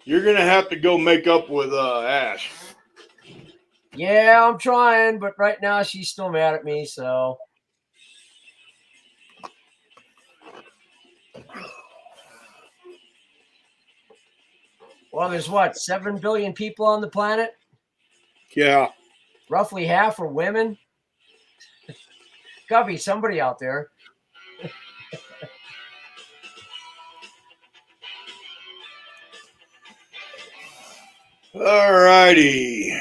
You're gonna have to go make up with Ash. Yeah, I'm trying, but right now she's still mad at me, so. Well, there's what, 7 billion people on the planet? Yeah. Roughly half are women. Gotta be somebody out there. All righty.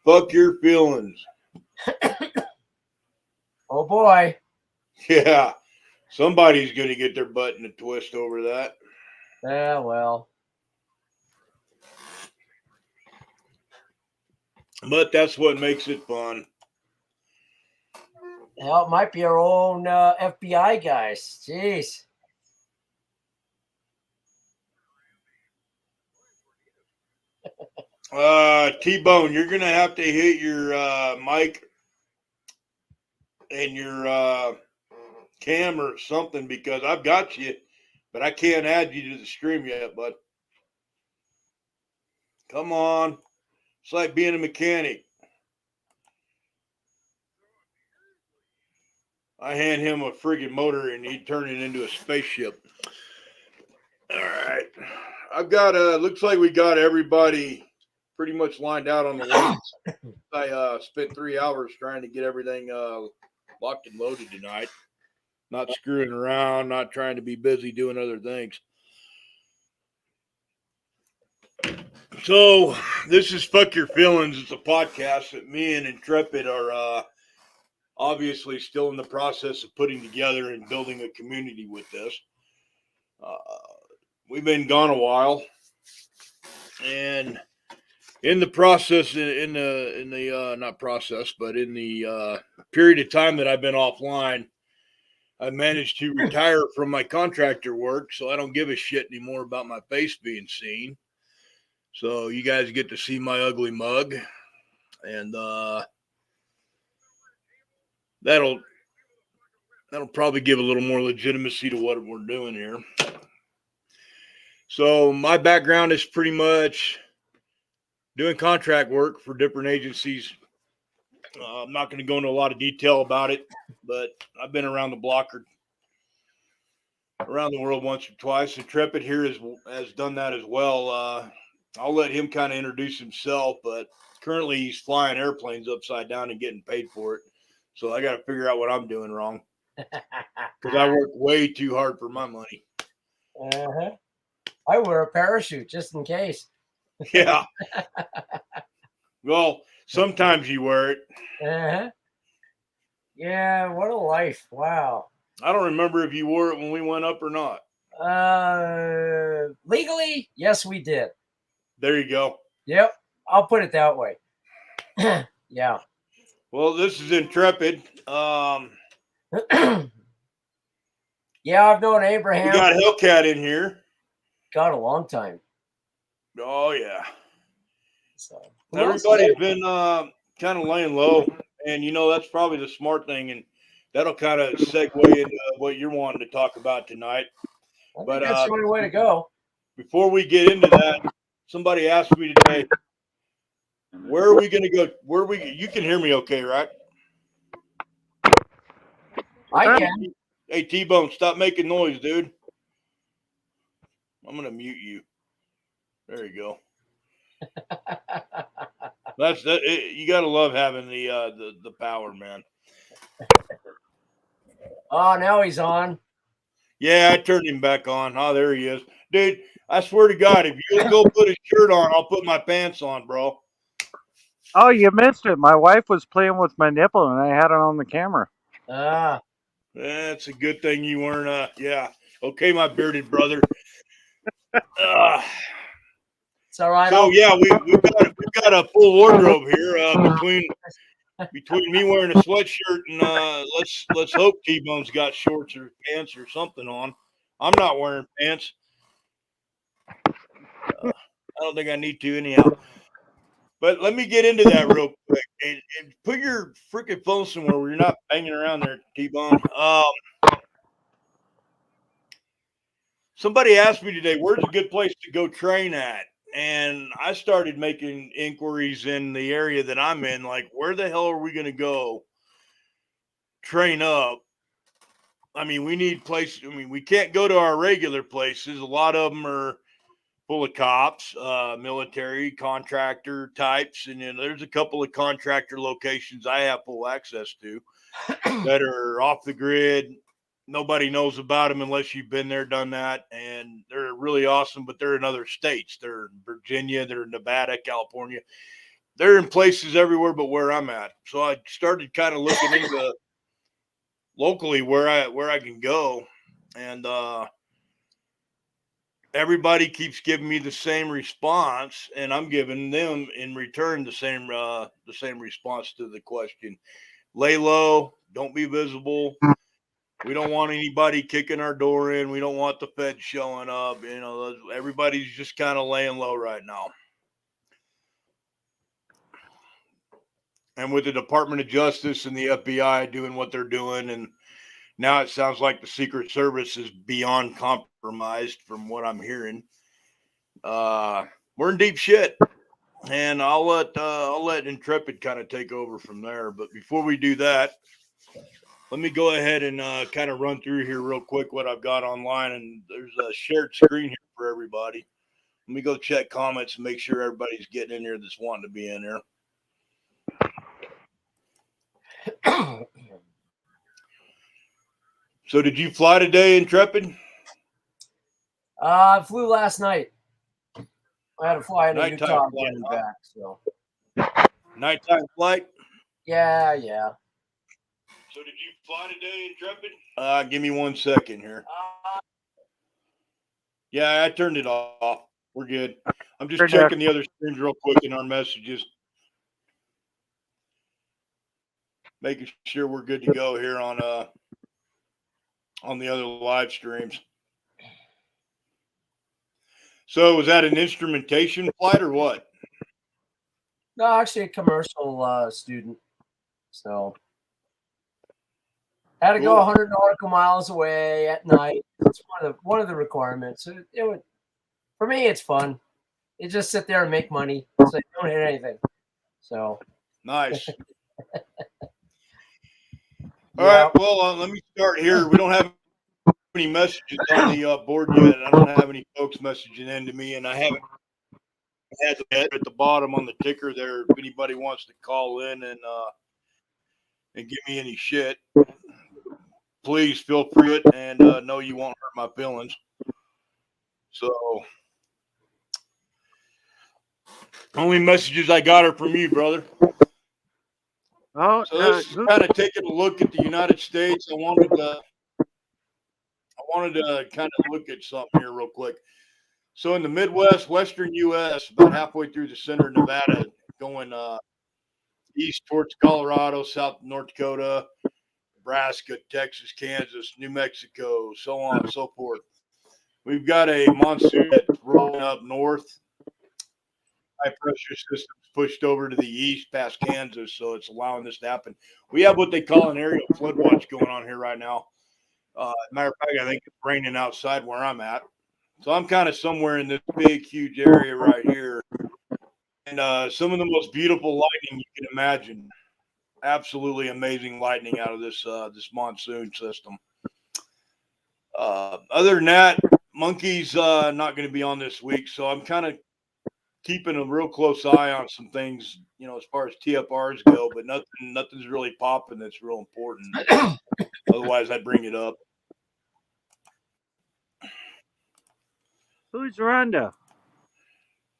Fuck your feelings. Oh boy. Yeah. Somebody's gonna get their butt in a twist over that. Yeah, well. But that's what makes it fun. Hell, it might be our own FBI guys. Jeez. T-Bone, you're gonna have to hit your mic and your cam or something because I've got you, but I can't add you to the stream yet, bud. Come on. It's like being a mechanic. I hand him a friggin' motor and he'd turn it into a spaceship. All right. I've got looks like we got everybody pretty much lined out on the line. I spent 3 hours trying to get everything locked and loaded tonight. Not screwing around, not trying to be busy doing other things. So this is Fuck Your Feelings. It's a podcast that me and Intrepid are obviously still in the process of putting together and building a community with this. We've been gone a while, and in the process, in the not process, but in the period of time that I've been offline, I managed to retire from my contractor work, so I don't give a shit anymore about my face being seen. So you guys get to see my ugly mug, and that'll probably give a little more legitimacy to what we're doing here. So my background is pretty much doing contract work for different agencies. I'm not going to go into a lot of detail about it, but I've been around the block or around the world once or twice. Intrepid here has done that as well. I'll let him kind of introduce himself, but currently he's flying airplanes upside down and getting paid for it. So I got to figure out what I'm doing wrong because I work way too hard for my money. Uh-huh. I wear a parachute just in case. Yeah. Well, sometimes you wear it. Uh-huh. Yeah, what a life. Wow. I don't remember if you wore it when we went up or not. Legally, yes, we did. There you go. Yep, I'll put it that way. Yeah. Well, this is Intrepid. Yeah, I've known Abraham. We got Hellcat in here. God, a long time. Oh, yeah. So everybody's been kind of laying low. And, that's probably the smart thing. And that'll kind of segue into what you're wanting to talk about tonight. I think that's the only way to go. Before we get into that, somebody asked me today, where are we going to go? You can hear me okay, right? I can. Hey, T-Bone, stop making noise, dude. I'm going to mute you. There you go. That's that. You got to love having the power, man. Oh, now he's on. Yeah, I turned him back on. Oh, there he is. Dude, I swear to God, if you'll go put a shirt on, I'll put my pants on, bro. Oh, you missed it. My wife was playing with my nipple, and I had it on the camera. That's a good thing you weren't. Yeah. Okay, my bearded brother. It's all right. So yeah, we've got a full wardrobe here between me wearing a sweatshirt and let's hope T-Bone's got shorts or pants or something on. I'm not wearing pants. don't think I need to anyhow. But let me get into that real quick. And put your freaking phone somewhere where you're not banging around there, T-Bone. Somebody asked me today, where's a good place to go train at? And I started making inquiries in the area that I'm in, like, where the hell are we going to go train up? I mean, we need places. I mean, we can't go to our regular places. A lot of them are full of cops, military, contractor types. And then there's a couple of contractor locations I have full access to that are off the grid. Nobody knows about them unless you've been there, done that. And they're really awesome, but they're in other states. They're in Virginia, they're in Nevada, California. They're in places everywhere but where I'm at. So I started kind of looking into locally where I can go. And everybody keeps giving me the same response, and I'm giving them in return the same response to the question. Lay low, don't be visible. We don't want anybody kicking our door in. We don't want the Fed showing up. You know, everybody's just kind of laying low right now. And with the Department of Justice and the FBI doing what they're doing, and now it sounds like the Secret Service is beyond compromised from what I'm hearing. We're in deep shit. And I'll let Intrepid kind of take over from there. But before we do that, let me go ahead and kind of run through here real quick what I've got online. And there's a shared screen here for everybody. Let me go check comments and make sure everybody's getting in here that's wanting to be in here. So did you fly today, Intrepid? I flew last night. I had to fly into Nighttime Utah flight, and huh? back. So Nighttime flight? yeah. So did you fly today, Intrepid? Give me 1 second here. Yeah, I turned it off. We're good. I'm just checking the other screens real quick in our messages. Making sure we're good to go here on the other live streams. So was that an instrumentation flight or what? No, actually a commercial student. So had to go 100 nautical miles away at night. It's one of the requirements. It would, for me, it's fun. You just sit there and make money, so you don't hit anything. So nice. All right. Well, let me start here. We don't have any messages on the board yet. I don't have any folks messaging in to me, and I haven't had the at the bottom on the ticker there. If anybody wants to call in and give me any shit, please feel free to, and no, you won't hurt my feelings. So, only messages I got are from you, brother. Oh, so let's kind of taking a look at the United States. I wanted to kind of look at something here real quick. So in the Midwest, Western U.S., about halfway through the center of Nevada, going east towards Colorado, South North Dakota, Nebraska, Texas, Kansas, New Mexico, so on and so forth. We've got a monsoon that's rolling up north. High pressure systems pushed over to the east past Kansas, so it's allowing this to happen. We have what they call an aerial flood watch going on here right now. Matter of fact, I think it's raining outside where I'm at. So I'm kind of somewhere in this big, huge area right here. And some of the most beautiful lightning you can imagine. Absolutely amazing lightning out of this monsoon system. Other than that, monkeys not going to be on this week, so I'm kind of keeping a real close eye on some things, you know, as far as TFRs go, but nothing's really popping that's real important. Otherwise, I'd bring it up. Who's Rhonda?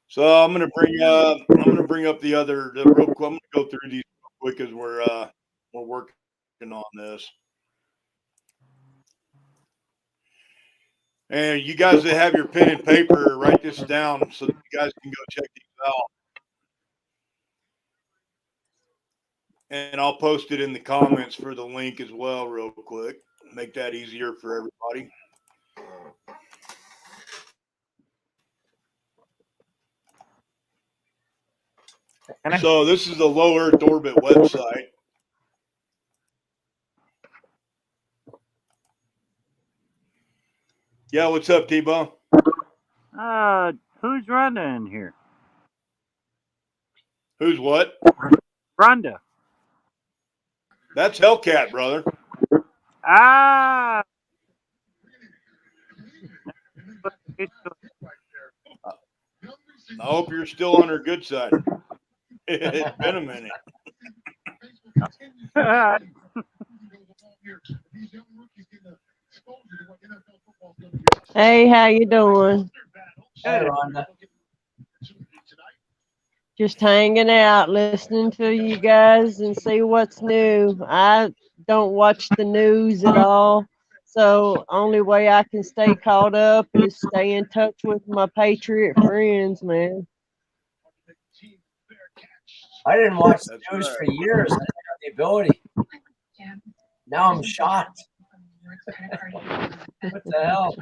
So I'm gonna bring up the real quick. I'm gonna go through these real quick as we're working on this. And you guys that have your pen and paper, write this down so that you guys can go check these out. And I'll post it in the comments for the link as well, real quick. Make that easier for everybody. So this is the low Earth orbit website. Yeah, what's up, T-Bone? Who's running here? Who's what? Rhonda. That's Hellcat, brother. Ah. I hope you're still on her good side. It's been a minute. Hey, how you doing? Hey, Rhonda. Just hanging out, listening to you guys and see what's new. I don't watch the news at all, so only way I can stay caught up is stay in touch with my patriot friends, man. I didn't watch the That's news right. for years. I didn't have the ability. Now I'm shocked. What the hell?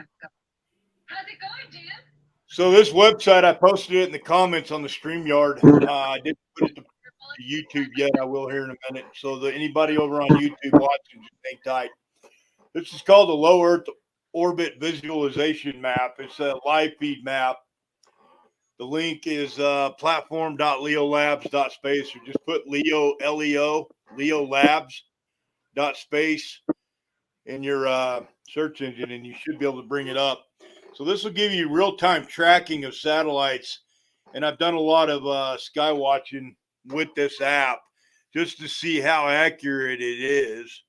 So this website, I posted it in the comments on the StreamYard. I didn't put it to YouTube yet. I will here in a minute. So anybody over on YouTube watching, just hang tight. This is called the Low Earth Orbit Visualization Map. It's a live feed map. The link is platform.leolabs.space, or just put Leo, L-E-O, leolabs.space in your search engine, and you should be able to bring it up. So this will give you real-time tracking of satellites, and I've done a lot of sky watching with this app just to see how accurate it is,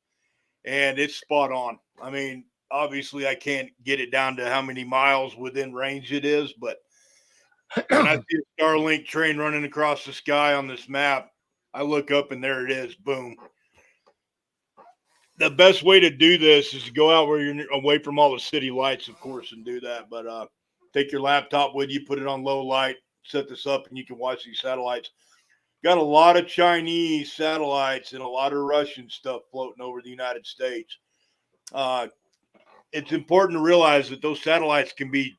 and it's spot on. I mean, obviously I can't get it down to how many miles within range it is, but when I see a Starlink train running across the sky on this map, I look up and there it is. Boom. The best way to do this is to go out where you're away from all the city lights, of course, and do that. But take your laptop with you, put it on low light, set this up, and you can watch these satellites. Got a lot of Chinese satellites and a lot of Russian stuff floating over the United States. It's important to realize that those satellites can be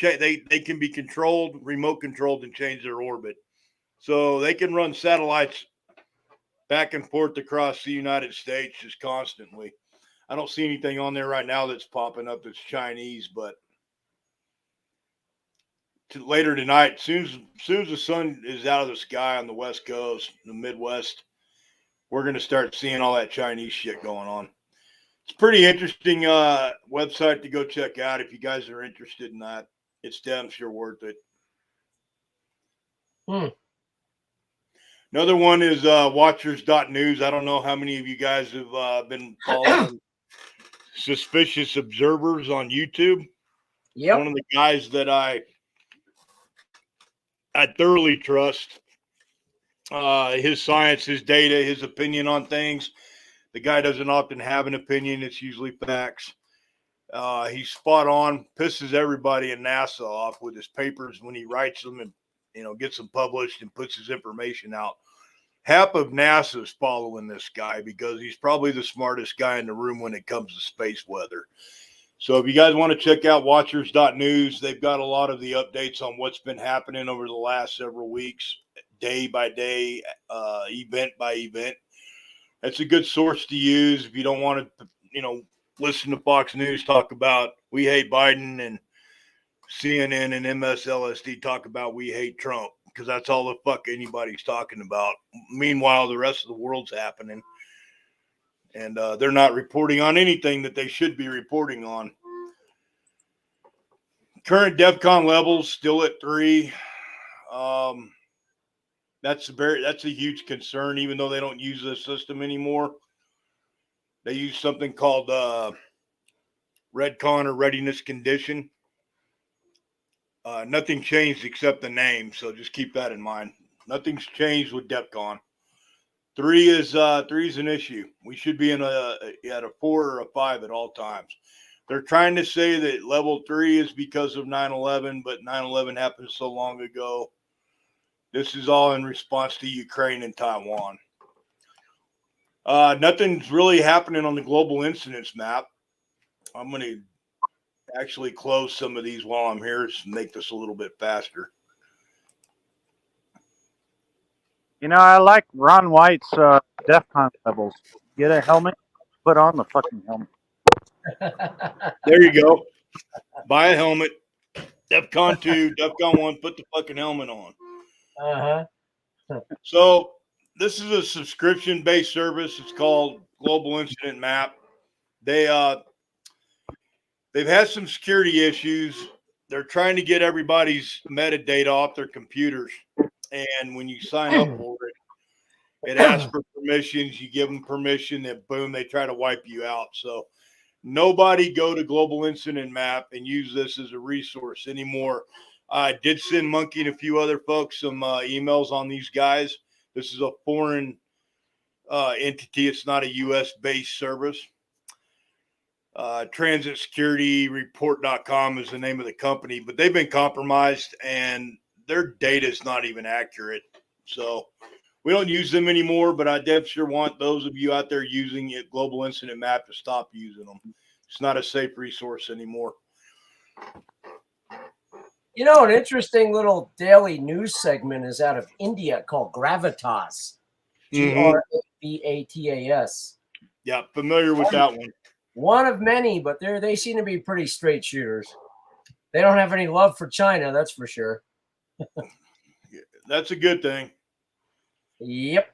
they can be controlled, remote controlled, and change their orbit. So they can run satellites back and forth across the United States just constantly. I don't see anything on there right now that's popping up that's Chinese, but later tonight, soon as the sun is out of the sky on the West Coast, the Midwest, we're going to start seeing all that Chinese shit going on. It's a pretty interesting website to go check out if you guys are interested in that. It's damn sure worth it. Another one is watchers.news. I don't know how many of you guys have been following Suspicious Observers on YouTube. Yep. One of the guys that I thoroughly trust. His science, his data, his opinion on things. The guy doesn't often have an opinion. It's usually facts. He's spot on, pisses everybody in NASA off with his papers when he writes them and, gets them published and puts his information out. Half of NASA is following this guy because he's probably the smartest guy in the room when it comes to space weather. So if you guys want to check out watchers.news, they've got a lot of the updates on what's been happening over the last several weeks, day by day, event by event. That's a good source to use if you don't want to, listen to Fox News talk about we hate Biden and CNN and MSLSD talk about we hate Trump, because that's all the fuck anybody's talking about. Meanwhile, the rest of the world's happening, and they're not reporting on anything that they should be reporting on. Current DEFCON levels still at 3. That's a huge concern, even though they don't use this system anymore. They use something called REDCON, or readiness condition. Nothing changed except the name, so just keep that in mind. Nothing's changed with DEFCON. 3 is an issue. We should be at a 4 or a 5 at all times. They're trying to say that level 3 is because of 9/11, but 9/11 happened so long ago. This is all in response to Ukraine and Taiwan. Nothing's really happening on the global incidents map. I'm going to actually close some of these while I'm here to make this a little bit faster. You know, I like Ron White's DEFCON levels. Get a helmet, put on the fucking helmet. There you go. Buy a helmet. DEFCON 2, DEFCON 1, put the fucking helmet on. Uh-huh. So this is a subscription-based service. It's called Global Incident Map. They've had some security issues. They're trying to get everybody's metadata off their computers. And when you sign up for it, it asks for permissions. You give them permission, and boom, they try to wipe you out. So nobody go to Global Incident Map and use this as a resource anymore. I did send Monkey and a few other folks some emails on these guys. This is a foreign entity. It's not a U.S.-based service. TransitSecurityReport.com is the name of the company, but they've been compromised and their data is not even accurate. So we don't use them anymore, but I damn sure want those of you out there using it, Global Incident Map, to stop using them. It's not a safe resource anymore. You know, an interesting little daily news segment is out of India called Gravitas. Gravitas. Yeah, familiar with that one. One of many, but they seem to be pretty straight shooters. They don't have any love for China, that's for sure. That's a good thing. Yep.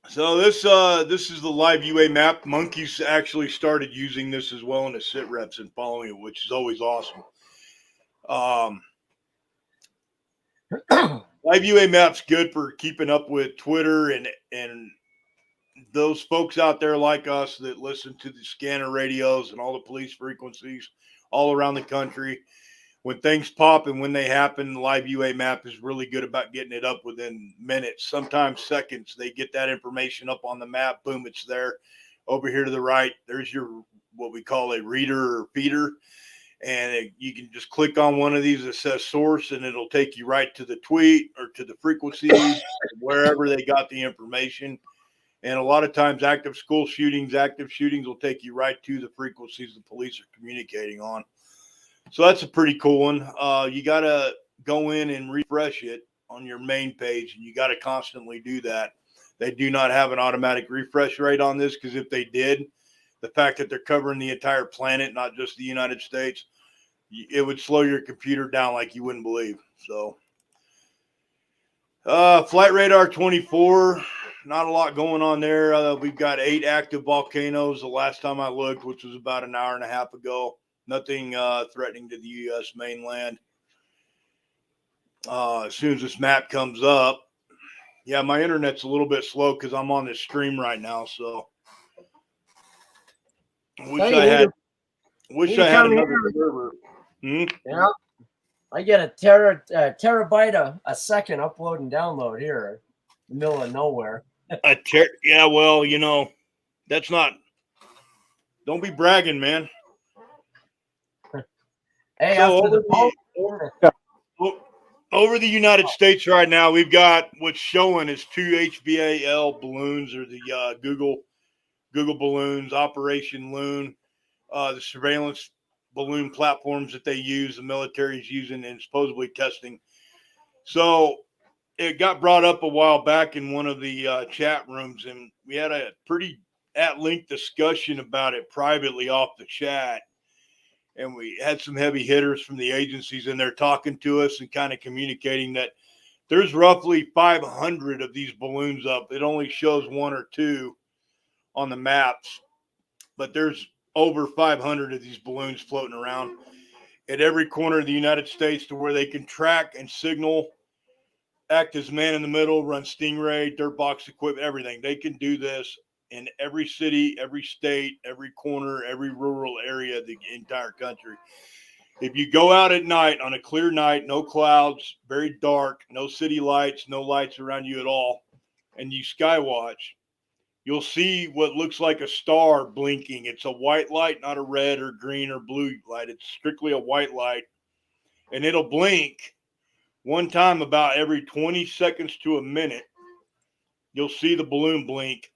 So this is the live UA map. Monkeys actually started using this as well in the sit reps and following it, which is always awesome. Live UA map's good for keeping up with Twitter and those folks out there like us that listen to the scanner radios and all the police frequencies all around the country. When things pop and when they happen, the live UA map is really good about getting it up within minutes, sometimes seconds. They get that information up on the map. Boom, it's there. Over here to the right, there's your what we call a reader or feeder. And you can just click on one of these that says source, and it'll take you right to the tweet or to the frequency, wherever they got the information. And a lot of times active shootings will take you right to the frequencies the police are communicating on. So that's a pretty cool one. You got to go in and refresh it on your main page, and you got to constantly do that. They do not have an automatic refresh rate on this, because if they did, the fact that they're covering the entire planet, not just the United States, it would slow your computer down like you wouldn't believe. So Flight Radar 24, not a lot going on there. We've got 8 active volcanoes the last time I looked, which was about an hour and a half ago. Nothing threatening to the U.S. mainland. As soon as this map comes up, yeah, my internet's a little bit slow because I'm on this stream right now. So wish I had another server. Yeah, I get a terabyte a second upload and download here in the middle of nowhere. Yeah, well, that's not. Don't be bragging, man. Hey, so over the United States right now, we've got what's showing is 2 HBAL balloons, or the Google balloons, Operation Loon, the surveillance balloon platforms that they use, the military is using and supposedly testing. So it got brought up a while back in one of the chat rooms, and we had a pretty at-length discussion about it privately off the chat. And we had some heavy hitters from the agencies in there talking to us and kind of communicating that there's roughly 500 of these balloons up. It only shows 1 or 2 on the maps, but there's over 500 of these balloons floating around at every corner of the United States, to where they can track and signal, act as man in the middle, run Stingray, dirt box equipment, everything. They can do this in every city, every state, every corner, every rural area of the entire country. If you go out at night on a clear night, no clouds, very dark, no city lights, no lights around you at all, and you sky watch, you'll see what looks like a star blinking. It's a white light, not a red or green or blue light. It's strictly a white light, and it'll blink one time about every 20 seconds to a minute. You'll see the balloon blink,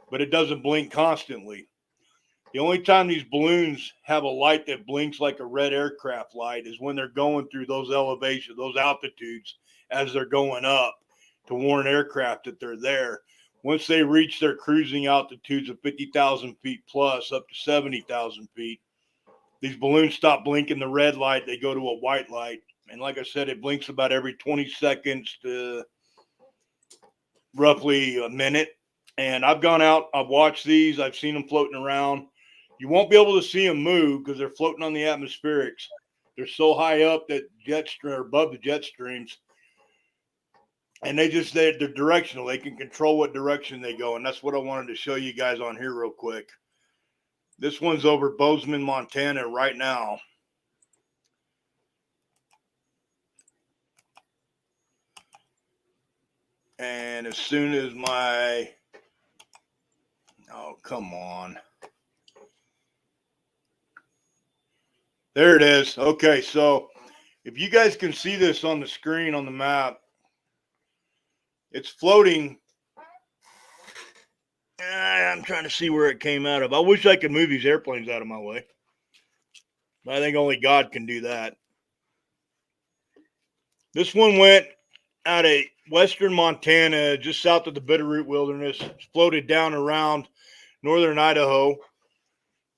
but it doesn't blink constantly. The only time these balloons have a light that blinks like a red aircraft light is when they're going through those elevations, those altitudes, as they're going up, to warn aircraft that they're there. Once they reach their cruising altitudes of 50,000 feet plus up to 70,000 feet, these balloons stop blinking the red light. They go to a white light. And like I said, it blinks about every 20 seconds to roughly a minute. And I've gone out, I've watched these, I've seen them floating around. You won't be able to see them move because they're floating on the atmospherics. They're so high up that are above the jet streams. And they're directional. They can control what direction they go. And that's what I wanted to show you guys on here real quick. This one's over Bozeman, Montana right now. And as soon as oh, come on. There it is. Okay, so if you guys can see this on the screen on the map, it's floating. I'm trying to see where it came out of. I wish I could move these airplanes out of my way. I think only God can do that. This one went out of western Montana, just south of the Bitterroot Wilderness, floated down around northern Idaho,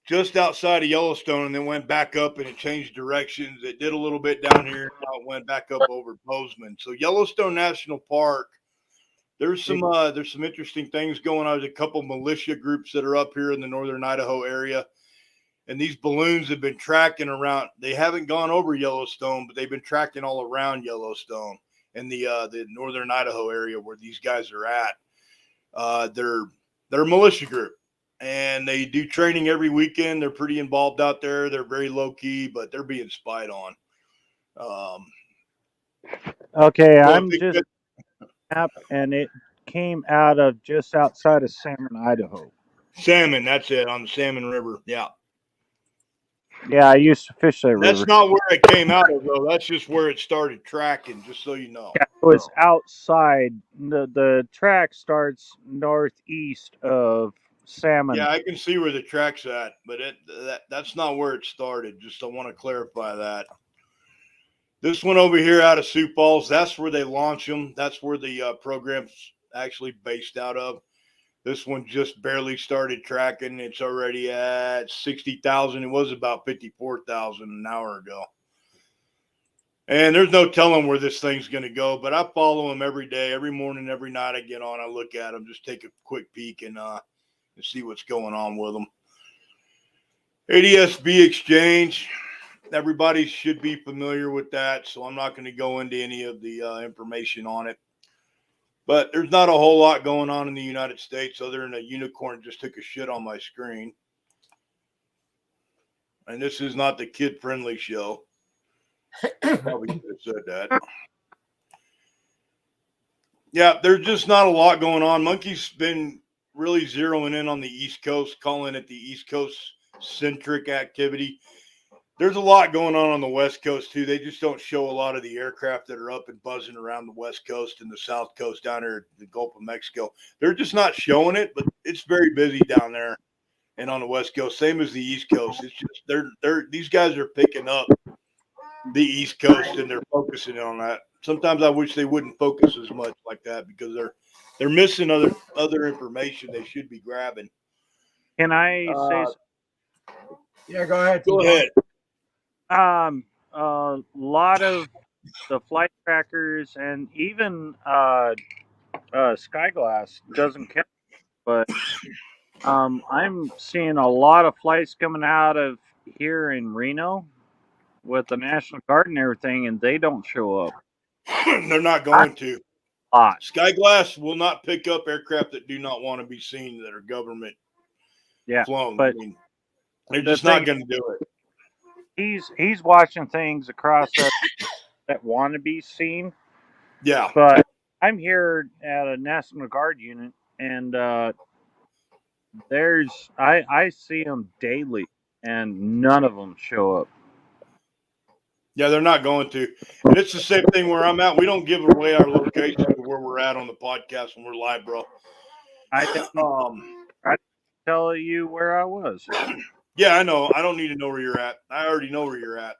just outside of Yellowstone, and then went back up and it changed directions. It did a little bit down here, and now it went back up over Bozeman. So Yellowstone National Park, there's some interesting things going on. There's a couple militia groups that are up here in the northern Idaho area. And these balloons have been tracking around. They haven't gone over Yellowstone, but they've been tracking all around Yellowstone in the northern Idaho area where these guys are at. They're a militia group, and they do training every weekend. They're pretty involved out there. They're very low key, but they're being spied on. Okay, So I'm just map, and it came out of just outside of Salmon, Idaho. Salmon, that's it, on the Salmon River. Yeah. Yeah, I used to fish that river. That's not where it came out of, though. That's just where it started tracking, just so you know. Yeah, it was outside. The track starts northeast of Salmon. Yeah, I can see where the track's at, but that's not where it started. Just I want to clarify that. This one over here out of Sioux Falls, that's where they launch them. That's where the program's actually based out of. This one just barely started tracking. It's already at 60,000. It was about 54,000 an hour ago. And there's no telling where this thing's going to go, but I follow them every day, every morning, every night I get on, I look at them, just take a quick peek and see what's going on with them. ADS-B exchange. Everybody should be familiar with that, so I'm not going to go into any of the information on it. But there's not a whole lot going on in the United States other than a unicorn just took a shit on my screen. And this is not the kid-friendly show. Probably should have said that. Yeah, there's just not a lot going on. Monkey's been really zeroing in on the East Coast, calling it the East Coast-centric activity. There's a lot going on the West Coast, too. They just don't show a lot of the aircraft that are up and buzzing around the West Coast and the South Coast down here, the Gulf of Mexico. They're just not showing it, but it's very busy down there and on the West Coast, same as the East Coast. It's just these guys are picking up the East Coast and they're focusing on that. Sometimes I wish they wouldn't focus as much like that because they're missing other information they should be grabbing. Can I say something? Yeah, go ahead. Go ahead. A lot of the flight trackers and even Skyglass doesn't count, but I'm seeing a lot of flights coming out of here in Reno with the National Guard and everything, and they don't show up. They're not going to. Skyglass will not pick up aircraft that do not want to be seen that are government flown. But they're just not going to do it. He's watching things across that want to be seen. Yeah. But I'm here at a National Guard unit, and I see them daily, and none of them show up. Yeah, they're not going to. And it's the same thing where I'm at. We don't give away our location of where we're at on the podcast when we're live, bro. I tell you where I was. Yeah, I know. I don't need to know where you're at. I already know where you're at.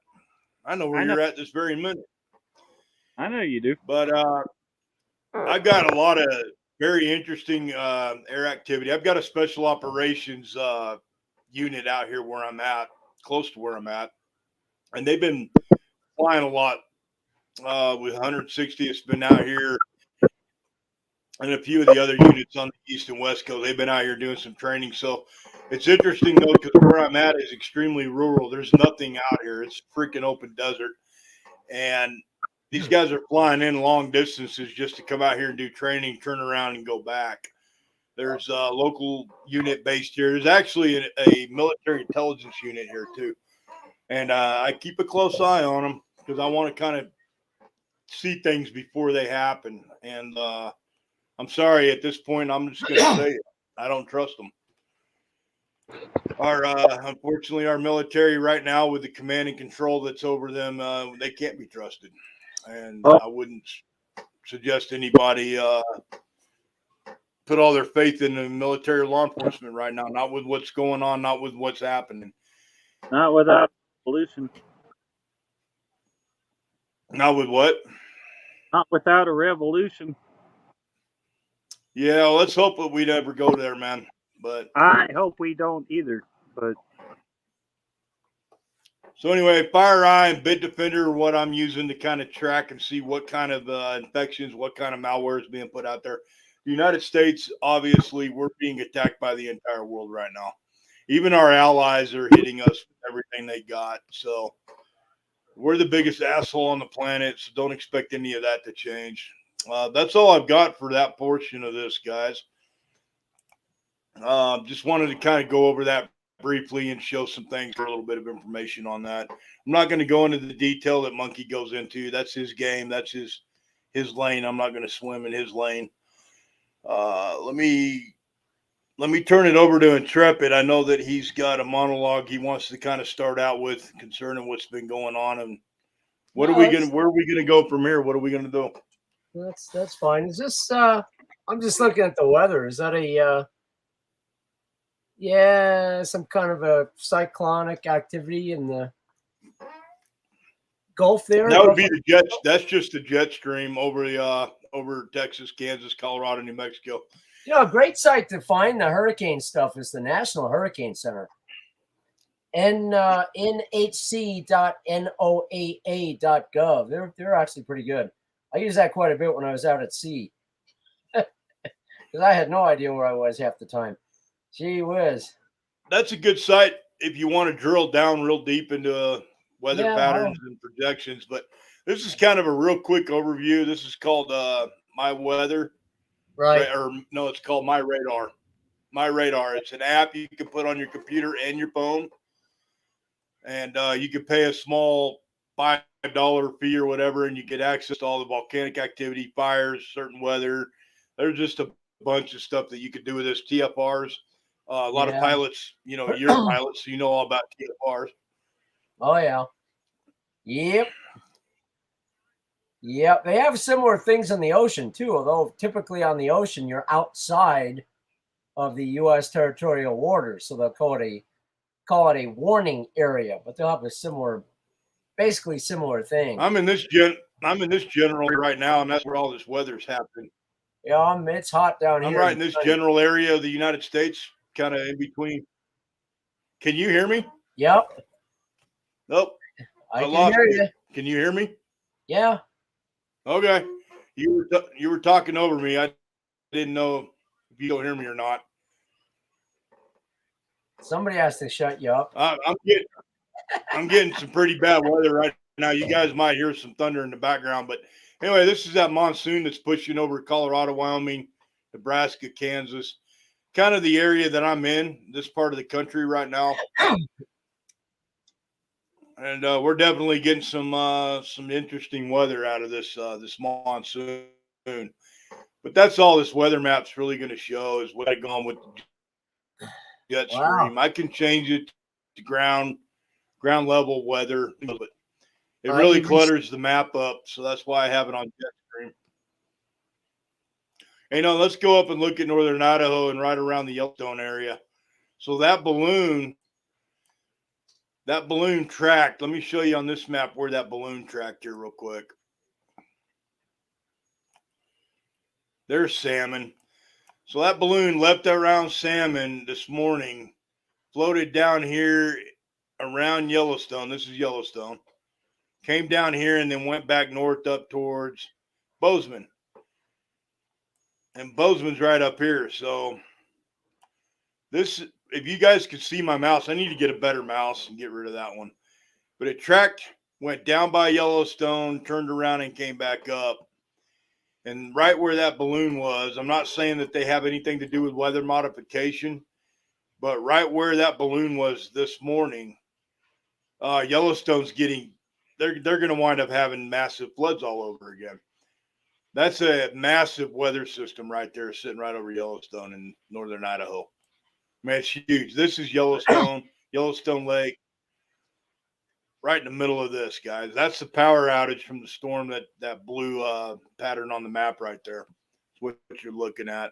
I know where you're at this very minute. I know you do. But I've got a lot of very interesting air activity. I've got a special operations unit out here where I'm at, close to where I'm at, and they've been flying a lot with 160. It's been out here, and a few of the other units on the east and west coast. They've been out here doing some training. So it's interesting though, because where I'm at is extremely rural. There's nothing out here. It's freaking open desert, and these guys are flying in long distances just to come out here and do training, turn around, and go back. There's a local unit based here. There's actually a military intelligence unit here too, and I keep a close eye on them because I want to kind of see things before they happen. And I'm sorry, at this point, I'm just going to say it. I don't trust them. Unfortunately, our military right now, with the command and control that's over them, they can't be trusted. And I wouldn't suggest anybody put all their faith in the military or law enforcement right now. Not with what's going on, not with what's happening. Not without revolution. Not with what? Not without a revolution. Yeah, let's hope that we never go there, man. But I hope we don't either. But so anyway, FireEye and Bitdefender are what I'm using to kind of track and see what kind of infections, what kind of malware is being put out there. The United States, obviously, we're being attacked by the entire world right now. Even our allies are hitting us with everything they got. So we're the biggest asshole on the planet, so don't expect any of that to change. That's all I've got for that portion of this, guys. Just wanted to kind of go over that briefly and show some things for a little bit of information on that. I'm not going to go into the detail that Monkey goes into. That's his game. That's his lane. I'm not going to swim in his lane. Let me turn it over to Intrepid. I know that he's got a monologue he wants to kind of start out with concerning what's been going on and where are we going to go from here? What are we going to do? That's fine. Is this I'm just looking at the weather. Is that a some kind of a cyclonic activity in the Gulf there? That would be the jets. That's just the jet stream over the over Texas, Kansas, Colorado, New Mexico. You know, a great site to find the hurricane stuff is the National Hurricane Center. nhc.noaa.gov. They're actually pretty good. I use that quite a bit when I was out at sea because I had no idea where I was half the time. Gee whiz. That's a good site if you want to drill down real deep into weather patterns and projections. But this is kind of a real quick overview. This is called My Weather. Right. Or no, it's called My Radar. My Radar. It's an app you can put on your computer and your phone. And you could pay a small $5 fee or whatever, and you get access to all the volcanic activity, fires, certain weather. There's just a bunch of stuff that you could do with this. TFRs. A lot of pilots, you know, you're a pilot, so you know all about TFRs. Oh, yeah. Yep. Yep. They have similar things in the ocean, too, although typically on the ocean, you're outside of the U.S. territorial waters, so they'll call it a warning area, but they'll have a basically similar thing. I'm in this general right now, and that's where all this weather's happening. Yeah, it's hot down here. I'm right in this general area of the United States, kind of in between. Can you hear me? Yep. Nope. I can hear you. Can you hear me? Yeah. Okay. You were talking over me. I didn't know if you don't hear me or not. Somebody has to shut you up. I'm getting some pretty bad weather right now. You guys might hear some thunder in the background, but anyway, this is that monsoon that's pushing over Colorado, Wyoming, Nebraska, Kansas, kind of the area that I'm in, this part of the country right now. And we're definitely getting some interesting weather out of this monsoon. But that's all this weather map's really going to show is what I gone with the jet stream. I can change it to ground level weather, but it really clutters the map up. So that's why I have it on jet stream. Hey, no, let's go up and look at northern Idaho and right around the Yellowstone area. So that balloon tracked. Let me show you on this map where that balloon tracked here real quick. There's salmon. So that balloon left around salmon this morning, floated down here around Yellowstone. This is Yellowstone. Came down here and then went back north up towards Bozeman. And Bozeman's right up here. So this, if you guys could see my mouse, I need to get a better mouse and get rid of that one. But it tracked, went down by Yellowstone, turned around and came back up. And right where that balloon was, I'm not saying that they have anything to do with weather modification, but right where that balloon was this morning, Yellowstone's getting, they're going to wind up having massive floods all over again. That's a massive weather system right there, sitting right over Yellowstone in northern Idaho. Man, it's huge. This is Yellowstone, Yellowstone Lake, right in the middle of this, guys. That's the power outage from the storm that blue pattern on the map right there. That's what you're looking at.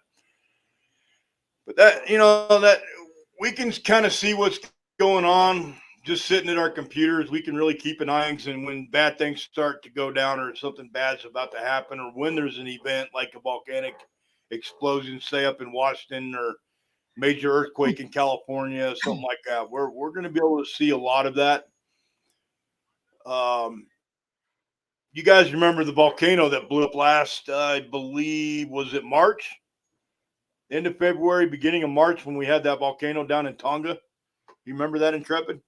But that, that we can kind of see what's going on just sitting at our computers. We can really keep an eye on, and when bad things start to go down or something bad's about to happen, or when there's an event like a volcanic explosion, say up in Washington, or major earthquake in California, something like that, we're going to be able to see a lot of that. You guys remember the volcano that blew up last, I believe, was it March? End of February, beginning of March, when we had that volcano down in Tonga. You remember that, Intrepid?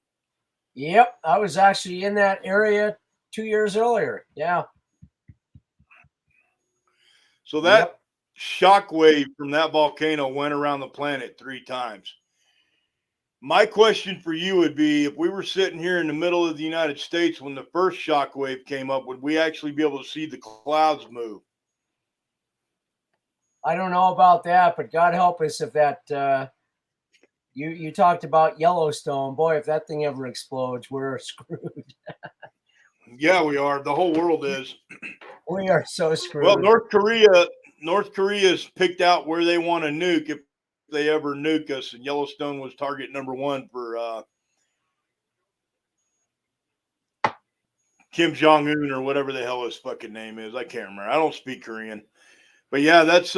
Yep, I was actually in that area 2 years earlier. Yeah. So that shock wave from that volcano went around the planet 3 times. My question for you would be, if we were sitting here in the middle of the United States when the first shock wave came up, would we actually be able to see the clouds move? I don't know about that, but God help us if that you talked about Yellowstone. Boy, if that thing ever explodes, we're screwed. Yeah, we are. The whole world is. We are so screwed. Well, North Korea's picked out where they want to nuke if they ever nuke us, and Yellowstone was target number 1 for Kim Jong-un or whatever the hell his fucking name is. I can't remember. I don't speak Korean. But yeah, that's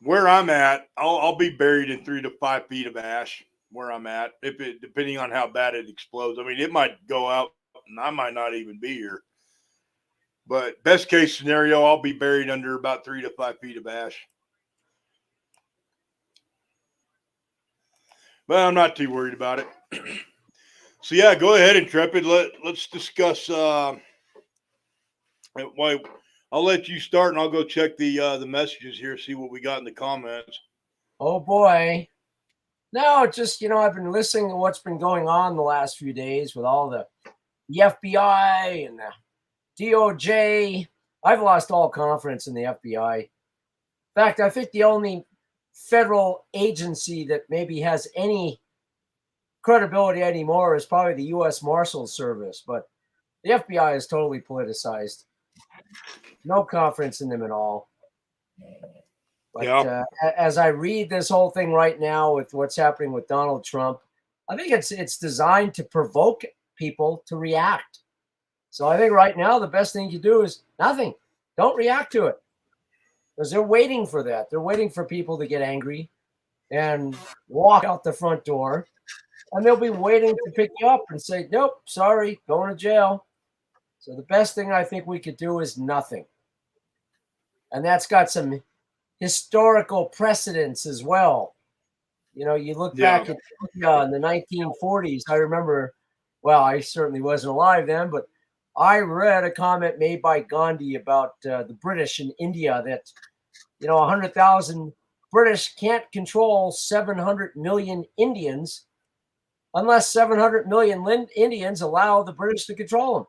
where I'm at. I'll be buried in 3 to 5 feet of ash where I'm at, depending on how bad it explodes. I mean, it might go out and I might not even be here. But best case scenario, I'll be buried under about 3 to 5 feet of ash. But I'm not too worried about it. So yeah, go ahead, Intrepid. Let's discuss. I'll let you start, and I'll go check the messages here, see what we got in the comments. Oh boy. No, just I've been listening to what's been going on the last few days with all the FBI and the DOJ. I've lost all confidence in the FBI. In fact, I think the only federal agency that maybe has any credibility anymore is probably the U.S. Marshals Service, but the FBI is totally politicized. No confidence in them at all. But as I read this whole thing right now with what's happening with Donald Trump, I think it's designed to provoke people to react. So I think right now the best thing you do is nothing. Don't react to it. Because they're waiting for that. They're waiting for people to get angry and walk out the front door. And they'll be waiting to pick you up and say, nope, sorry, going to jail. So the best thing I think we could do is nothing. And that's got some historical precedence as well. You look back at in the 1940s. I remember, well, I certainly wasn't alive then, but I read a comment made by Gandhi about the British in India that, 100,000 British can't control 700 million Indians unless 700 million Indians allow the British to control them.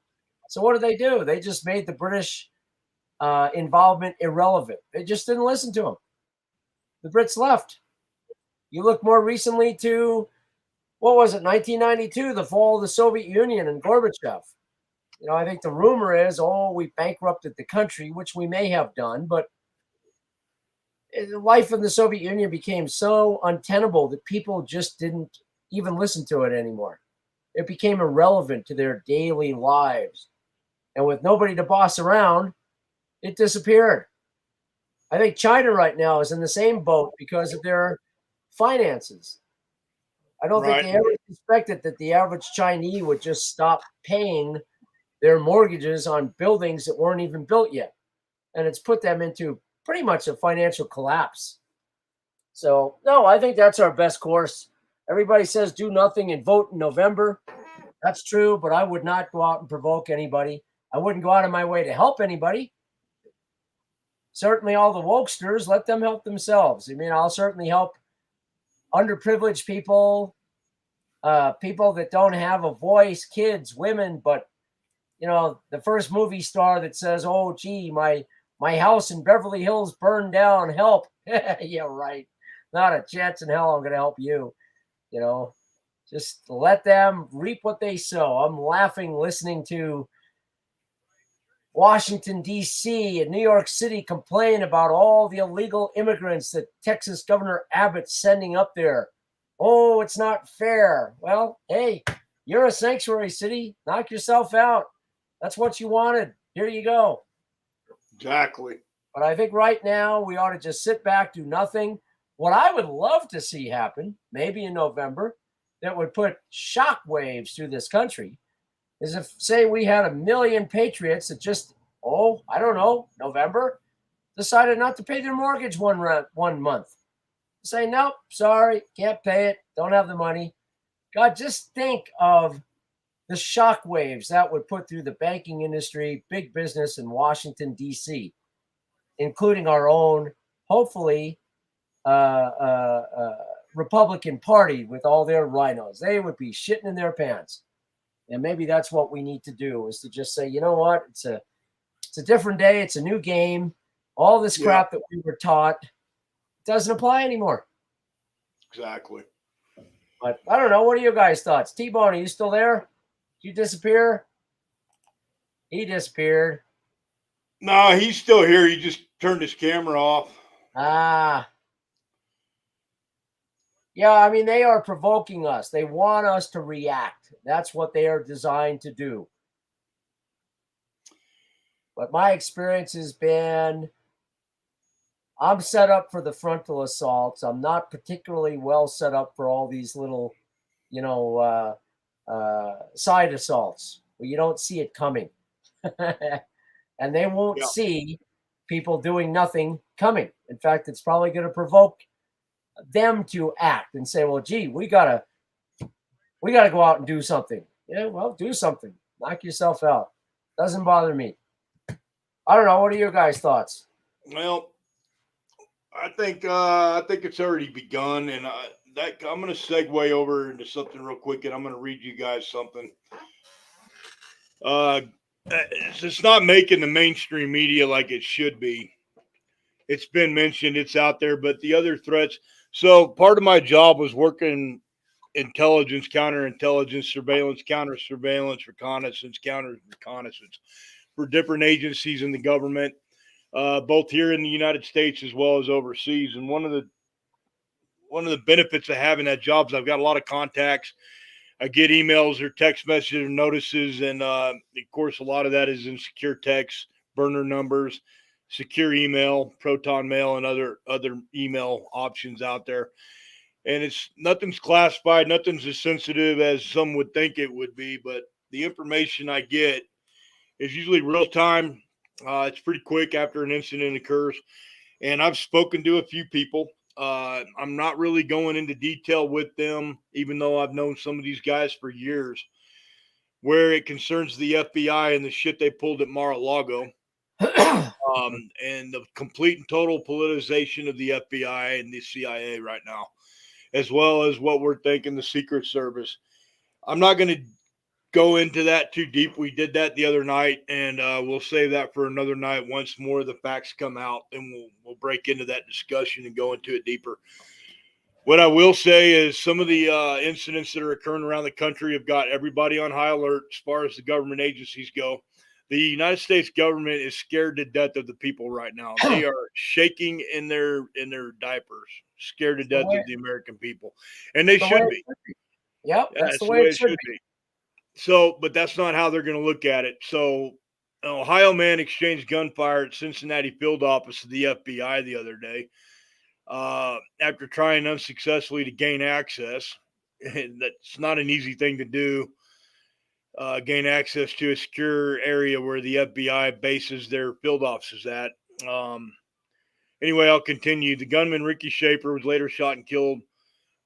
So what do? They just made the British involvement irrelevant. They just didn't listen to them. The Brits left. You look more recently to, 1992, the fall of the Soviet Union and Gorbachev. I think the rumor is, we bankrupted the country, which we may have done, but life in the Soviet Union became so untenable that people just didn't even listen to it anymore. It became irrelevant to their daily lives. And with nobody to boss around, it disappeared. I think China right now is in the same boat because of their finances. I don't think Right. they ever suspected that the average Chinese would just stop paying their mortgages on buildings that weren't even built yet. And it's put them into pretty much a financial collapse. So, no, I think that's our best course. Everybody says do nothing and vote in November. That's true, but I would not go out and provoke anybody. I wouldn't go out of my way to help anybody. Certainly, all the wokesters, let them help themselves. I mean, I'll certainly help underprivileged people, people that don't have a voice, kids, women. But the first movie star that says, "Oh, gee, my house in Beverly Hills burned down. Help!" Yeah, right. Not a chance in hell I'm going to help you. Just let them reap what they sow. I'm laughing listening to Washington, D.C. and New York City complain about all the illegal immigrants that Texas Governor Abbott's sending up there. Oh, it's not fair. Well, hey, you're a sanctuary city. Knock yourself out. That's what you wanted. Here you go. Exactly. But I think right now we ought to just sit back, do nothing. What I would love to see happen, maybe in November, that would put shock waves through this country is if, say, we had 1 million patriots that just, I don't know, November, decided not to pay their mortgage one month. Say, nope, sorry, can't pay it, don't have the money. God, just think of the shock waves that would put through the banking industry, big business in Washington, D.C., including our own, hopefully, Republican Party with all their rhinos. They would be shitting in their pants. And maybe that's what we need to do, is to just say, you know what? It's a different day. It's a new game. All this crap that we were taught doesn't apply anymore. Exactly. But I don't know. What are your guys' thoughts? T-Bone, are you still there? Did you disappear? He disappeared. No, he's still here. He just turned his camera off. Yeah, I mean, they are provoking us. They want us to react. That's what they are designed to do. But my experience has been, I'm set up for the frontal assaults. I'm not particularly well set up for all these little, side assaults where you don't see it coming. And they won't see people doing nothing coming. In fact, it's probably going to provoke them to act and say, well, gee, we gotta go out and do something. Yeah, well, do something. Knock yourself out. Doesn't bother me. I don't know. What are your guys' thoughts? Well, I think it's already begun, and I'm going to segue over into something real quick, and I'm going to read you guys something. It's not making the mainstream media like it should be. It's been mentioned, it's out there, but the other threats. So part of my job was working intelligence, counterintelligence, surveillance, counter-surveillance, reconnaissance, counter-reconnaissance for different agencies in the government, both here in the United States as well as overseas. And one of the benefits of having that job is I've got a lot of contacts. I get emails or text messages or notices, and of course, a lot of that is in secure text, burner numbers, secure email, proton mail, and other email options out there. And nothing's classified, nothing's as sensitive as some would think it would be, but the information I get is usually real time. It's pretty quick after an incident occurs. And I've spoken to a few people. I'm not really going into detail with them, even though I've known some of these guys for years, where it concerns the FBI and the shit they pulled at Mar-a-Lago. And the complete and total politicization of the FBI and the CIA right now, as well as what we're thinking the Secret Service. I'm not going to go into that too deep. We did that the other night, and we'll save that for another night. Once more of the facts come out, and we'll break into that discussion and go into it deeper. What I will say is some of the incidents that are occurring around the country have got everybody on high alert as far as the government agencies go. The United States government is scared to death of the people right now. They are shaking in their diapers, scared to death of the American people, and they should be. Yep, that's the way it should be. So, but that's not how they're going to look at it. So, An Ohio man exchanged gunfire at Cincinnati field office of the FBI the other day after trying unsuccessfully to gain access. That's not an easy thing to do. Gain access to a secure area where the FBI bases their field offices at. Anyway, I'll continue. The gunman, Ricky Shaper, was later shot and killed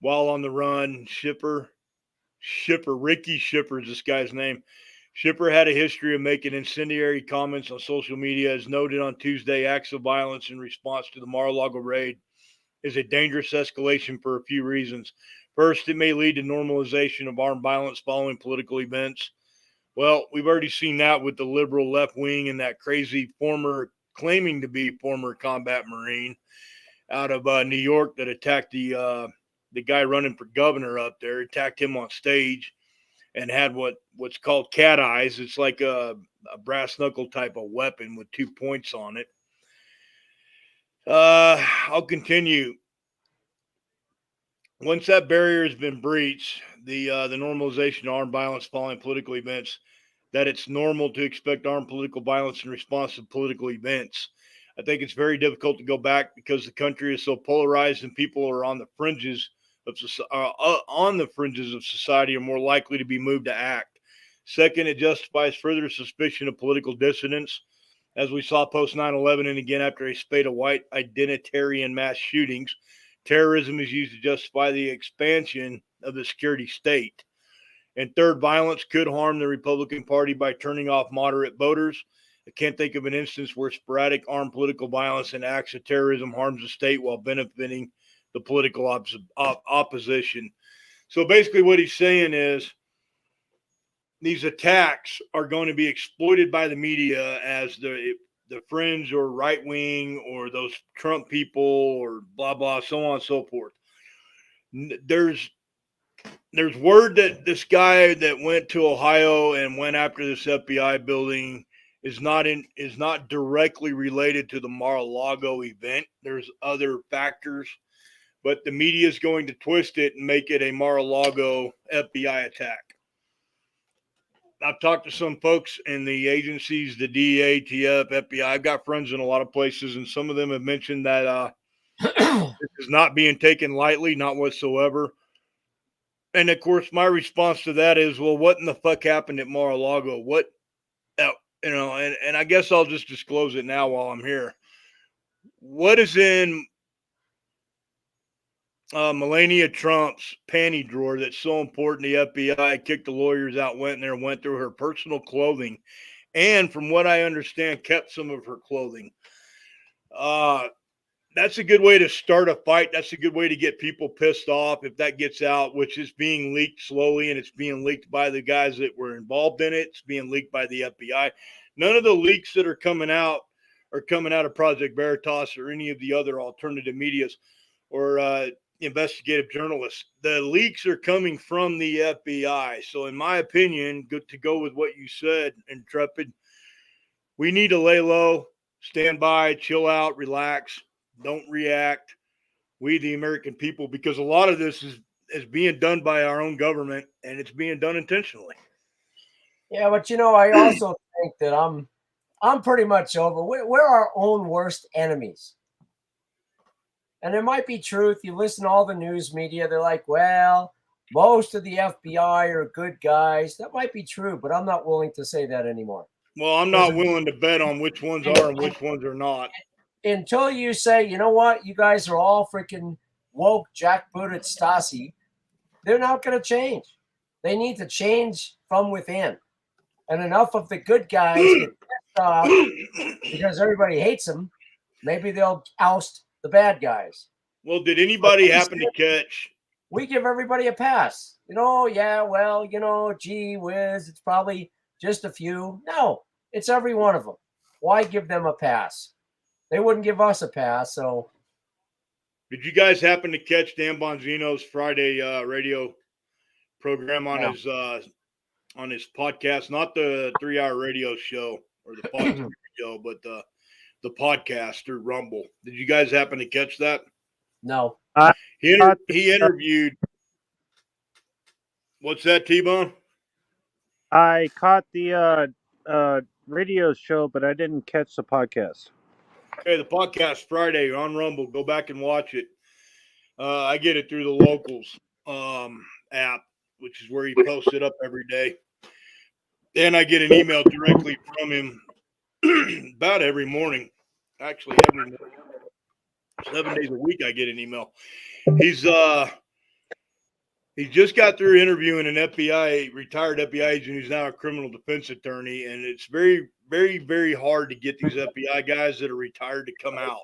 while on the run. Ricky Shipper is this guy's name. Shipper had a history of making incendiary comments on social media. As noted on Tuesday, acts of violence in response to the Mar-a-Lago raid is a dangerous escalation for a few reasons. First, it may lead to normalization of armed violence following political events. Well, we've already seen that with the liberal left wing and that crazy claiming to be former combat Marine out of New York that attacked the guy running for governor up there, attacked him on stage and had what's called cat eyes. It's like a brass knuckle type of weapon with 2 points on it. I'll continue. Once that barrier has been breached, the normalization of armed violence following political events, that it's normal to expect armed political violence in response to political events. I think it's very difficult to go back because the country is so polarized and people are on the fringes of society are more likely to be moved to act. Second, it justifies further suspicion of political dissidence, as we saw post 9/11 and again after a spate of white identitarian mass shootings. Terrorism is used to justify the expansion of the security state. And third, violence could harm the Republican Party by turning off moderate voters. I can't think of an instance where sporadic armed political violence and acts of terrorism harms the state while benefiting the political opposition. So basically what he's saying is these attacks are going to be exploited by the media as the fringe or right wing or those Trump people or blah, blah, so on and so forth. There's word that this guy that went to Ohio and went after this FBI building is not directly related to the Mar-a-Lago event. There's other factors, but the media is going to twist it and make it a Mar-a-Lago FBI attack. I've talked to some folks in the agencies, the DEA, TF, FBI. I've got friends in a lot of places, and some of them have mentioned that this is not being taken lightly, not whatsoever. And of course, my response to that is, well, what in the fuck happened at Mar-a-Lago? What, and I guess I'll just disclose it now while I'm here. What is in Melania Trump's panty drawer that's so important? The FBI kicked the lawyers out, went through her personal clothing, and from what I understand, kept some of her clothing. That's a good way to start a fight. That's a good way to get people pissed off if that gets out, which is being leaked slowly, and it's being leaked by the guys that were involved in it. It's being leaked by the FBI. None of the leaks that are coming out of Project Veritas or any of the other alternative medias or investigative journalists. The leaks are coming from the FBI. So in my opinion, to go with what you said, Intrepid, we need to lay low, stand by, chill out, relax. Don't react, we the American people, because a lot of this is being done by our own government, and it's being done intentionally. Yeah, but I also think that I'm pretty much over. We're our own worst enemies. And there might be truth. You listen to all the news media, they're like, well, most of the FBI are good guys. That might be true, but I'm not willing to say that anymore. Well, I'm not willing to bet on which ones are and which ones are not. Until you say, you know what, you guys are all freaking woke, jackbooted Stasi, they're not going to change. They need to change from within. And enough of the good guys get pissed off because everybody hates them. Maybe they'll oust the bad guys. Well, did anybody happen to catch? We give everybody a pass. Yeah, well, gee whiz, it's probably just a few. No, it's every one of them. Why give them a pass? They wouldn't give us a pass. So, did you guys happen to catch Dan Bongino's Friday radio program on his podcast? Not the 3-hour radio show or the podcast show, but the podcast through Rumble. Did you guys happen to catch that? No. He interviewed. What's that, T-Bone? I caught the radio show, but I didn't catch the podcast. Okay, the podcast Friday on Rumble. Go back and watch it. I get it through the locals app, which is where he posts it up every day. And I get an email directly from him about every morning. Actually, every morning. 7 days a week I get an email. He's he just got through interviewing an retired FBI agent who's now a criminal defense attorney, and it's very, very, very hard to get these FBI guys that are retired to come out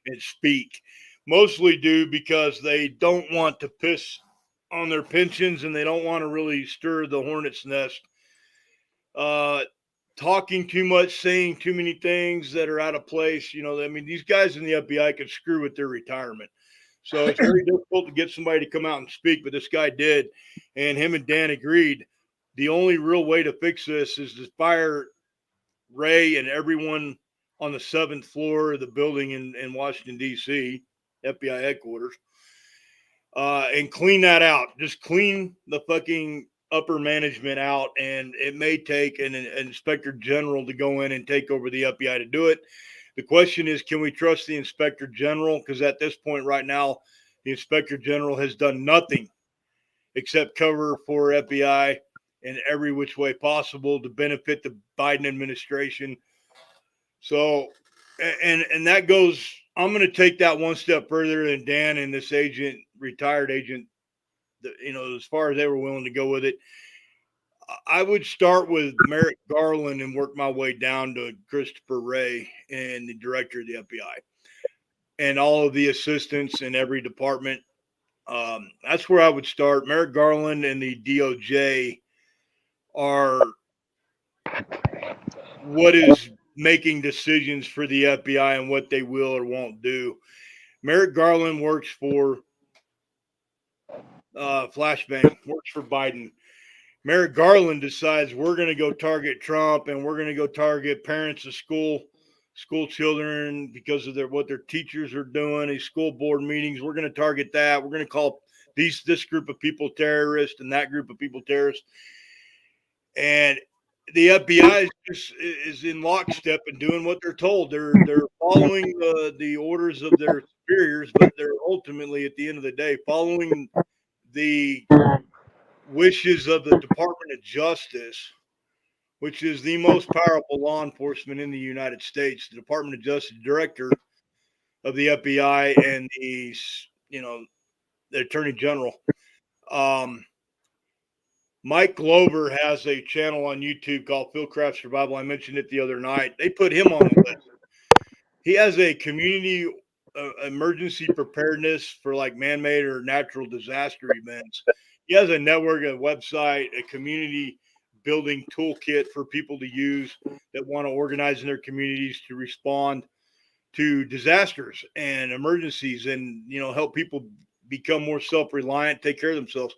and speak. Mostly due because they don't want to piss on their pensions and they don't want to really stir the hornet's nest. Talking too much, saying too many things that are out of place. You know, I mean, these guys in the FBI could screw with their retirement. So it's very difficult to get somebody to come out and speak, but this guy did. And him and Dan agreed the only real way to fix this is to fire Ray and everyone on the 7th floor of the building in Washington, D.C., FBI headquarters, and clean that out. Just clean the fucking upper management out, and it may take an inspector general to go in and take over the FBI to do it. The question is, can we trust the inspector general? Because at this point right now, the inspector general has done nothing except cover for FBI in every which way possible to benefit the Biden administration. So, and that goes, I'm going to take that one step further than Dan and this agent, retired agent, you know, as far as they were willing to go with it. I would start with Merrick Garland and work my way down to Christopher Wray and the director of the FBI and all of the assistants in every department. That's where I would start. Merrick Garland and the DOJ are what is making decisions for the FBI and what they will or won't do. Merrick Garland works for Flashbang, works for Biden. Merrick Garland decides we're going to go target Trump and we're going to go target parents of school children because of what their teachers are doing, these school board meetings. We're going to target that. We're going to call this group of people terrorists and that group of people terrorists. And the FBI is in lockstep and doing what they're told. They're following the orders of their superiors, but they're ultimately, at the end of the day, following the wishes of the Department of Justice, which is the most powerful law enforcement in the United States. The Department of Justice director of the FBI and the Attorney General. Mike Glover has a channel on YouTube called Fieldcraft Survival. I mentioned it the other night. They put him on the list. He has a community emergency preparedness for like man-made or natural disaster events. He has a network, a website, a community building toolkit for people to use that want to organize in their communities to respond to disasters and emergencies and, you know, help people become more self-reliant, take care of themselves.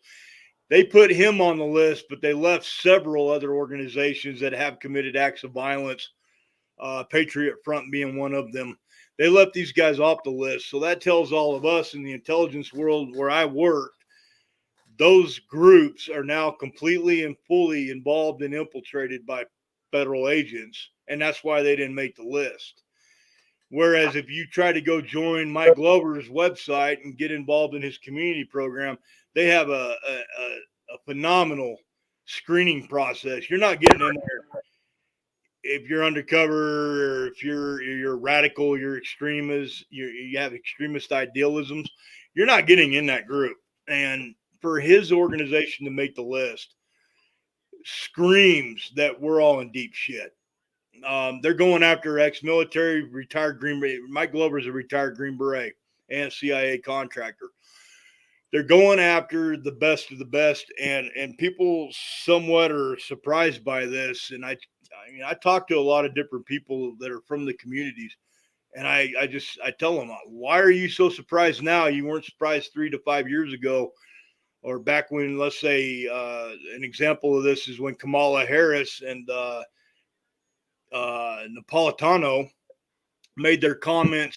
They put him on the list, but they left several other organizations that have committed acts of violence, Patriot Front being one of them. They left these guys off the list. So that tells all of us in the intelligence world where I worked, those groups are now completely and fully involved and infiltrated by federal agents. And that's why they didn't make the list. Whereas if you try to go join Mike Glover's website and get involved in his community program, they have a phenomenal screening process. You're not getting in there if you're undercover or if you're radical, you're extremist, you have extremist idealisms. You're not getting in that group. And for his organization to make the list screams that we're all in deep shit. They're going after ex-military, retired Green Beret. Mike Glover's a retired Green Beret and CIA contractor. They're going after the best of the best, and people somewhat are surprised by this. And I mean, I talk to a lot of different people that are from the communities, and I tell them, why are you so surprised now? You weren't surprised 3 to 5 years ago, or back when, let's say, an example of this is when Kamala Harris and Napolitano made their comments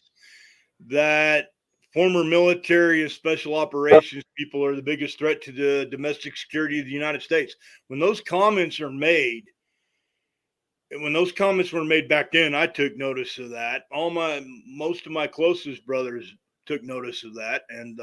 that former military and special operations people are the biggest threat to the domestic security of the United States. When those comments are made, And when those comments were made back then, I took notice of that. Most of my closest brothers took notice of that, and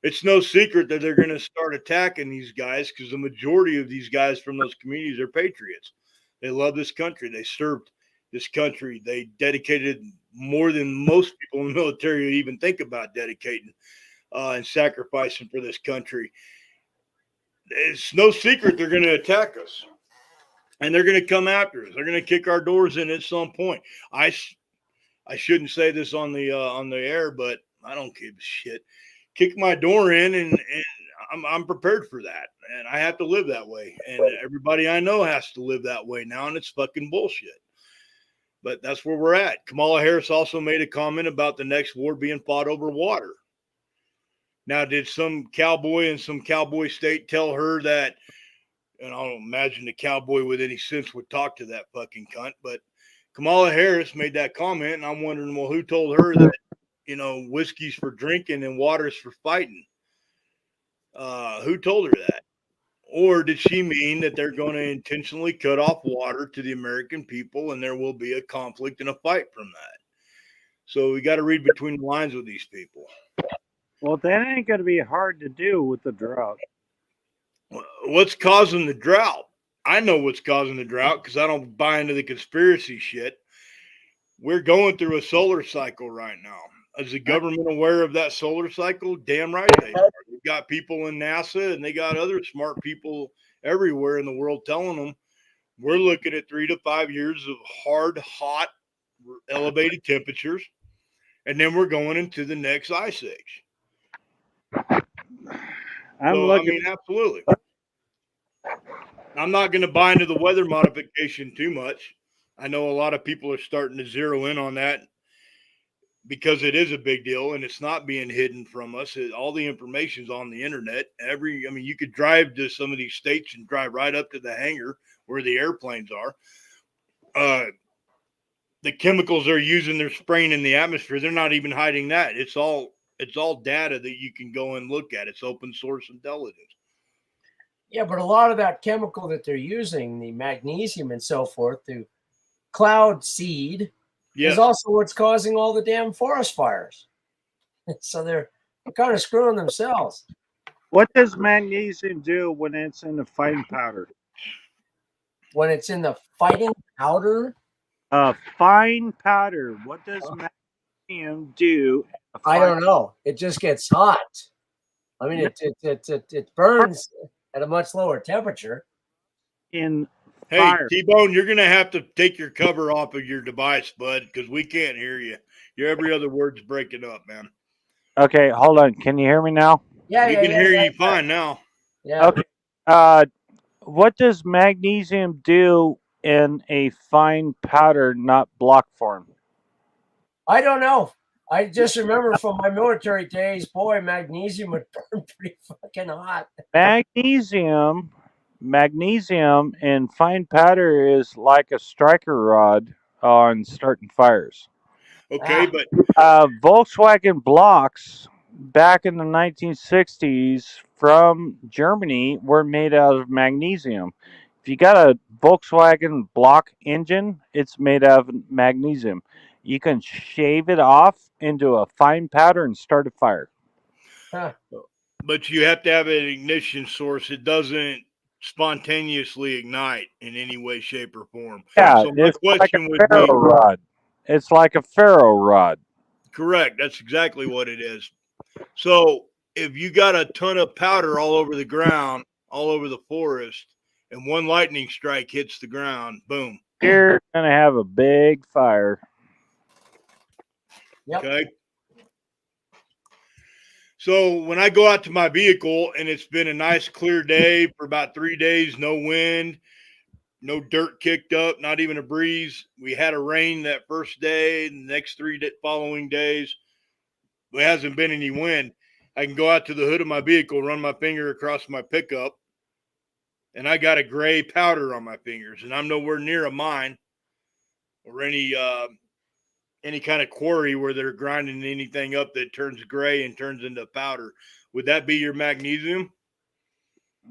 it's no secret that they're going to start attacking these guys because the majority of these guys from those communities are patriots. They love this country. They served this country. They dedicated more than most people in the military would even think about dedicating and sacrificing for this country. It's no secret they're going to attack us, and they're going to come after us. They're going to kick our doors in at some point. I shouldn't say this on the air, but I don't give a shit. Kick my door in, and I'm prepared for that, and I have to live that way, and everybody I know has to live that way now, and it's fucking bullshit. But that's where we're at. Kamala Harris also made a comment about the next war being fought over water. Now, did some cowboy in some cowboy state tell her that? And I don't imagine the cowboy with any sense would talk to that fucking cunt, but Kamala Harris made that comment, and I'm wondering, well, who told her that, whiskey's for drinking and water's for fighting? Who told her that? Or did she mean that they're going to intentionally cut off water to the American people and there will be a conflict and a fight from that? So we got to read between the lines with these people. Well, that ain't going to be hard to do with the drought. What's causing the drought? I know what's causing the drought because I don't buy into the conspiracy shit. We're going through a solar cycle right now. Is the government aware of that solar cycle? Damn right they are. They've got people in NASA and they got other smart people everywhere in the world telling them we're looking at 3 to 5 years of hard, hot, elevated temperatures, and then we're going into the next ice age. Absolutely. I'm not going to buy into the weather modification too much. I know a lot of people are starting to zero in on that because it is a big deal and it's not being hidden from us. All the information's on the internet. You could drive to some of these states and drive right up to the hangar where the airplanes are. The chemicals they're using, they're spraying in the atmosphere. They're not even hiding that. It's all data that you can go and look at. It's open source intelligence. Yeah, but a lot of that chemical that they're using, the magnesium and so forth, to cloud seed, is also what's causing all the damn forest fires. So they're kind of screwing themselves. What does magnesium do when it's in the fighting powder? When it's in the fighting powder? Fine powder. What does magnesium do? I don't know. It just gets hot. I mean, it burns at a much lower temperature. In Hey, fire. T-Bone, you're going to have to take your cover off of your device, bud, because we can't hear you. Your every other word's breaking up, man. Okay, hold on. Can you hear me now? Yeah, we can hear you fine now. Yeah. Okay. What does magnesium do in a fine powder, not block form? I don't know. I just remember from my military days, boy, magnesium would burn pretty fucking hot. Magnesium in fine powder is like a striker rod on starting fires. Okay, but Volkswagen blocks back in the 1960s from Germany were made out of magnesium. If you got a Volkswagen block engine, it's made out of magnesium. You can shave it off into a fine powder and start a fire. But you have to have an ignition source. It doesn't spontaneously ignite in any way, shape, or form. Yeah, so my question would be, rod. It's like a ferro rod. Correct. That's exactly what it is. So if you got a ton of powder all over the ground, all over the forest, and one lightning strike hits the ground, boom. You're going to have a big fire. Yep. Okay. So when I go out to my vehicle and it's been a nice clear day for about 3 days, no wind, no dirt kicked up, not even a breeze. We had a rain that first day, the next 3 following days. There hasn't been any wind. I can go out to the hood of my vehicle, run my finger across my pickup, and I got a gray powder on my fingers, and I'm nowhere near a mine or any kind of quarry where they're grinding anything up that turns gray and turns into powder. Would that be your magnesium?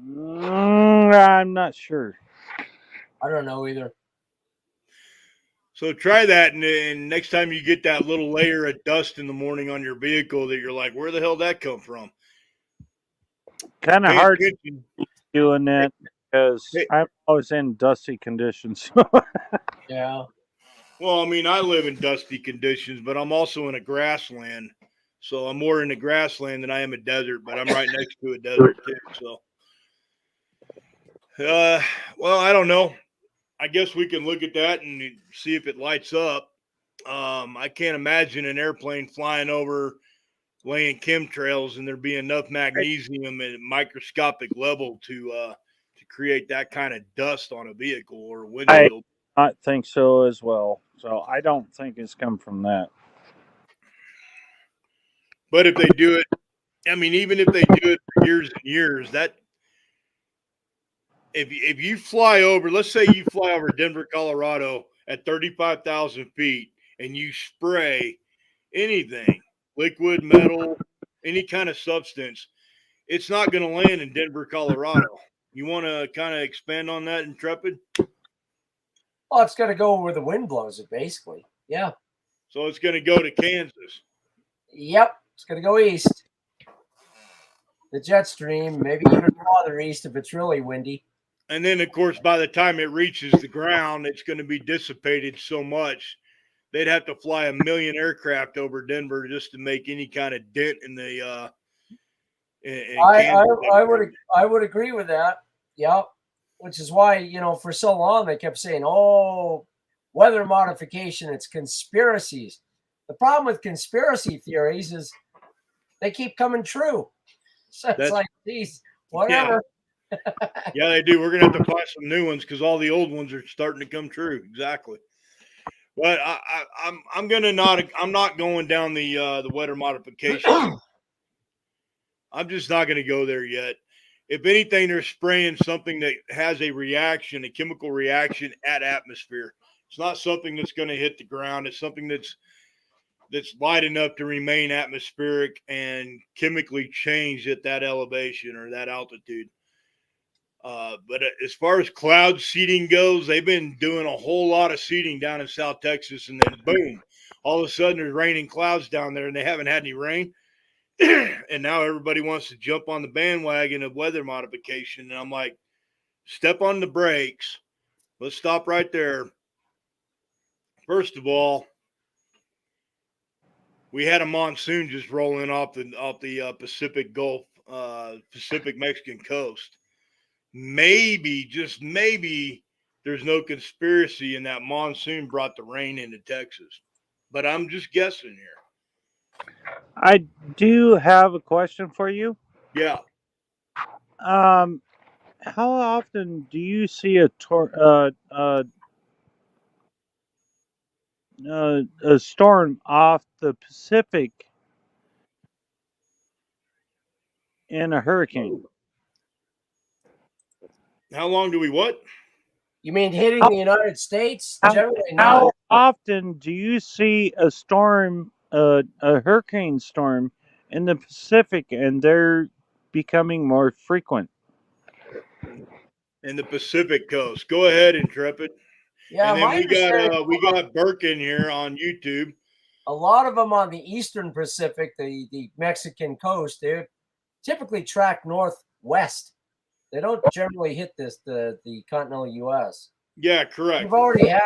I'm not sure. I don't know either. So try that, and next time you get that little layer of dust in the morning on your vehicle that you're like, where the hell did that come from? Kind of Pay hard attention. doing that because Hey, I'm always in dusty conditions. Yeah. well, I mean, I live in dusty conditions, but I'm also in a grassland. So I'm more in the grassland than I am a desert, but I'm right next to a desert too. So, well, I don't know. I guess we can look at that and see if it lights up. I can't imagine an airplane flying over laying chemtrails and there be enough magnesium at a microscopic level to create that kind of dust on a vehicle or a I windshield. think so as well. So I don't think it's come from that. But if they do it, I mean, even if they do it for years and years, that if you fly over, let's say you fly over Denver, Colorado at 35,000 feet and you spray anything, liquid, metal, any kind of substance, it's not going to land in Denver, Colorado. You want to kind of expand on that, Intrepid? Well, it's going to go where the wind blows it, basically. Yeah. So it's going to go to Kansas. Yep. It's going to go east. The jet stream, maybe even farther east if it's really windy. And then, of course, by the time it reaches the ground, it's going to be dissipated so much they'd have to fly 1,000,000 aircraft over Denver just to make any kind of dent in the in Kansas. I would agree with that. Yep. Which is why, for so long they kept saying, "Oh, weather modification, it's conspiracies." The problem with conspiracy theories is they keep coming true. So it's like, geez, whatever. Yeah, they do. We're gonna have to find some new ones because all the old ones are starting to come true. Exactly. But I'm gonna not. I'm not going down the weather modification. I'm just not gonna go there yet. If anything, they're spraying something that has a reaction, a chemical reaction at atmosphere. It's not something that's going to hit the ground. It's something that's light enough to remain atmospheric and chemically changed at that elevation or that altitude. But as far as cloud seeding goes, they've been doing a whole lot of seeding down in South Texas, and then boom, all of a sudden there's raining clouds down there, and they haven't had any rain. And now everybody wants to jump on the bandwagon of weather modification. And I'm like, step on the brakes. Let's stop right there. First of all, we had a monsoon just rolling off the Pacific Gulf, Pacific Mexican coast. Maybe, just maybe, there's no conspiracy and that monsoon brought the rain into Texas. But I'm just guessing here. I do have a question for you. Yeah. How often do you see a storm off the Pacific in a hurricane? How long do we what? You mean hitting the United States? Generally How not. often do you see a storm, a hurricane storm in the Pacific, and they're becoming more frequent? In the Pacific coast. Go ahead, Intrepid. Yeah, And then my understanding, we got Burke in here on YouTube. a lot of them on the eastern Pacific, the Mexican coast, they typically track northwest. They don't generally hit the continental U.S. Yeah, correct. We've already had,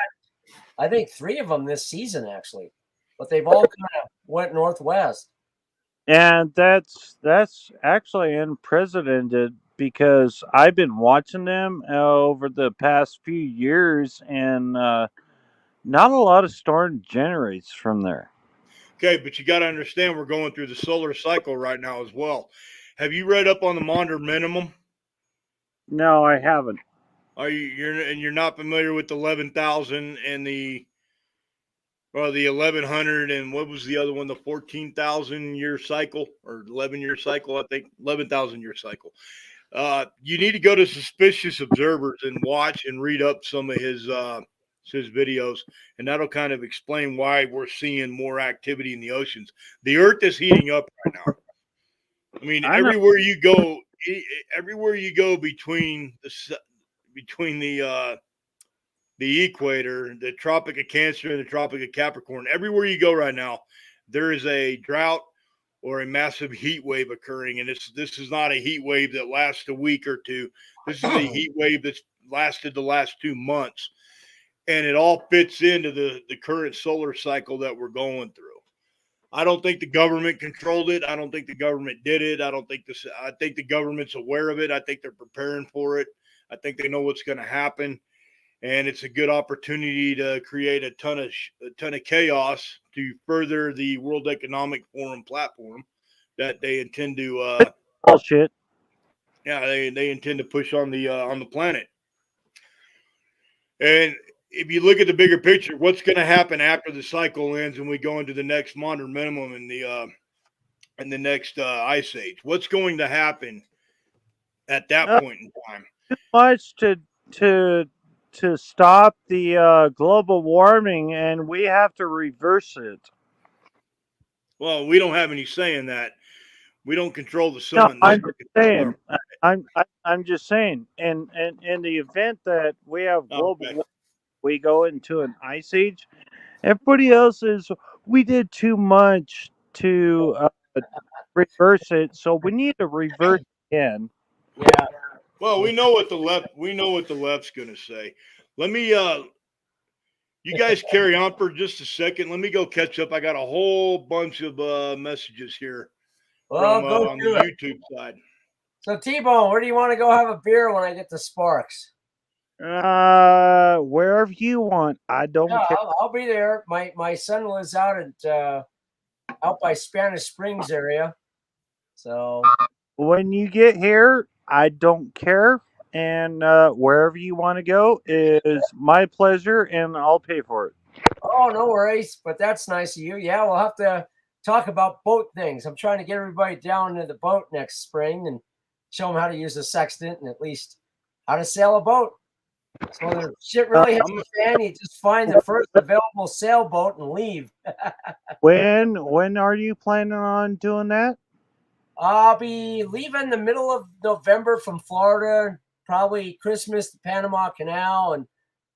I think, 3 of them this season actually, but they've all kind of went northwest. And that's actually unprecedented because I've been watching them over the past few years, and not a lot of storm generates from there. Okay, but you got to understand we're going through the solar cycle right now as well. Have you read up on the Maunder minimum? No, I haven't. Are you're not familiar with the 11,000 and the 1100 and what was the other one, the 14,000 year cycle or 11-year cycle? I think 11,000 year cycle. You need to go to Suspicious Observers and watch and read up some of his videos, and that'll kind of explain why we're seeing more activity in the oceans. The Earth is heating up right now. I mean, everywhere you go between the the equator, the Tropic of Cancer and the Tropic of Capricorn. Everywhere you go right now, there is a drought or a massive heat wave occurring. And this is not a heat wave that lasts a week or two. This is a heat wave that's lasted the last 2 months. And it all fits into the current solar cycle that we're going through. I don't think the government controlled it. I don't think the government did it. I think the government's aware of it. I think they're preparing for it. I think they know what's going to happen. And it's a good opportunity to create a ton of chaos to further the World Economic Forum platform that they intend to Bullshit. yeah, they intend to push on the planet. And if you look at the bigger picture, what's going to happen after the cycle ends and we go into the next modern minimum in the next ice age? What's going to happen at that point in time? Much to stop the global warming, and we have to reverse it. Well, we don't have any say in that. We don't control the No, sun. I'm just saying. I'm just saying. And in the event that we have global warming, we go into an ice age. Everybody else is. We did too much to reverse it, so we need to reverse again. Yeah. Well, we know what the left's going to say. Let me you guys carry on for just a second. Let me go catch up. I got a whole bunch of messages here Well, from go on do the it. YouTube side. So T-Bone, where do you want to go have a beer when I get the Sparks? Wherever you want. I don't Yeah, care. I'll be there. My son lives out by Spanish Springs area. So When you get here, I don't care. And wherever you want to go is my pleasure, and I'll pay for it. oh, no worries. But that's nice of you. Yeah, we'll have to talk about boat things. I'm trying to get everybody down to the boat next spring and show them how to use a sextant and at least how to sail a boat. So the shit really hits the fan. You just find the first available sailboat and leave. When are you planning on doing that? I'll be leaving the middle of November from Florida, probably Christmas, the Panama Canal, and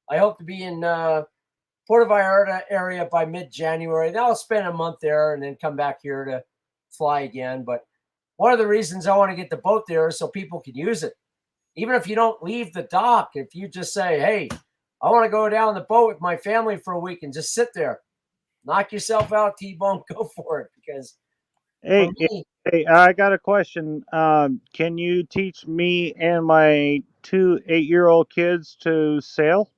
I hope to be in Puerto Vallarta area by mid-January. Then I'll spend a month there and then come back here to fly again. But one of the reasons I want to get the boat there is so people can use it. Even if you don't leave the dock, if you just say, hey, I want to go down the boat with my family for a week and just sit there, knock yourself out, T-Bone, go for it. Because Hey, for me, hey, I got a question. Can you teach me and my 2 8-year-old kids to sail?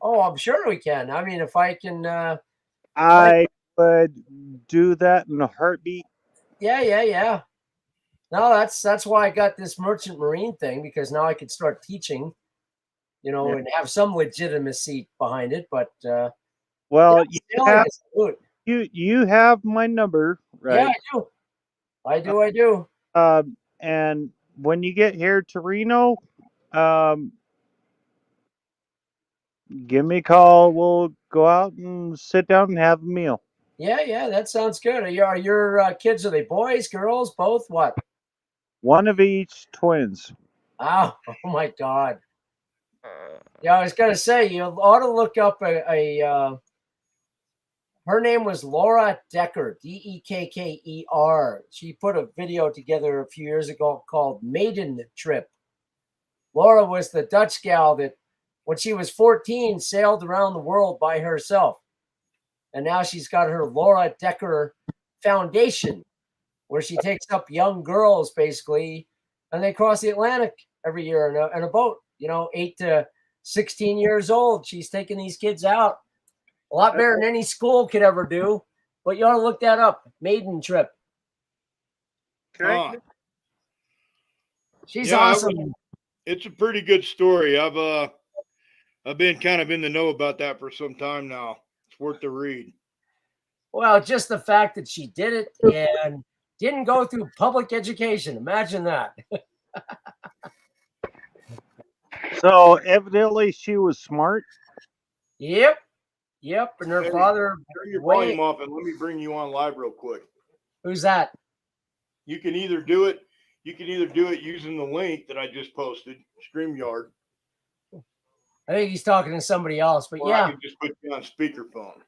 oh, I'm sure we can. I mean, if I can, I would do that in a heartbeat. yeah. No, that's why I got this merchant marine thing, because now I can start teaching, Yeah. and have some legitimacy behind it. But Well, sailing is good. you have my number, Yeah, right? I do. And when you get here to Reno, um, give me a call. We'll go out and sit down and have a meal. Yeah, that sounds good. Are your kids, are they boys, girls, both? What? One of each, twins. Oh, oh my God. Yeah, I was gonna say you ought to look up her name was Laura Decker, Dekkeer. She put a video together a few years ago called Maiden Trip. Laura was the Dutch gal that, when she was 14, sailed around the world by herself. And now she's got her Laura Decker Foundation, where she takes up young girls, basically, and they cross the Atlantic every year in a boat, 8 to 16 years old. She's taking these kids out. A lot better than any school could ever do. But you ought to look that up. Maiden Trip. Okay. She's Yeah, awesome. it's a pretty good story. I've been kind of in the know about that for some time now. It's worth the read. Well, just the fact that she did it and didn't go through public education. Imagine that. So evidently she was smart. Yep. And her Hey, father, turn your volume off and let me bring you on live real quick. who's that? You can either do it using the link that I just posted, StreamYard. I think he's talking to somebody else, but Or yeah. I could just put you on speakerphone.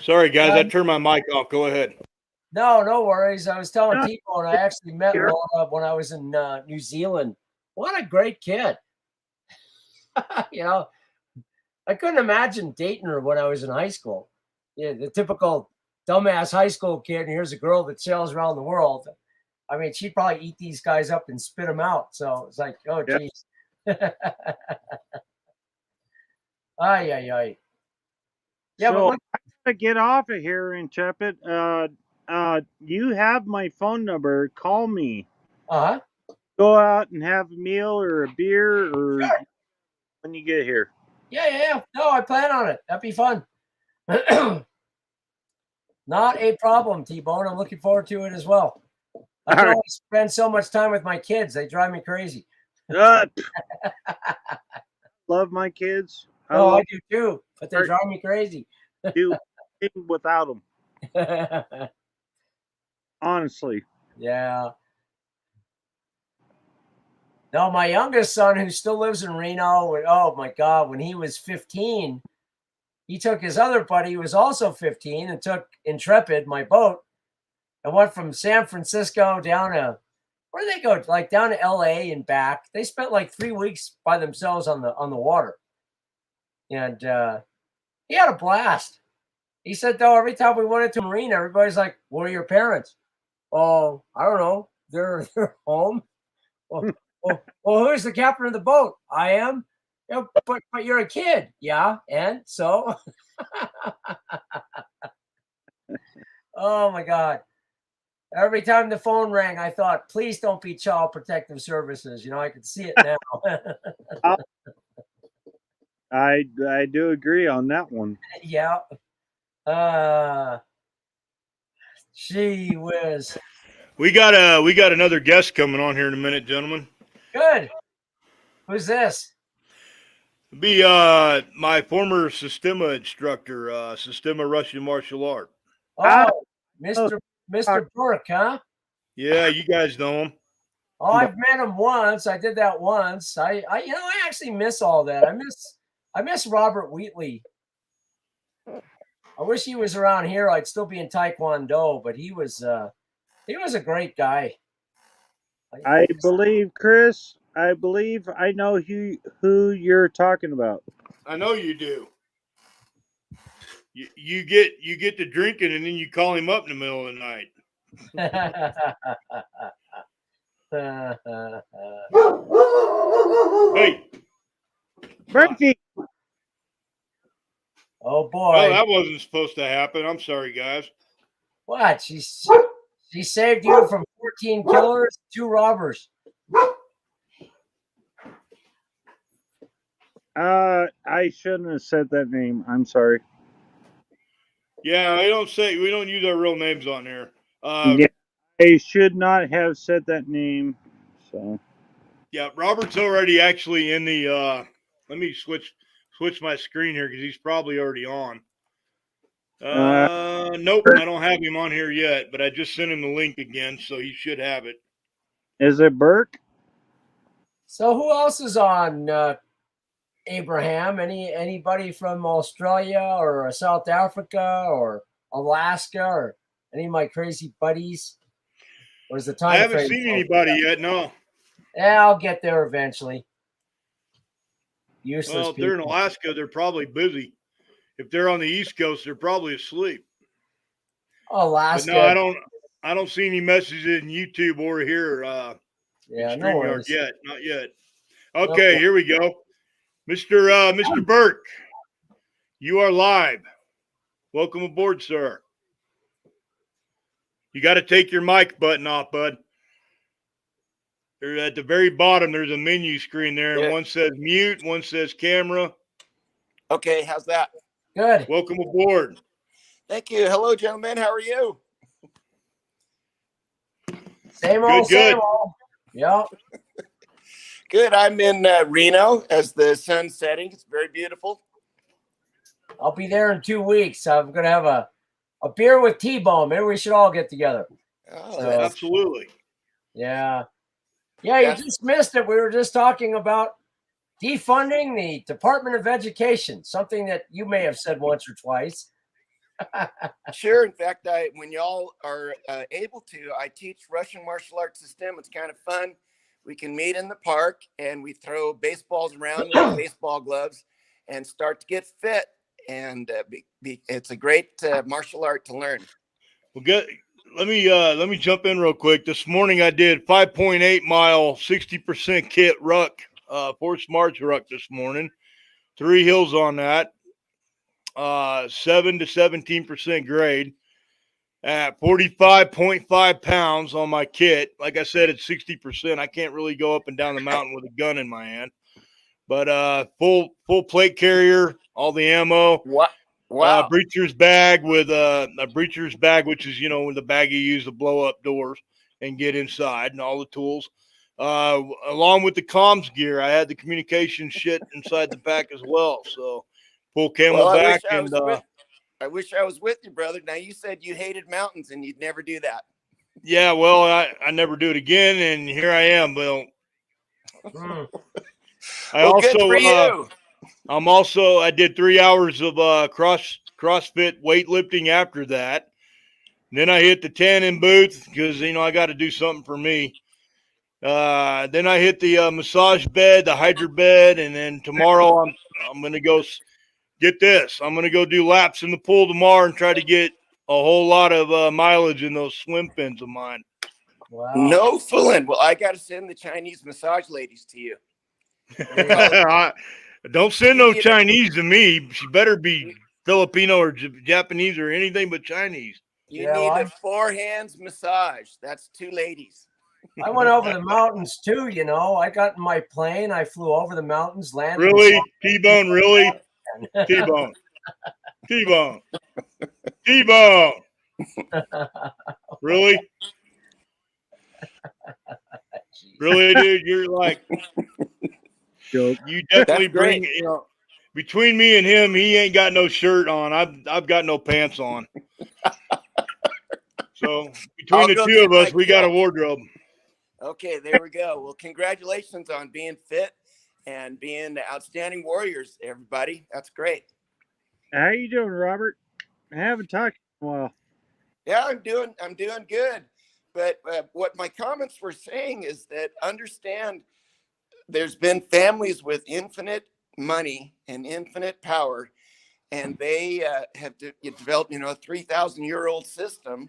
Sorry, guys. I turned my mic off. Go ahead. No worries. I was telling No. people, and I actually met Laura when I was in New Zealand. What a great kid. You know, I couldn't imagine dating her when I was in high school. Yeah, the typical dumbass high school kid, and here's a girl that sails around the world. I mean, she'd probably eat these guys up and spit them out. So it's like, oh, Yeah. geez. Ay. Yeah, So but look. I gotta get off of here, Intrepid. You have my phone number. Call me. Uh-huh. Go out and have a meal or a beer or when you get here. Yeah. No, I plan on it. That'd be fun. Not a problem, T-Bone. I'm looking forward to it as well. I can All right. only spend so much time with my kids. They drive me crazy. Love my kids. I Oh, I love do too, but they drive me crazy. do anything without them. Honestly. Yeah. No, my youngest son, who still lives in Reno, oh my God, when he was 15, he took his other buddy, who was also 15, and took Intrepid, my boat, and went from San Francisco down to, where did they go? Like down to LA and back. They spent like 3 weeks by themselves on the water. And he had a blast. He said, though, every time we went into a marina, everybody's like, "What are your parents?" "Oh, I don't know. They're home." Well, who's the captain of the boat? "I am." "Yeah, but you're a kid." "Yeah, and so." Oh my God. Every time the phone rang, I thought, please don't be Child Protective Services. I could see it now. I do agree on that one. Yeah. Gee whiz. We got another guest coming on here in a minute, gentlemen. Good. Who's this? Be my former Sistema instructor, Sistema Russian martial art. Oh, Mr. Burke, huh? Yeah, you guys know him. Oh, I've met him once. I did that once. I actually miss all that. I miss Robert Wheatley. I wish he was around here. I'd still be in Taekwondo, but he was a great guy. I believe, Chris. I believe I know who you're talking about. I know you do. You get to drinking and then you call him up in the middle of the night. Hey, Frankie. Oh boy! Well, that wasn't supposed to happen. I'm sorry, guys. What? She saved you from 14 killers, 2 robbers. I shouldn't have said that name. I'm sorry. Yeah, we don't use our real names on here. Yeah, I should not have said that name. So. Yeah, Robert's already actually in the. Let me switch my screen here because he's probably already on. Nope, I don't have him on here yet, but I just sent him the link again, so he should have it. Is it Burke? So who else is on, Abraham? Anybody from Australia or South Africa or Alaska or any of my crazy buddies? Or is the time I haven't frame seen so anybody fast? yet. No. Yeah, I'll get there eventually. Useless Well, if they're in Alaska, they're probably busy. If they're on the East Coast, they're probably asleep. Alaska. But no, I don't see any messages in YouTube or here in StreamYard yet. Not yet. Okay, here we go. Mr. Burke, you are live. Welcome aboard, sir. You got to take your mic button off, bud. At the very bottom, there's a menu screen there, and one says mute, one says camera. Okay, how's that? Good. Welcome aboard. Thank you. Hello, gentlemen. How are you? Same old, same old. Yep. Good. I'm in Reno as the sun's setting. It's very beautiful. I'll be there in 2 weeks. I'm going to have a beer with T-Bone. Maybe we should all get together. Oh, absolutely. Yeah. Yeah, you That's- just missed it. We were just talking about defunding the Department of Education, something that you may have said once or twice. Sure. In fact, when y'all are able to, I teach Russian martial arts system. It's kind of fun. We can meet in the park and we throw baseballs around with baseball gloves and start to get fit. And it's a great martial art to learn. Well, good. Let me jump in real quick. This morning I did 5.8 mile, 60% kit ruck, forced march ruck this morning. 3 hills on that. 7 to 17% grade at 45.5 pounds on my kit. Like I said, it's 60%. I can't really go up and down the mountain with a gun in my hand, but full plate carrier, all the ammo. What? Wow. Breacher's bag with a breacher's bag, which is, the bag you use to blow up doors and get inside, and all the tools. Along with the comms gear, I had the communication shit inside the pack as well. So full camelback and I wish I was with you, brother. Now you said you hated mountains and you'd never do that. yeah, well, I never do it again, and here I am. Well, Good for you. I did 3 hours of CrossFit weightlifting after that. Then I hit the tanning booth because I got to do something for me. Then I hit the massage bed, the hydro bed, and then tomorrow I'm gonna go get this. I'm gonna go do laps in the pool tomorrow and try to get a whole lot of mileage in those swim fins of mine. Wow. No fooling. Well, I got to send the Chinese massage ladies to you. Don't send no Chinese to me. She better be Filipino or Japanese or anything but Chinese. You need a 4 hands massage. That's 2 ladies. I went over the mountains too, I got in my plane. I flew over the mountains, landed. Really? T-Bone, really? T-Bone. T-Bone. T-Bone. Really? Really, dude? You're like, you definitely bring, between me and him, he ain't got no shirt on. I've got no pants on. So between the two of us, we got a wardrobe. Okay, there we go. Well, congratulations on being fit and being outstanding warriors, everybody. That's great. How you doing, Robert? I haven't talked in a while. Yeah, I'm doing good. But what my comments were saying is that understand there's been families with infinite money and infinite power, and they have developed, a 3,000-year-old system.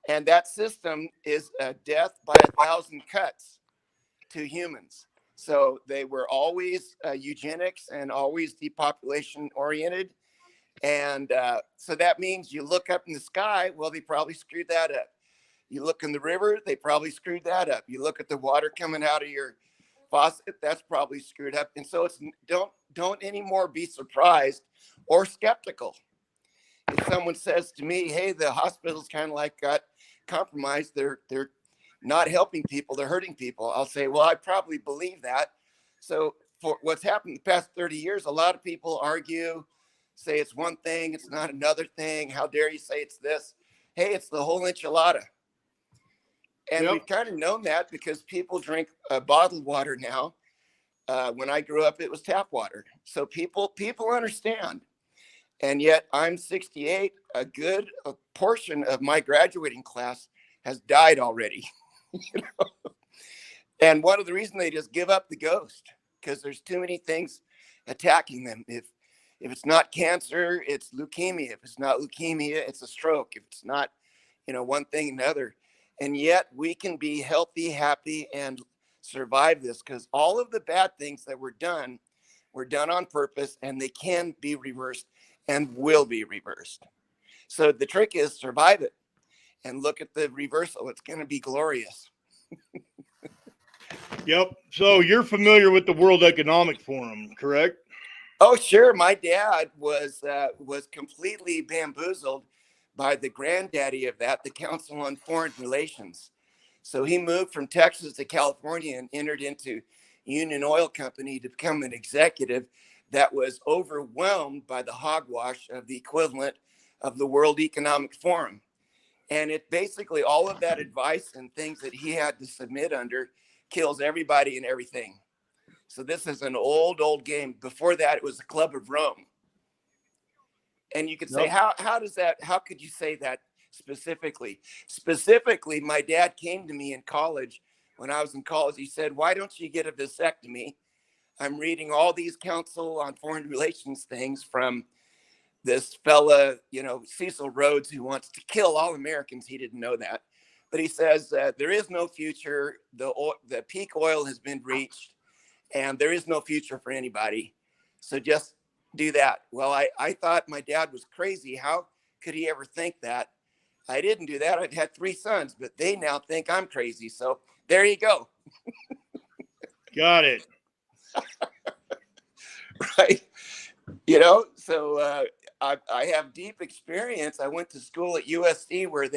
And that system is a death by 1,000 cuts to humans. So they were always eugenics and always depopulation oriented. And so that means you look up in the sky, well, they probably screwed that up. You look in the river, they probably screwed that up. You look at the water coming out of your faucet, that's probably screwed up. And so it's don't anymore be surprised or skeptical. If someone says to me, hey, the hospital's kind of like got compromised, they're not helping people, they're hurting people, I'll say, well, I probably believe that. So for what's happened the past 30 years, a lot of people argue, say it's one thing, it's not another thing. How dare you say it's this? Hey, it's the whole enchilada. And we've kind of known that because people drink bottled water now. When I grew up, it was tap water. So people understand. And yet I'm 68. A good portion of my graduating class has died already. And one of the reasons they just give up the ghost, because there's too many things attacking them. If it's not cancer, it's leukemia. If it's not leukemia, it's a stroke. If it's not, one thing another. And yet we can be healthy, happy, and survive this, because all of the bad things that were done on purpose, and they can be reversed and will be reversed. So the trick is survive it and look at the reversal. It's going to be glorious. Yep. So you're familiar with the World Economic Forum, correct? Oh, sure. My dad was completely bamboozled by the granddaddy of that, the Council on Foreign Relations. So he moved from Texas to California and entered into Union Oil Company to become an executive that was overwhelmed by the hogwash of the equivalent of the World Economic Forum. And it basically, all of that advice and things that he had to submit under kills everybody and everything. So this is an old game. Before that, it was the Club of Rome. And you could say, how does that, how could you say that specifically? Specifically, my dad came to me in college. When I was in college, he said, why don't you get a vasectomy? I'm reading all these Council on Foreign Relations things from this fella, you know, Cecil Rhodes, who wants to kill all Americans. He didn't know that. But he says there is no future. The peak oil has been reached and there is no future for anybody. So just do that. Well, I thought my dad was crazy. How could he ever think that? I didn't do that. I've had 3 sons, but they now think I'm crazy. So there you go. Got it. Right. You know, so I have deep experience. I went to school at USC where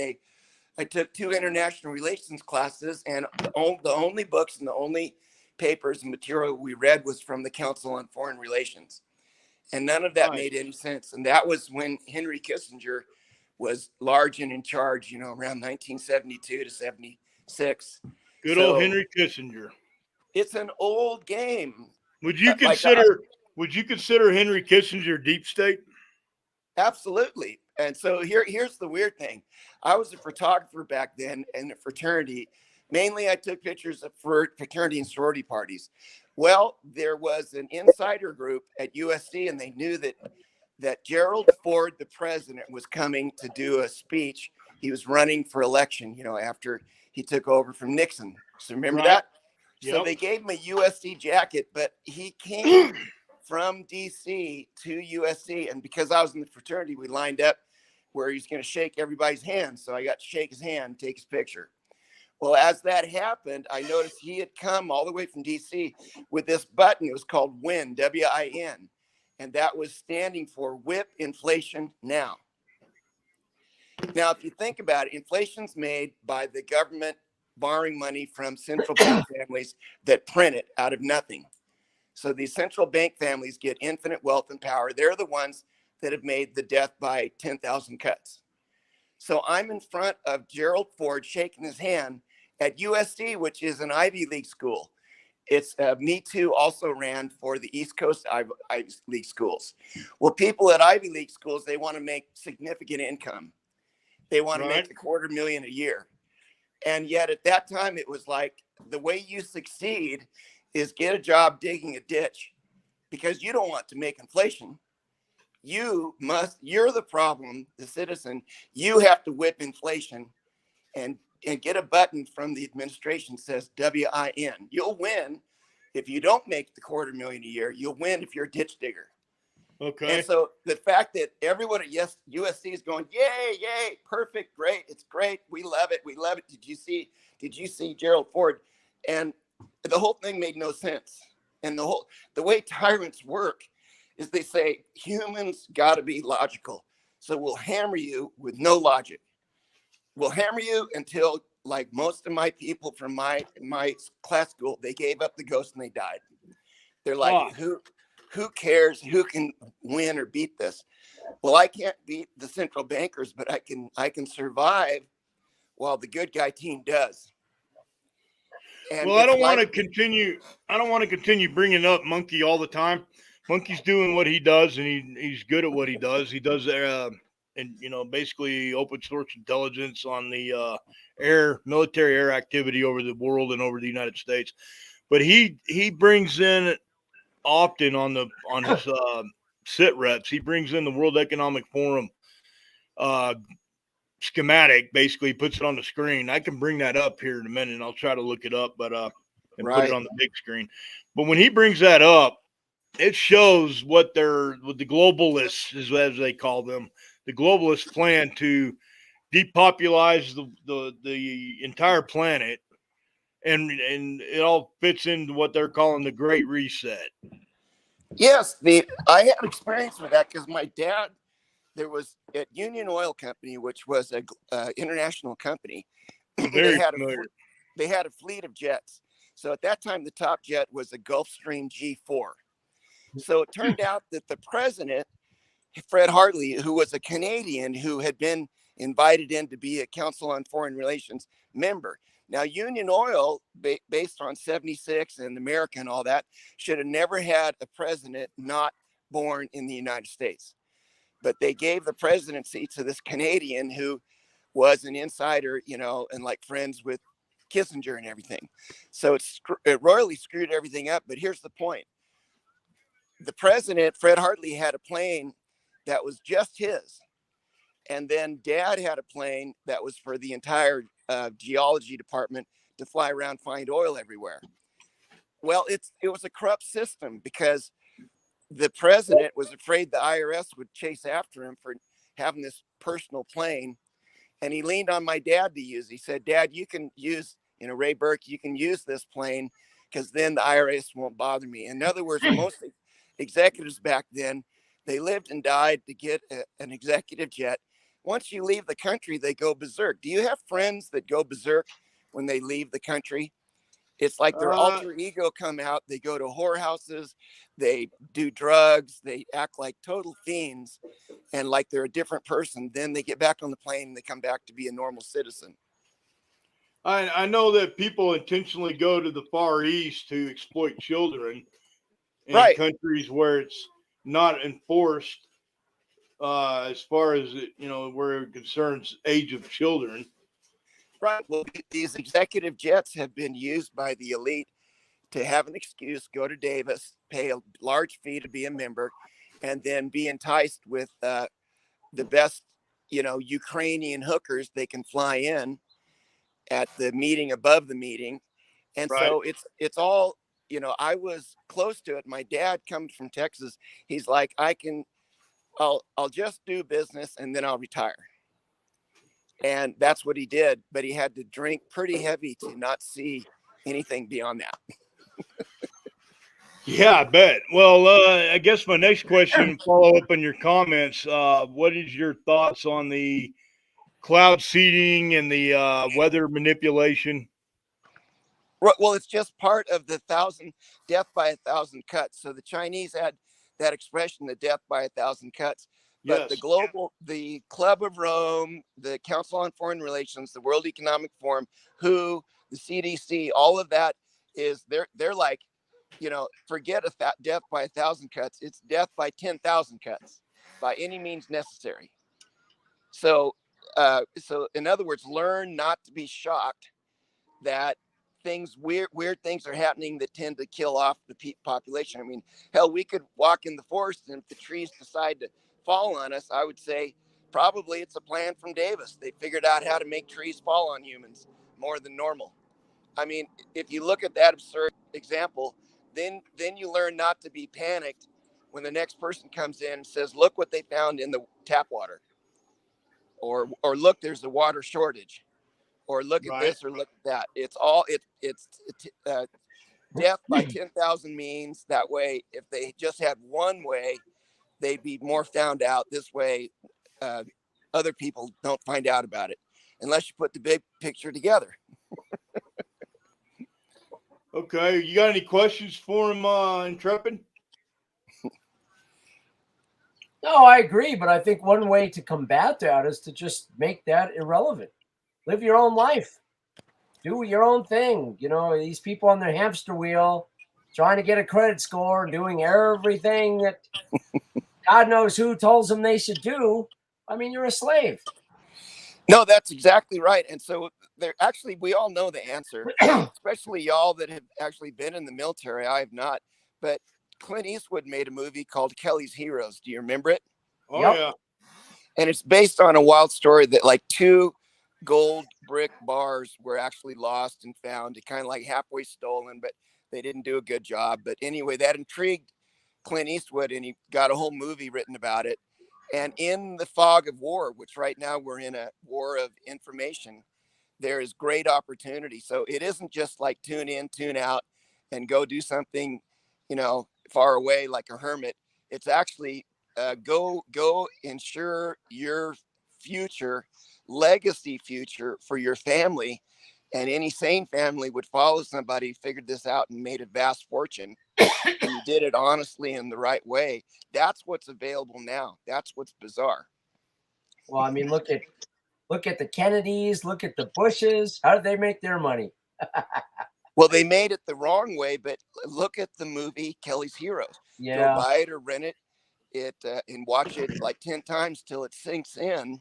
I took 2 international relations classes, and the only books and the only papers and material we read was from the Council on Foreign Relations. And none of that made any sense. And that was when Henry Kissinger was large and in charge, you know, around 1972 to 76. Good old Henry Kissinger. It's an old game. Would you consider Henry Kissinger deep state? Absolutely. And so here's the weird thing. I was a photographer back then in a fraternity. Mainly I took pictures of fraternity and sorority parties. Well, there was an insider group at USC, and they knew that Gerald Ford, the president, was coming to do a speech. He was running for election, you know, after he took over from Nixon. So remember that? Yep. So they gave him a USC jacket, but he came from DC to USC. And because I was in the fraternity, we lined up where he's going to shake everybody's hand. So I got to shake his hand, take his picture. Well, as that happened, I noticed he had come all the way from DC with this button. It was called WIN, W-I-N. And that was standing for Whip Inflation Now. Now, if you think about it, inflation's made by the government borrowing money from central bank families that print it out of nothing. So these central bank families get infinite wealth and power. They're the ones that have made the death by 10,000 cuts. So I'm in front of Gerald Ford shaking his hand at USC, which is an Ivy League school. It's Me Too also ran for the East Coast Ivy League schools. Well, people at Ivy League schools, they want to make significant income. They want to make $250,000 a year. And yet at that time, it was like the way you succeed is get a job digging a ditch, because you don't want to make inflation. You're the problem, the citizen. You have to whip inflation and get a button from the administration that says WIN. You'll win if you don't make the $250,000 a year. You'll win if you're a ditch digger. Okay. And so the fact that everyone at USC is going, yay, perfect, great, it's great, we love it, Did you see Gerald Ford? And the whole thing made no sense. And the way tyrants work is they say humans got to be logical. So we'll hammer you with no logic. We'll hammer you until, like most of my people from my class school, they gave up the ghost and they died. They're like, who cares? Who can win or beat this? Well, I can't beat the central bankers, but I can survive while the good guy team does. And well, I don't want to continue bringing up Monkey all the time. Monkey's doing what he does, and he's good at what he does. He does and you know, basically open source intelligence on the military air activity over the world and over the United States. But he brings in often on his sit reps, he brings in the World Economic Forum schematic, basically puts it on the screen. I can bring that up here in a minute, and I'll try to look it up, but and put it on the big screen. But when he brings that up, it shows what the globalists, as they call them, the globalists plan to depopulize the entire planet, and it all fits into what they're calling the Great Reset. Yes, I had experience with that because my dad, there was at Union Oil Company, which was a international company. They had a fleet of jets. So at that time, the top jet was a Gulfstream G4. So it turned out that the president, Fred Hartley, who was a Canadian who had been invited in to be a Council on Foreign Relations member. Now, Union Oil, based on 76 and America and all that, should have never had a president not born in the United States. But they gave the presidency to this Canadian who was an insider, you know, and like friends with Kissinger and everything. So it royally screwed everything up. But here's the point. The president, Fred Hartley, had a plane that was just his. And then Dad had a plane that was for the entire geology department to fly around, find oil everywhere. Well, it was a corrupt system because the president was afraid the IRS would chase after him for having this personal plane. And he leaned on my dad to use. He said, Dad, you can use, you know, Ray Burke, you can use this plane because then the IRS won't bother me. In other words, most executives back then, they lived and died to get an executive jet. Once you leave the country, they go berserk. Do you have friends that go berserk when they leave the country? It's like their alter ego come out. They go to whorehouses, they do drugs, they act like total fiends and like they're a different person. Then they get back on the plane and they come back to be a normal citizen. I know that people intentionally go to the Far East to exploit children in Right. countries where it's not enforced as far as, you know, where it concerns age of children. Right. Well, these executive jets have been used by the elite to have an excuse, go to Davis, pay a large fee to be a member, and then be enticed with the best, you know, Ukrainian hookers they can fly in at the meeting above the meeting. And Right. so it's all, you know, I was close to it. My dad comes from Texas. He's like, I'll just do business and then I'll retire. And that's what he did. But he had to drink pretty heavy to not see anything beyond that. Yeah, I bet. Well, I guess my next question, follow up on your comments. What is your thoughts on the cloud seeding and the weather manipulation? Well, it's just part of the death by 1,000 cuts. So the Chinese had that expression, the death by 1,000 cuts. But Yes. the Club of Rome, the Council on Foreign Relations, the World Economic Forum, WHO, the CDC, all of that is they're like, you know, forget death by 1,000 cuts. It's death by 10,000 cuts by any means necessary. So in other words, learn not to be shocked that weird things are happening that tend to kill off the population. I mean, hell, we could walk in the forest and if the trees decide to fall on us, I would say probably it's a plan from Davis. They figured out how to make trees fall on humans more than normal. I mean, if you look at that absurd example, then you learn not to be panicked when the next person comes in and says, look what they found in the tap water, or look, there's a water shortage, or look at this, or look at that. It's all it's death by 10,000 means. That way, if they just had one way, they'd be more found out. This way, other people don't find out about it unless you put the big picture together. Okay, you got any questions for him, Intrepid? No, I agree, but I think one way to combat that is to just make that irrelevant. Live your own life. Do your own thing. You know, these people on their hamster wheel trying to get a credit score and doing everything that God knows who tells them they should do. I mean, you're a slave. No, that's exactly right. And so we all know the answer, especially y'all that have actually been in the military. I have not, but Clint Eastwood made a movie called Kelly's Heroes. Do you remember it? Oh, Yep. yeah. And it's based on a wild story that like 2 gold brick bars were actually lost and found, kind of like halfway stolen, but they didn't do a good job. But anyway, that intrigued Clint Eastwood and he got a whole movie written about it. And in the fog of war, which right now we're in a war of information, there is great opportunity. So it isn't just like tune in, tune out, and go do something, you know, far away like a hermit. It's actually go ensure your future, legacy future for your family. And any sane family would follow somebody who figured this out and made a vast fortune. And you did it honestly in the right way. That's what's available now. That's what's bizarre. Well, I mean, look at Look at the Kennedys. Look at the Bushes. How did they make their money? Well, they made it the wrong way, but look at the movie Kelly's Heroes. Go Yeah. buy it or rent it and watch it like 10 times till it sinks in.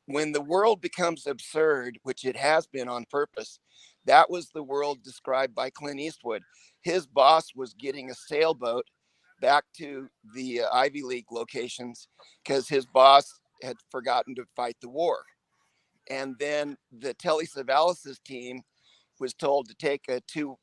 When the world becomes absurd, which it has been on purpose, that was the world described by Clint Eastwood. His boss was getting a sailboat back to the Ivy League locations because his boss had forgotten to fight the war. And then the Telly Savalas's team was told to take a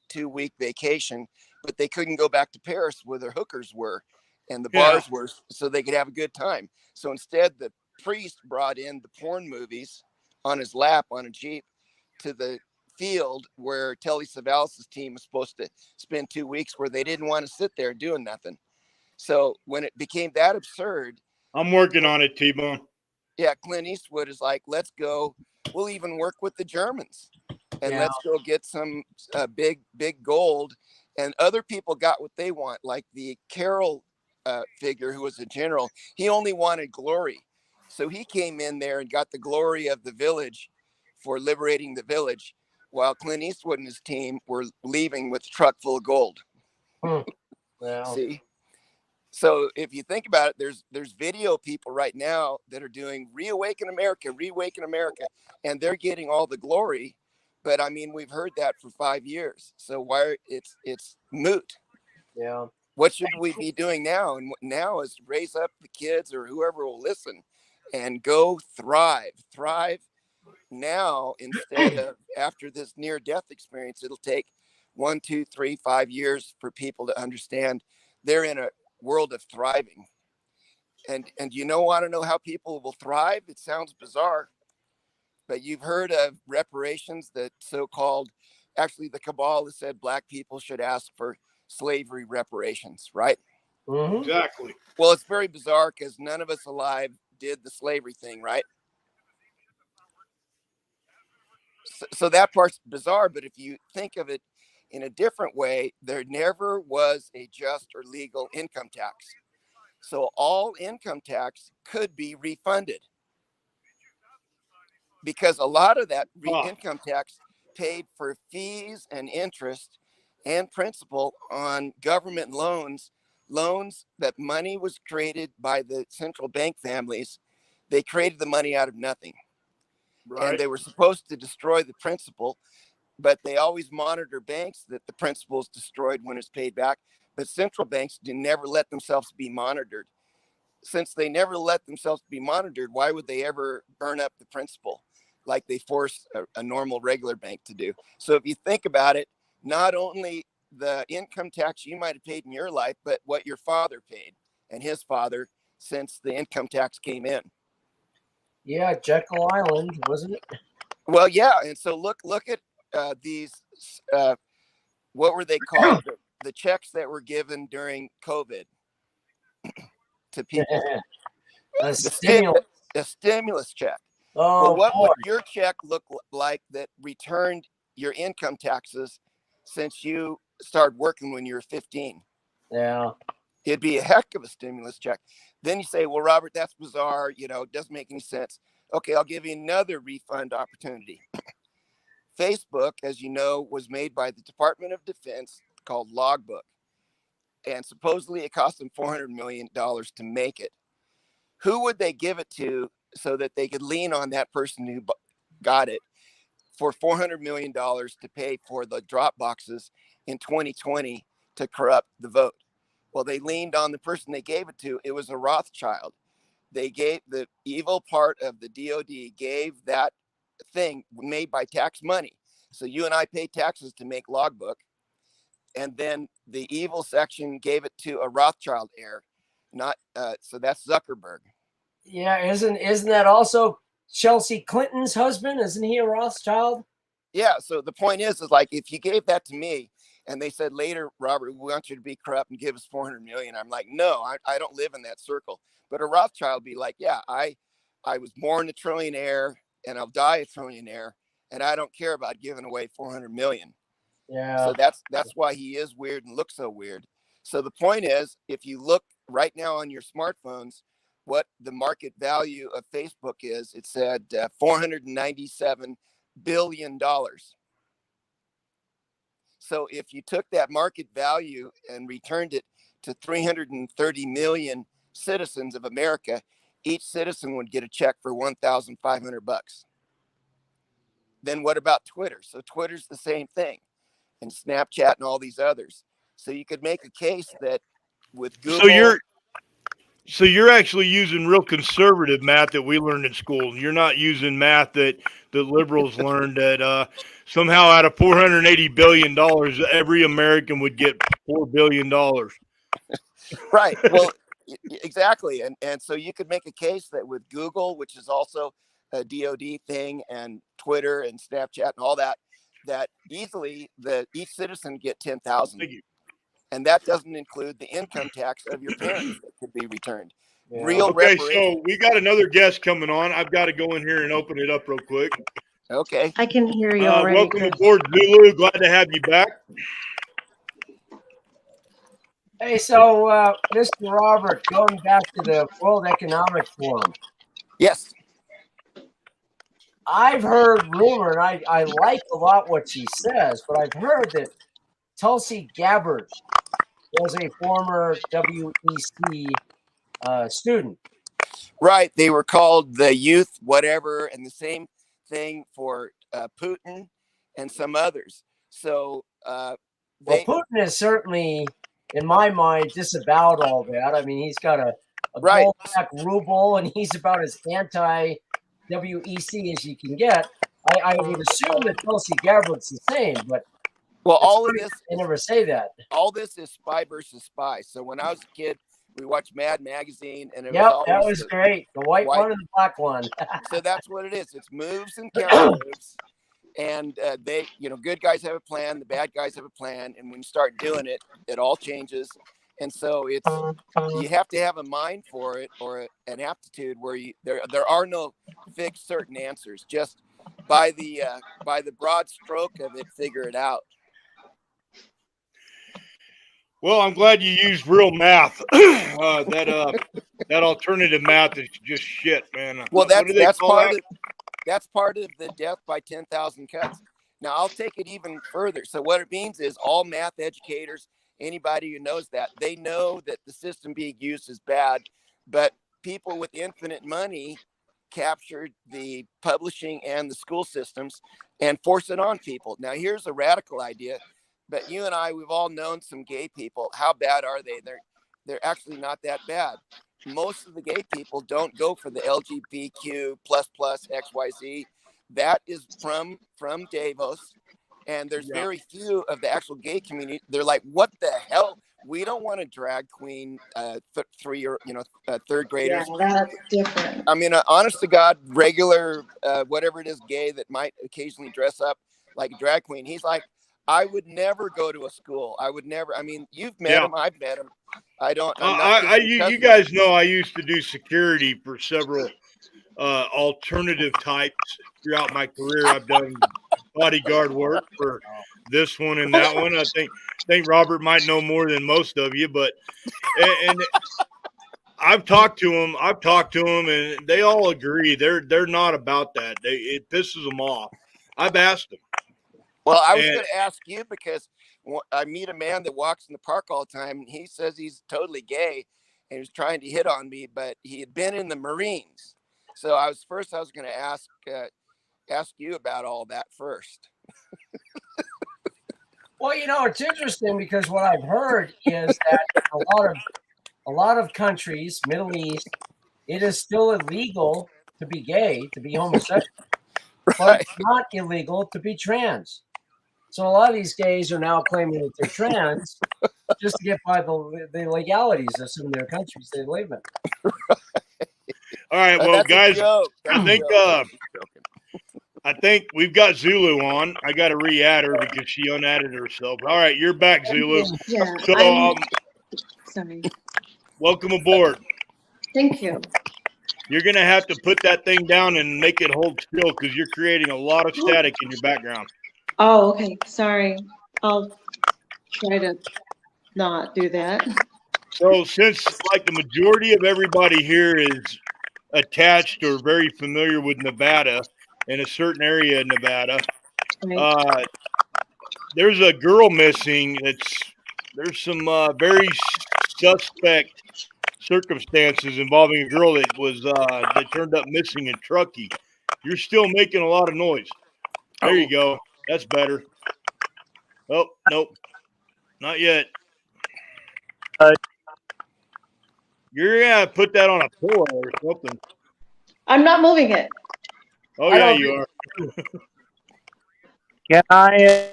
two-week vacation, but they couldn't go back to Paris where their hookers were and the bars were, so they could have a good time. So instead, the priest brought in the porn movies on his lap on a Jeep to the field where Telly Savalas's team was supposed to spend 2 weeks, where they didn't want to sit there doing nothing. So when it became that absurd, I'm working on it, T-Bone. yeah, Clint Eastwood is like, let's go. We'll even work with the Germans and Yeah. let's go get some big gold. And other people got what they want, like the Carroll figure who was a general. He only wanted glory. So he came in there and got the glory of the village for liberating the village, while Clint Eastwood and his team were leaving with a truck full of gold. Well, See? So if you think about it, there's video people right now that are doing Reawaken America, and they're getting all the glory. But I mean, we've heard that for 5 years. So why it's moot. yeah. What should we be doing now? And now is raise up the kids or whoever will listen and go thrive now instead of after this near death experience. It'll take 1, 2, 3, 5 years for people to understand they're in a world of thriving. And you want to know how people will thrive? It sounds bizarre, but you've heard of reparations, that so-called, actually the cabal has said black people should ask for slavery reparations, right? Mm-hmm. Exactly. Well, it's very bizarre because none of us alive did the slavery thing, right? So that part's bizarre, but if you think of it in a different way, there never was a just or legal income tax. So all income tax could be refunded, because a lot of that income tax paid for fees and interest and principal on government loans that money was created by the central bank families. They created the money out of nothing. Right. And they were supposed to destroy the principal, but they always monitor banks that the principal is destroyed when it's paid back. But central banks do never let themselves be monitored. Since they never let themselves be monitored, why would they ever burn up the principal like they force a normal regular bank to do? So if you think about it, not only the income tax you might have paid in your life, but what your father paid and his father since the income tax came in. Yeah, Jekyll Island, wasn't it? Well, yeah. And so look at these, what were they called? The checks that were given during COVID to people. A stimulus. A stimulus check. Oh, Well, what boy. would your check look like that returned your income taxes since you started working when you were 15? Yeah. It'd be a heck of a stimulus check. Then you say, well, Robert, that's bizarre. It doesn't make any sense. Okay, I'll give you another refund opportunity. Facebook, as you know, was made by the Department of Defense, called Logbook. And supposedly it cost them $400 million to make it. Who would they give it to so that they could lean on that person who got it for $400 million to pay for the drop boxes in 2020 to corrupt the vote? Well, they leaned on the person they gave it to. It was a Rothschild. They gave the evil part of the DOD, gave that thing made by tax money. So you and I pay taxes to make Logbook. And then the evil section gave it to a Rothschild heir. Not so that's Zuckerberg. Yeah, isn't that also Chelsea Clinton's husband? Isn't he a Rothschild? Yeah. So the point is like, if you gave that to me and they said later, Robert, we want you to be corrupt and give us 400 million. I'm like, no, I don't live in that circle. But a Rothschild be like, yeah, I was born a trillionaire and I'll die a trillionaire, and I don't care about giving away 400 million. Yeah. So that's why he is weird and looks so weird. So the point is, if you look right now on your smartphones, what the market value of Facebook is. It said $497 billion. So if you took that market value and returned it to 330 million citizens of America, each citizen would get a check for $1,500. Then what about Twitter? So Twitter's the same thing, and Snapchat and all these others. So you could make a case that with Google. So you're actually using real conservative math that we learned in school. You're not using math that the liberals learned that somehow out of $480 billion, every American would get $4 billion. Right. Well, exactly. And so you could make a case that with Google, which is also a DOD thing, and Twitter and Snapchat and all that, that easily each citizen get 10,000. And that doesn't include the income tax of your parents that could be returned. Yeah. Real Okay, reparations. so we got another guest coming on. I've got to go in here and open it up real quick. Okay. I can hear you already. Welcome aboard, Zulu. Glad to have you back. Hey, so Mr. Robert, going back to the World Economic Forum. Yes. I've heard rumor, and I like a lot what she says, but I've heard that Tulsi Gabbard was a former WEC student. Right. They were called the youth whatever, and the same thing for Putin and some others. So well, Putin is certainly, in my mind, disavowed all that. I mean, he's got a right. gold-back ruble, and he's about as anti-WEC as you can get. I would assume that Tulsi Gabbard's the same, but well, all of this, they never say that. All this is spy versus spy. So when I was a kid, we watched Mad Magazine, and it was always that was great. The white one and the black one. So that's what it is. It's moves and counter moves. And they, good guys have a plan, the bad guys have a plan, and when you start doing it, it all changes. And so you have to have a mind for it, or an aptitude where there are no fixed certain answers. Just by the broad stroke of it, figure it out. Well, I'm glad you used real math. That alternative math is just shit, man. Well, that's part of the death by 10,000 cuts. Now, I'll take it even further. So what it means is all math educators, anybody who knows that, they know that the system being used is bad, but people with infinite money captured the publishing and the school systems and force it on people. Now, here's a radical idea. But you and I, we've all known some gay people. How bad are they? They're actually not that bad. Most of the gay people don't go for the LGBTQ XYZ. That is from Davos, and there's very few of the actual gay community. They're like, what the hell? We don't want a drag queen, third graders. Yeah, that's different. I mean, honest to God, regular whatever it is, gay that might occasionally dress up like a drag queen. He's like, I would never go to a school. I would never. I mean, you've met him. I've met him. I don't. You guys know I used to do security for several alternative types throughout my career. I've done bodyguard work for this one and that one. I think Robert might know more than most of you, but and I've talked to them, and they all agree. They're not about that. It pisses them off. I've asked them. Well, I was going to ask you because I meet a man that walks in the park all the time, and he says he's totally gay, and he was trying to hit on me, but he had been in the Marines. So I was going to ask you about all that first. Well, it's interesting because what I've heard is that a lot of countries, Middle East, it is still illegal to be gay, to be homosexual, but it's not illegal to be trans. So a lot of these gays are now claiming that they're trans just to get by the legalities of some of their countries they live in. All right, well, guys, I think we've got Zulu on. I got to re-add her because she unadded herself. All right, you're back, Zulu. Yeah. So, sorry. Welcome aboard. Thank you. You're going to have to put that thing down and make it hold still because you're creating a lot of static in your background. Oh, okay. Sorry. I'll try to not do that. So since like the majority of everybody here is attached or very familiar with Nevada in a certain area in Nevada, Right. there's a girl missing. There's some very suspect circumstances involving a girl that was that turned up missing in Truckee. You're still making a lot of noise. There you go. That's better. Oh, nope. Not yet. Uh, You're gonna put that on a pillow or something. I'm not moving it. Oh I yeah, don't you are. Can I?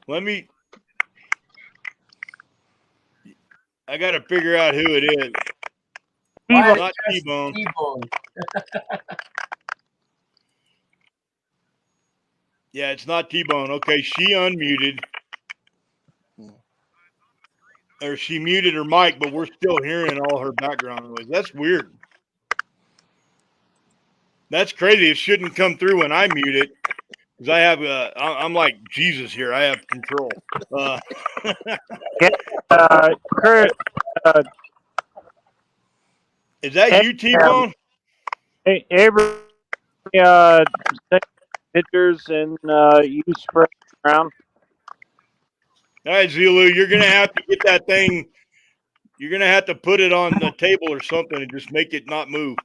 Let me. I gotta figure out who it is. Why is Not it just T-Bone. T-Bone? Yeah, it's not T-Bone. Okay, she unmuted. Or she muted her mic, but we're still hearing all her background noise. That's weird. That's crazy. It shouldn't come through when I mute it because I have. I'm like Jesus here. I have control. Can, Kurt, Is that you, T-Bone? Avery, take pictures and you spread it around. All right, Zulu, you're gonna have to get that thing. You're gonna have to put it on the table or something and just make it not move.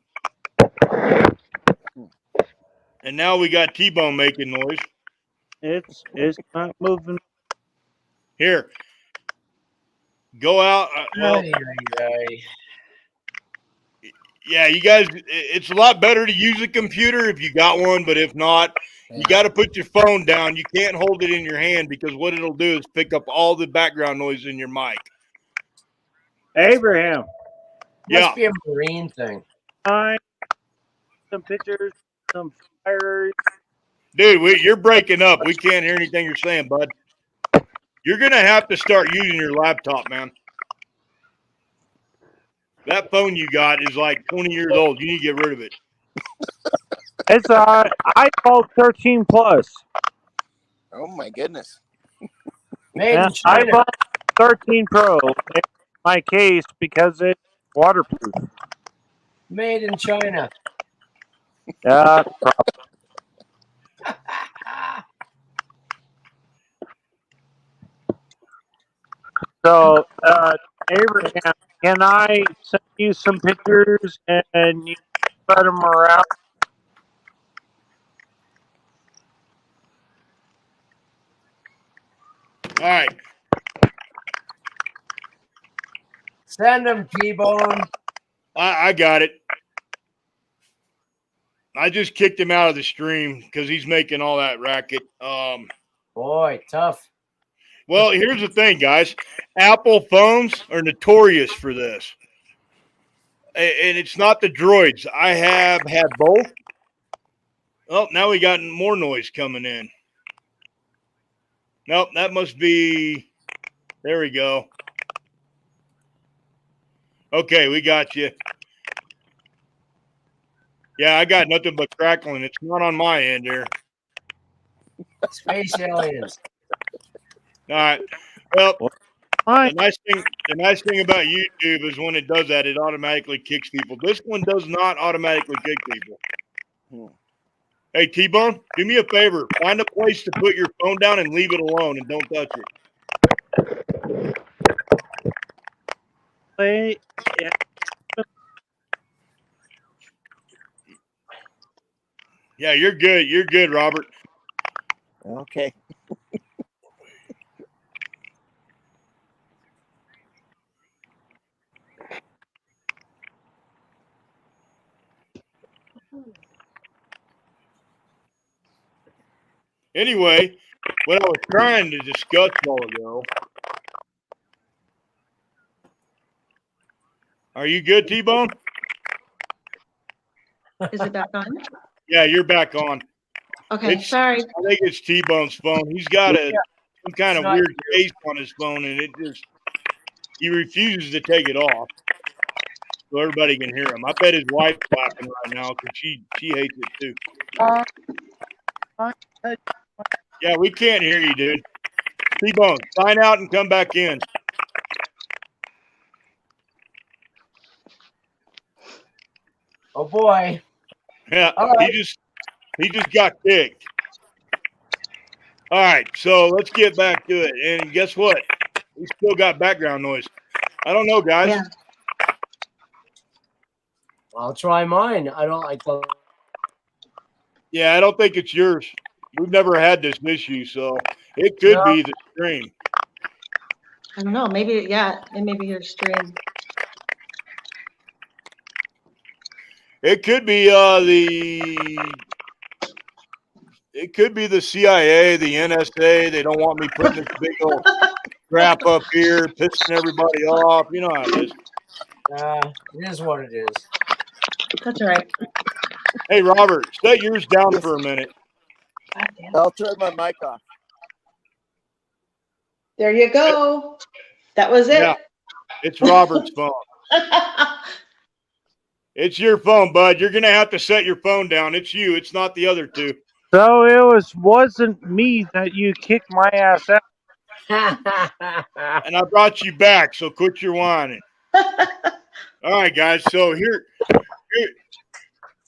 And now we got T-Bone making noise. It's not moving. Here, go out. Well, Ay, ay, ay. yeah, you guys. It's a lot better to use a computer if you got one, but if not, you got to put your phone down. You can't hold it in your hand because what it'll do is pick up all the background noise in your mic. Abraham, Must be a Marine thing. find some pictures, some fires. Dude, you're breaking up. We can't hear anything you're saying, bud. You're gonna have to start using your laptop, man. That phone you got is like 20 years old. You need to get rid of it. It's iPhone 13 Plus. Oh my goodness. Made And in China. iPhone 13 Pro in my case because it's waterproof. Made in China. Yeah. So, Abraham, can I send you some pictures and you spread them around? All right. Send them, T-Bone. I got it. I just kicked him out of the stream because he's making all that racket. Boy, tough. Well, here's the thing, guys. Apple phones are notorious for this. And it's not the droids. I have had both. Oh, now we got more noise coming in. Nope, that must be. There we go. Okay, we got you. Yeah, I got nothing but crackling. It's not on my end here. Space aliens. All right. Well, Hi. the nice thing about YouTube is when it does that, it automatically kicks people. This one does not automatically kick people. Hey, T-Bone, do me a favor. Find a place to put your phone down and leave it alone and don't touch it. Wait. Yeah, you're good. You're good, Robert. Okay. Anyway, what I was trying to discuss a while ago. Are you good, T-Bone? Is it back on? Yeah, you're back on. Okay, sorry. I think it's T-Bone's phone. He's got some kind It's of not weird case on his phone, and he refuses to take it off so everybody can hear him. I bet his wife's laughing right now because she hates it too. Yeah, we can't hear you, dude. T-Bone, sign out and come back in. Oh boy. Yeah, All right. he just got kicked. All right, so let's get back to it. And guess what? We still got background noise. I don't know, guys. Yeah. I'll try mine. I don't like the. Yeah, I don't think it's yours. We've never had this issue, so it could be the stream. I don't know. Maybe, yeah, it may be your stream. It could be it could be the CIA, the NSA. They don't want me putting this big old crap up here, pissing everybody off. You know how it is. It is what it is. That's all right. Hey, Robert, set yours down for a minute. I'll turn my mic off. There you go. That was it. Yeah, it's Robert's phone. It's your phone, bud. You're going to have to set your phone down. It's you. It's not the other two. So it wasn't me that you kicked my ass out. And I brought you back, so quit your whining. All right, guys. So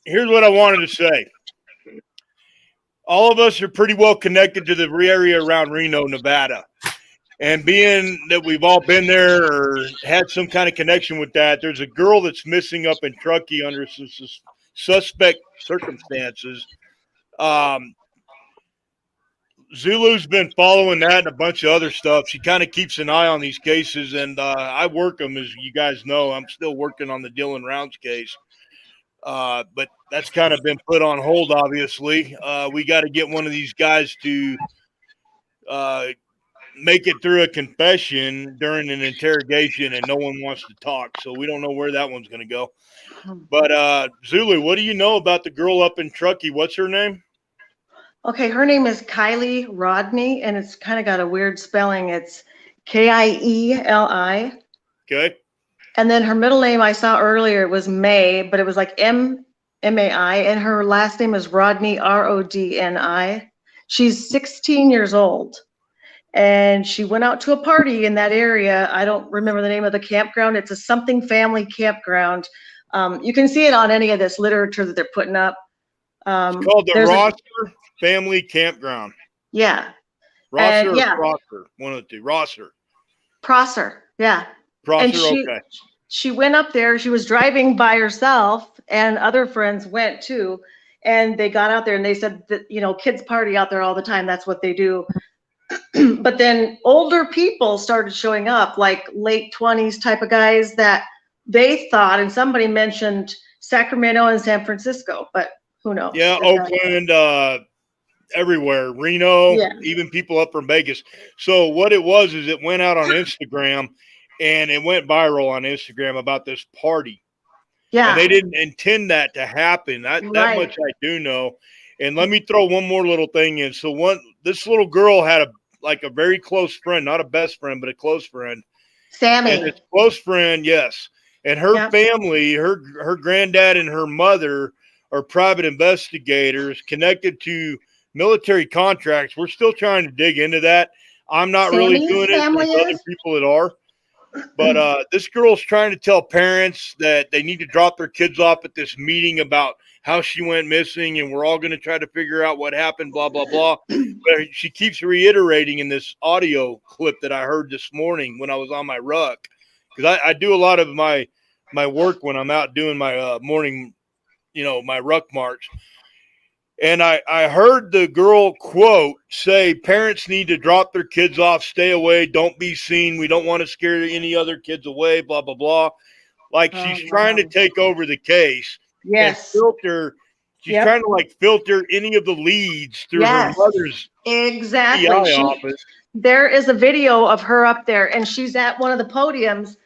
here's what I wanted to say. All of us are pretty well connected to the area around Reno, Nevada. And being that we've all been there or had some kind of connection with that, there's a girl that's missing up in Truckee under suspect circumstances. Zulu's been following that and a bunch of other stuff. She kind of keeps an eye on these cases, and I work them, as you guys know. I'm still working on the Dylan Rounds case. But that's kind of been put on hold, obviously. We got to get one of these guys to make it through a confession during an interrogation, and no one wants to talk, so we don't know where that one's going to go. But Zulu, what do you know about the girl up in Truckee? What's her name? Okay, her name is Kylie Rodney, and it's kind of got a weird spelling. It's Kieli. Okay. And then her middle name I saw earlier was May, but it was like M-A-I, and her last name is Rodney, R-O-D-N-I. She's 16 years old, and she went out to a party in that area. I don't remember the name of the campground. It's a something family campground. You can see it on any of this literature that they're putting up. It's called the Rosser Family Campground. Yeah. Rosser or Prosser? One of the two. Rosser. Prosser, yeah. Prosser, and okay. She went up there. She was driving by herself, and other friends went too. And they got out there, and they said that, you know, kids party out there all the time. That's what they do. But then older people started showing up, like late 20s type of guys that they thought, and somebody mentioned Sacramento and San Francisco, but who knows? Yeah, Oakland, everywhere, Reno, even people up from Vegas. So what it was is it went out on Instagram, and it went viral on Instagram about this party. Yeah. And they didn't intend that to happen. That much I do know. And let me throw one more little thing in. So this little girl had a very close friend, not a best friend, but a close friend. Sammy. And its close friend, yes. And her family, her granddad and her mother are private investigators connected to military contracts. We're still trying to dig into that. I'm not really doing it. There's other people that are. But this girl's trying to tell parents that they need to drop their kids off at this meeting about how she went missing, and we're all going to try to figure out what happened, blah, blah, blah. But she keeps reiterating in this audio clip that I heard this morning when I was on my ruck, because I do a lot of my work when I'm out doing my morning, my ruck march. And I heard the girl quote say, parents need to drop their kids off, stay away, don't be seen. We don't want to scare any other kids away, blah, blah, blah. Like she's trying to take over the case. Yes. And filter. She's trying to filter any of the leads through her mother's exactly. office. There is a video of her up there, and she's at one of the podiums.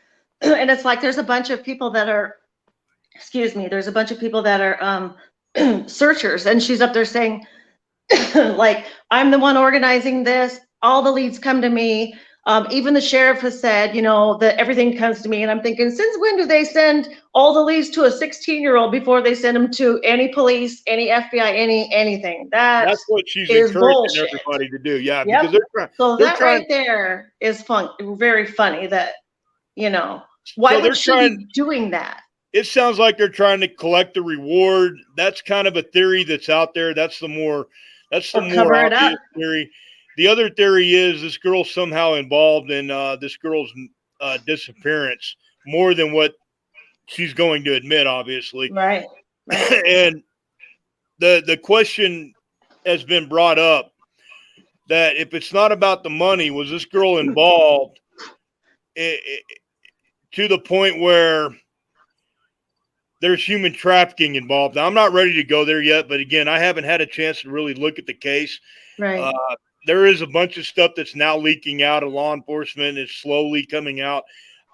And it's like there's a bunch of people that are, there's a bunch of people that are searchers, and she's up there saying, like, I'm the one organizing this. All the leads come to me. Even the sheriff has said, that everything comes to me. And I'm thinking, since when do they send all the leads to a 16-year-old before they send them to any police, any FBI, anything? That's what she's encouraging everybody to do. Yeah, because they're trying. Right there is very funny that, why would she be doing that? it sounds like they're trying to collect the reward. That's kind of a theory that's out there. That's the more cover it obvious up. theory. The other theory is this girl's somehow involved in this girl's disappearance more than what she's going to admit, obviously. Right. And the question has been brought up that if it's not about the money, was this girl involved to the point where there's human trafficking involved? Now, I'm not ready to go there yet, but again, I haven't had a chance to really look at the case. Right. There is a bunch of stuff that's now leaking out of law enforcement. It's slowly coming out.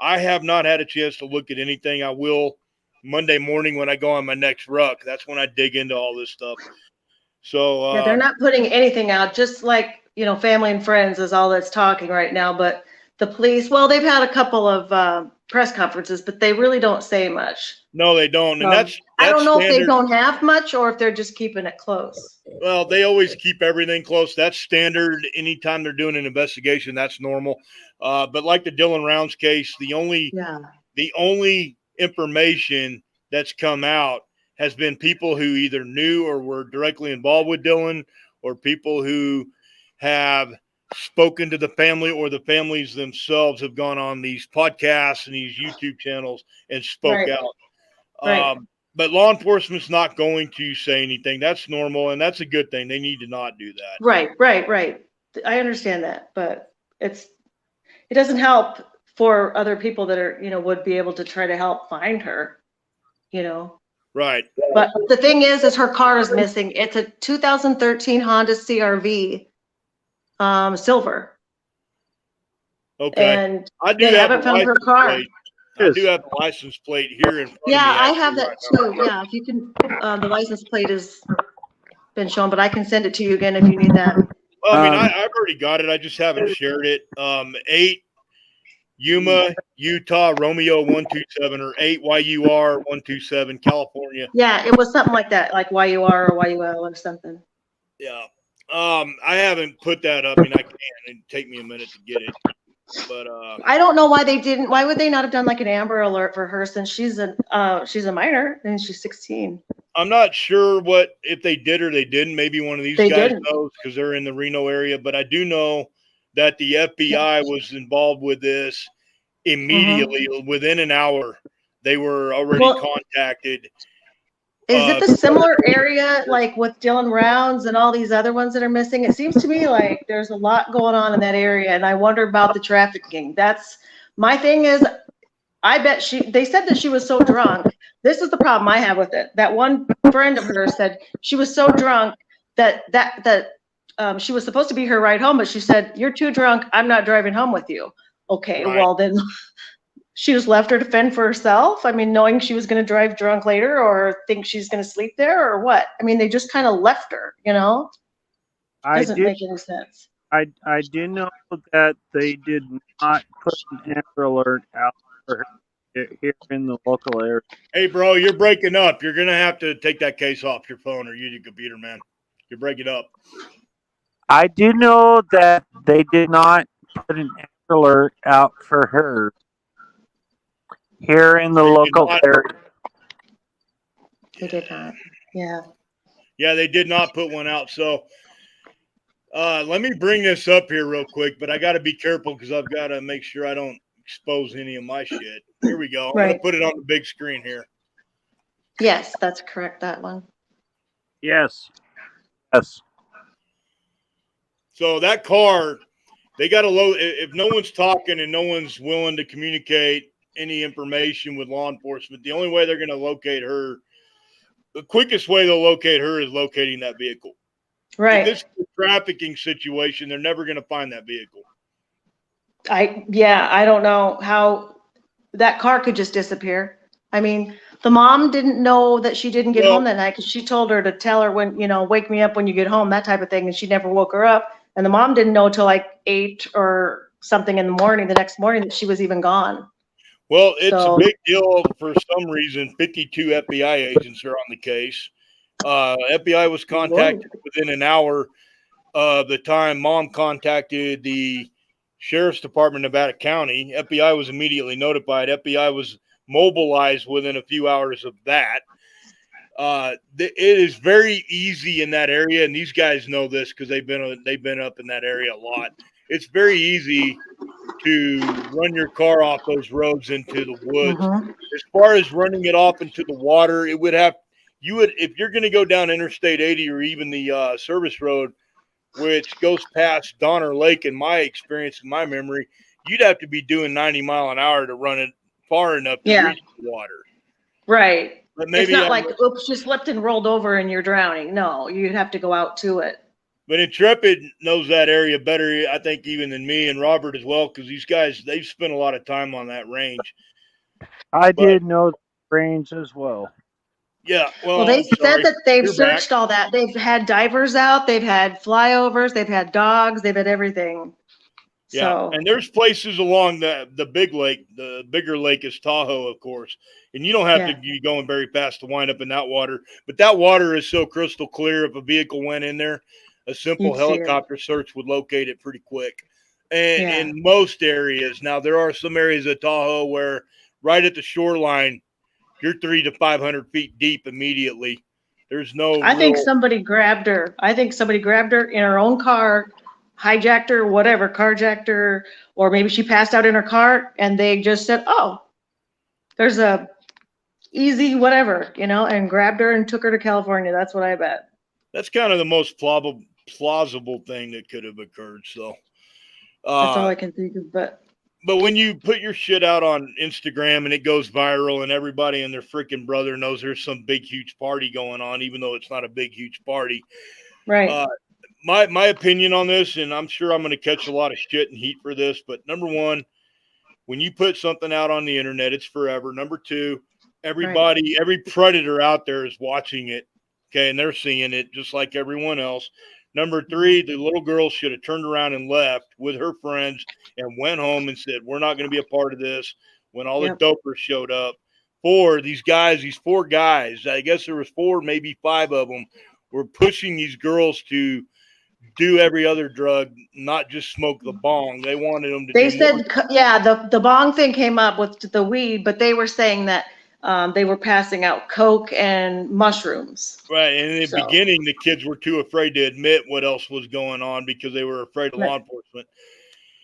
I have not had a chance to look at anything. I will Monday morning when I go on my next ruck. That's when I dig into all this stuff. So Yeah, they're not putting anything out, just like, family and friends is all that's talking right now. But the police, well, they've had a couple of press conferences, but they really don't say much. No, they don't. And that's I don't know standard. if they don't have much or if they're just keeping it close. Well, they always keep everything close. That's standard. Anytime they're doing an investigation, that's normal. But like the Dylan Rounds case, the only information that's come out has been people who either knew or were directly involved with Dylan, or people who have spoken to the family, or the families themselves have gone on these podcasts and these YouTube channels and spoke out. Right. But law enforcement's not going to say anything. That's normal, and that's a good thing. They need to not do that. Right. I understand that, but it doesn't help for other people that are, would be able to try to help find her, Right. But the thing is her car is missing. It's a 2013 Honda CRV, silver. Okay. And I do they have haven't found her license car. plate. I do have the license plate here in front of me. Yeah, I have actually that right now. too. Yeah, if you can, the license plate has been shown, but I can send it to you again if you need that. Well, I mean, I've already got it. I just haven't shared it. 8 Yuma, Utah, Romeo 127, or 8 YUR 127, California. Yeah, it was something like that, like YUR or YUL or something. Yeah. I haven't put that up. I mean, I can. It'd take me a minute to get it. But I don't know why they didn't. Why would they not have done like an Amber Alert for her, since she's a minor and she's 16? I'm not sure if they did or they didn't. Maybe one of these guys knows because they're in the Reno area. But I do know that the FBI was involved with this immediately. Within an hour, they were already contacted. Is it the similar area like with Dylan Rounds and all these other ones that are missing? It seems to me like there's a lot going on in that area, and I wonder about the trafficking. That's my thing. Is I bet they said that she was so drunk. This is the problem I have with it. That one friend of hers said she was so drunk that she was supposed to be her ride home, but she said, "You're too drunk. I'm not driving home with you." Okay, right. Well then she just left her to fend for herself. I mean, knowing she was going to drive drunk later, or think she's going to sleep there, or what? I mean, they just kind of left her, Doesn't make any sense. I do know that they did not put an Amber Alert out for her here in the local area. Hey, bro, you're breaking up. You're going to have to take that case off your phone or use your computer, man. You're breaking up. I do know that they did not put an Amber Alert out for her here in the local area. They did not. Yeah. Yeah, they did not put one out. So let me bring this up here real quick, but I got to be careful because I've got to make sure I don't expose any of my shit. Here we go. I'm going to put it on the big screen here. Yes, that's correct. That one. Yes. So that car, they got to load. If no one's talking and no one's willing to communicate any information with law enforcement, the only way they're going to locate her, the quickest way they'll locate her is locating that vehicle. Right. If this is a trafficking situation, they're never going to find that vehicle. I don't know how that car could just disappear. I mean, the mom didn't know that she didn't get home that night because she told her to tell her when, wake me up when you get home, that type of thing. And she never woke her up. And the mom didn't know till like 8 or something in the morning, the next morning, that she was even gone. Well, it's a big deal for some reason. 52 FBI agents are on the case. FBI was contacted within an hour of the time mom contacted the Sheriff's Department of Nevada County. FBI was immediately notified. FBI was mobilized within a few hours of that. It is very easy in that area, and these guys know this because they've been up in that area a lot. It's very easy to run your car off those roads into the woods. Mhm. As far as running it off into the water, if you're going to go down Interstate 80 or even the service road, which goes past Donner Lake, in my experience, in my memory, you'd have to be doing 90 mile an hour to run it far enough to Yeah. reach the water. Right. But It's maybe not like, oops, you slipped and rolled over and you're drowning. No, you'd have to go out to it. But Intrepid knows that area better, I think, even than me and Robert as well, because these guys, they've spent a lot of time on that range. I But did know the range as well. yeah, Well, well, they I'm said sorry. that they've You're back. searched all that. They've had divers out, they've had flyovers, they've had dogs, they've had everything. Yeah, So, and there's places along the big lake. The bigger lake is Tahoe, of course, and you don't have to yeah. be going very fast to wind up in that water. But that water is so crystal clear. If a vehicle went in there, a simple You'd see it. helicopter search would locate it pretty quick. And Yeah. in most areas, now there are some areas of Tahoe where right at the shoreline, you're 300 to 500 feet deep immediately. There's no I think real. somebody grabbed her. I think somebody grabbed her in her own car, hijacked her, whatever, carjacked her, or maybe she passed out in her car and they just said, oh, there's a easy whatever, and grabbed her and took her to California. That's what I bet. That's kind of the most plausible thing that could have occurred. So. That's all I can think of. But when you put your shit out on Instagram and it goes viral and everybody and their freaking brother knows there's some big, huge party going on, even though it's not a big, huge party. right. My opinion on this, and I'm sure I'm going to catch a lot of shit and heat for this, but number one, when you put something out on the internet, it's forever. Number two, every predator out there is watching it, okay, and they're seeing it just like everyone else. Number three, the little girl should have turned around and left with her friends and went home and said, we're not going to be a part of this when all Yep. the dopers showed up. These four guys, I guess there was four, maybe five of them, were pushing these girls to do every other drug, not just smoke the bong. They wanted them to They do said, more. yeah, the bong thing came up with the weed, but they were saying that they were passing out coke and mushrooms. Right. And in the So, beginning, the kids were too afraid to admit what else was going on because they were afraid of law enforcement.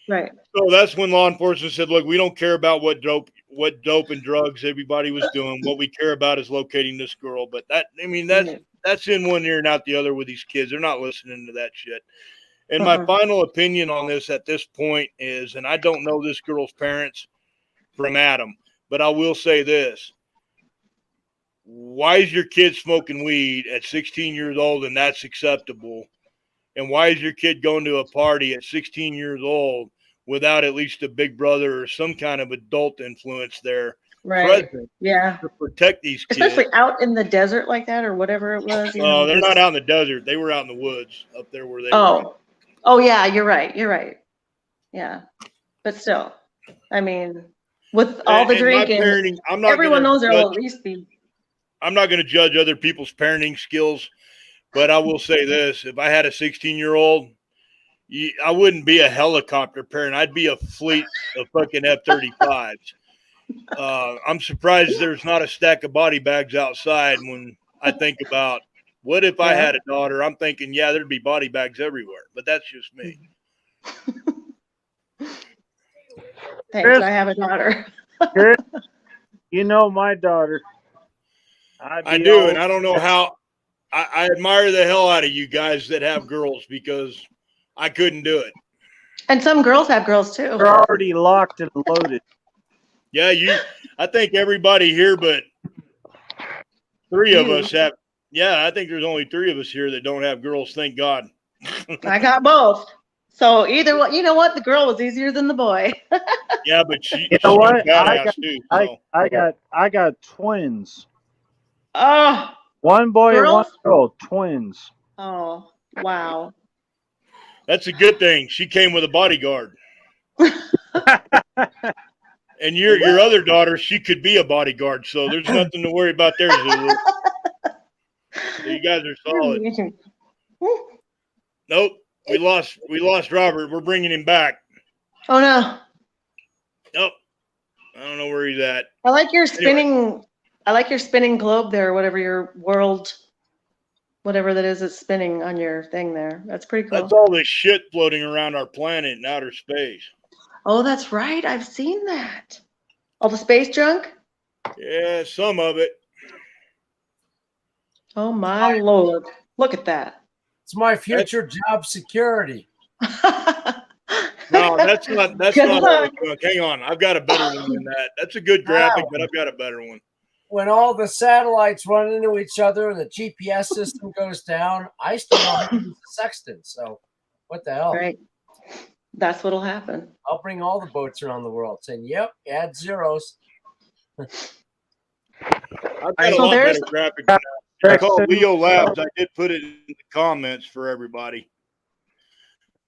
right. So that's when law enforcement said, look, we don't care about what dope and drugs everybody was doing. What we care about is locating this girl. But that's in one ear and out the other with these kids. They're not listening to that shit. And my final opinion on this at this point is, and I don't know this girl's parents from Adam, but I will say this. Why is your kid smoking weed at 16 years old and that's acceptable? And why is your kid going to a party at 16 years old without at least a big brother or some kind of adult influence there present to protect these kids? Especially out in the desert like that or whatever it was. No, they're not out in the desert. They were out in the woods up there where they were. Oh, yeah, you're right. Yeah. But still, I mean, with all the drinking, everyone knows there will at least be. I'm not going to judge other people's parenting skills, but I will say this. If I had a 16-year-old, I wouldn't be a helicopter parent. I'd be a fleet of fucking F-35s. I'm surprised there's not a stack of body bags outside when I think about what if I had a daughter. I'm thinking, yeah, there'd be body bags everywhere, but that's just me. Thanks, I have a daughter. Chris, you know my daughter. I do, and I don't know how. I admire the hell out of you guys that have girls because I couldn't do it. And some girls have girls too. They're already locked and loaded. Yeah, I think everybody here but three of us have. Yeah, I think there's only three of us here that don't have girls. Thank God. I got both. So either one, you know what? The girl was easier than the boy. Yeah, but she You know what? badass too. So. I got twins. Oh. One boy girls? and one girl, twins. Oh, wow. That's a good thing. She came with a bodyguard. And your other daughter, she could be a bodyguard, so there's nothing to worry about there, Zulu. So you guys are solid. Nope, we lost Robert. We're bringing him back. Oh no. Nope. I don't know where he's at. I like your spinning. I like your spinning globe there, whatever your world, whatever that is, that's spinning on your thing there. That's pretty cool. That's all this shit floating around our planet in outer space. Oh, that's right. I've seen that. All the space junk. Yeah, some of it. Oh my Lord! Look at that. It's my future job security. No, that's not. That's Good not. luck. Hang on, I've got a better one than that. That's a good graphic, but I've got a better one. When all the satellites run into each other and the GPS system goes down, I still don't have to use the sextant. So, what the hell? Right. That's what'll happen. I'll bring all the boats around the world saying, "Yep, add zeros." I've got a So lot there's- better graphic than that. It's called Leo Labs. I did put it in the comments for everybody.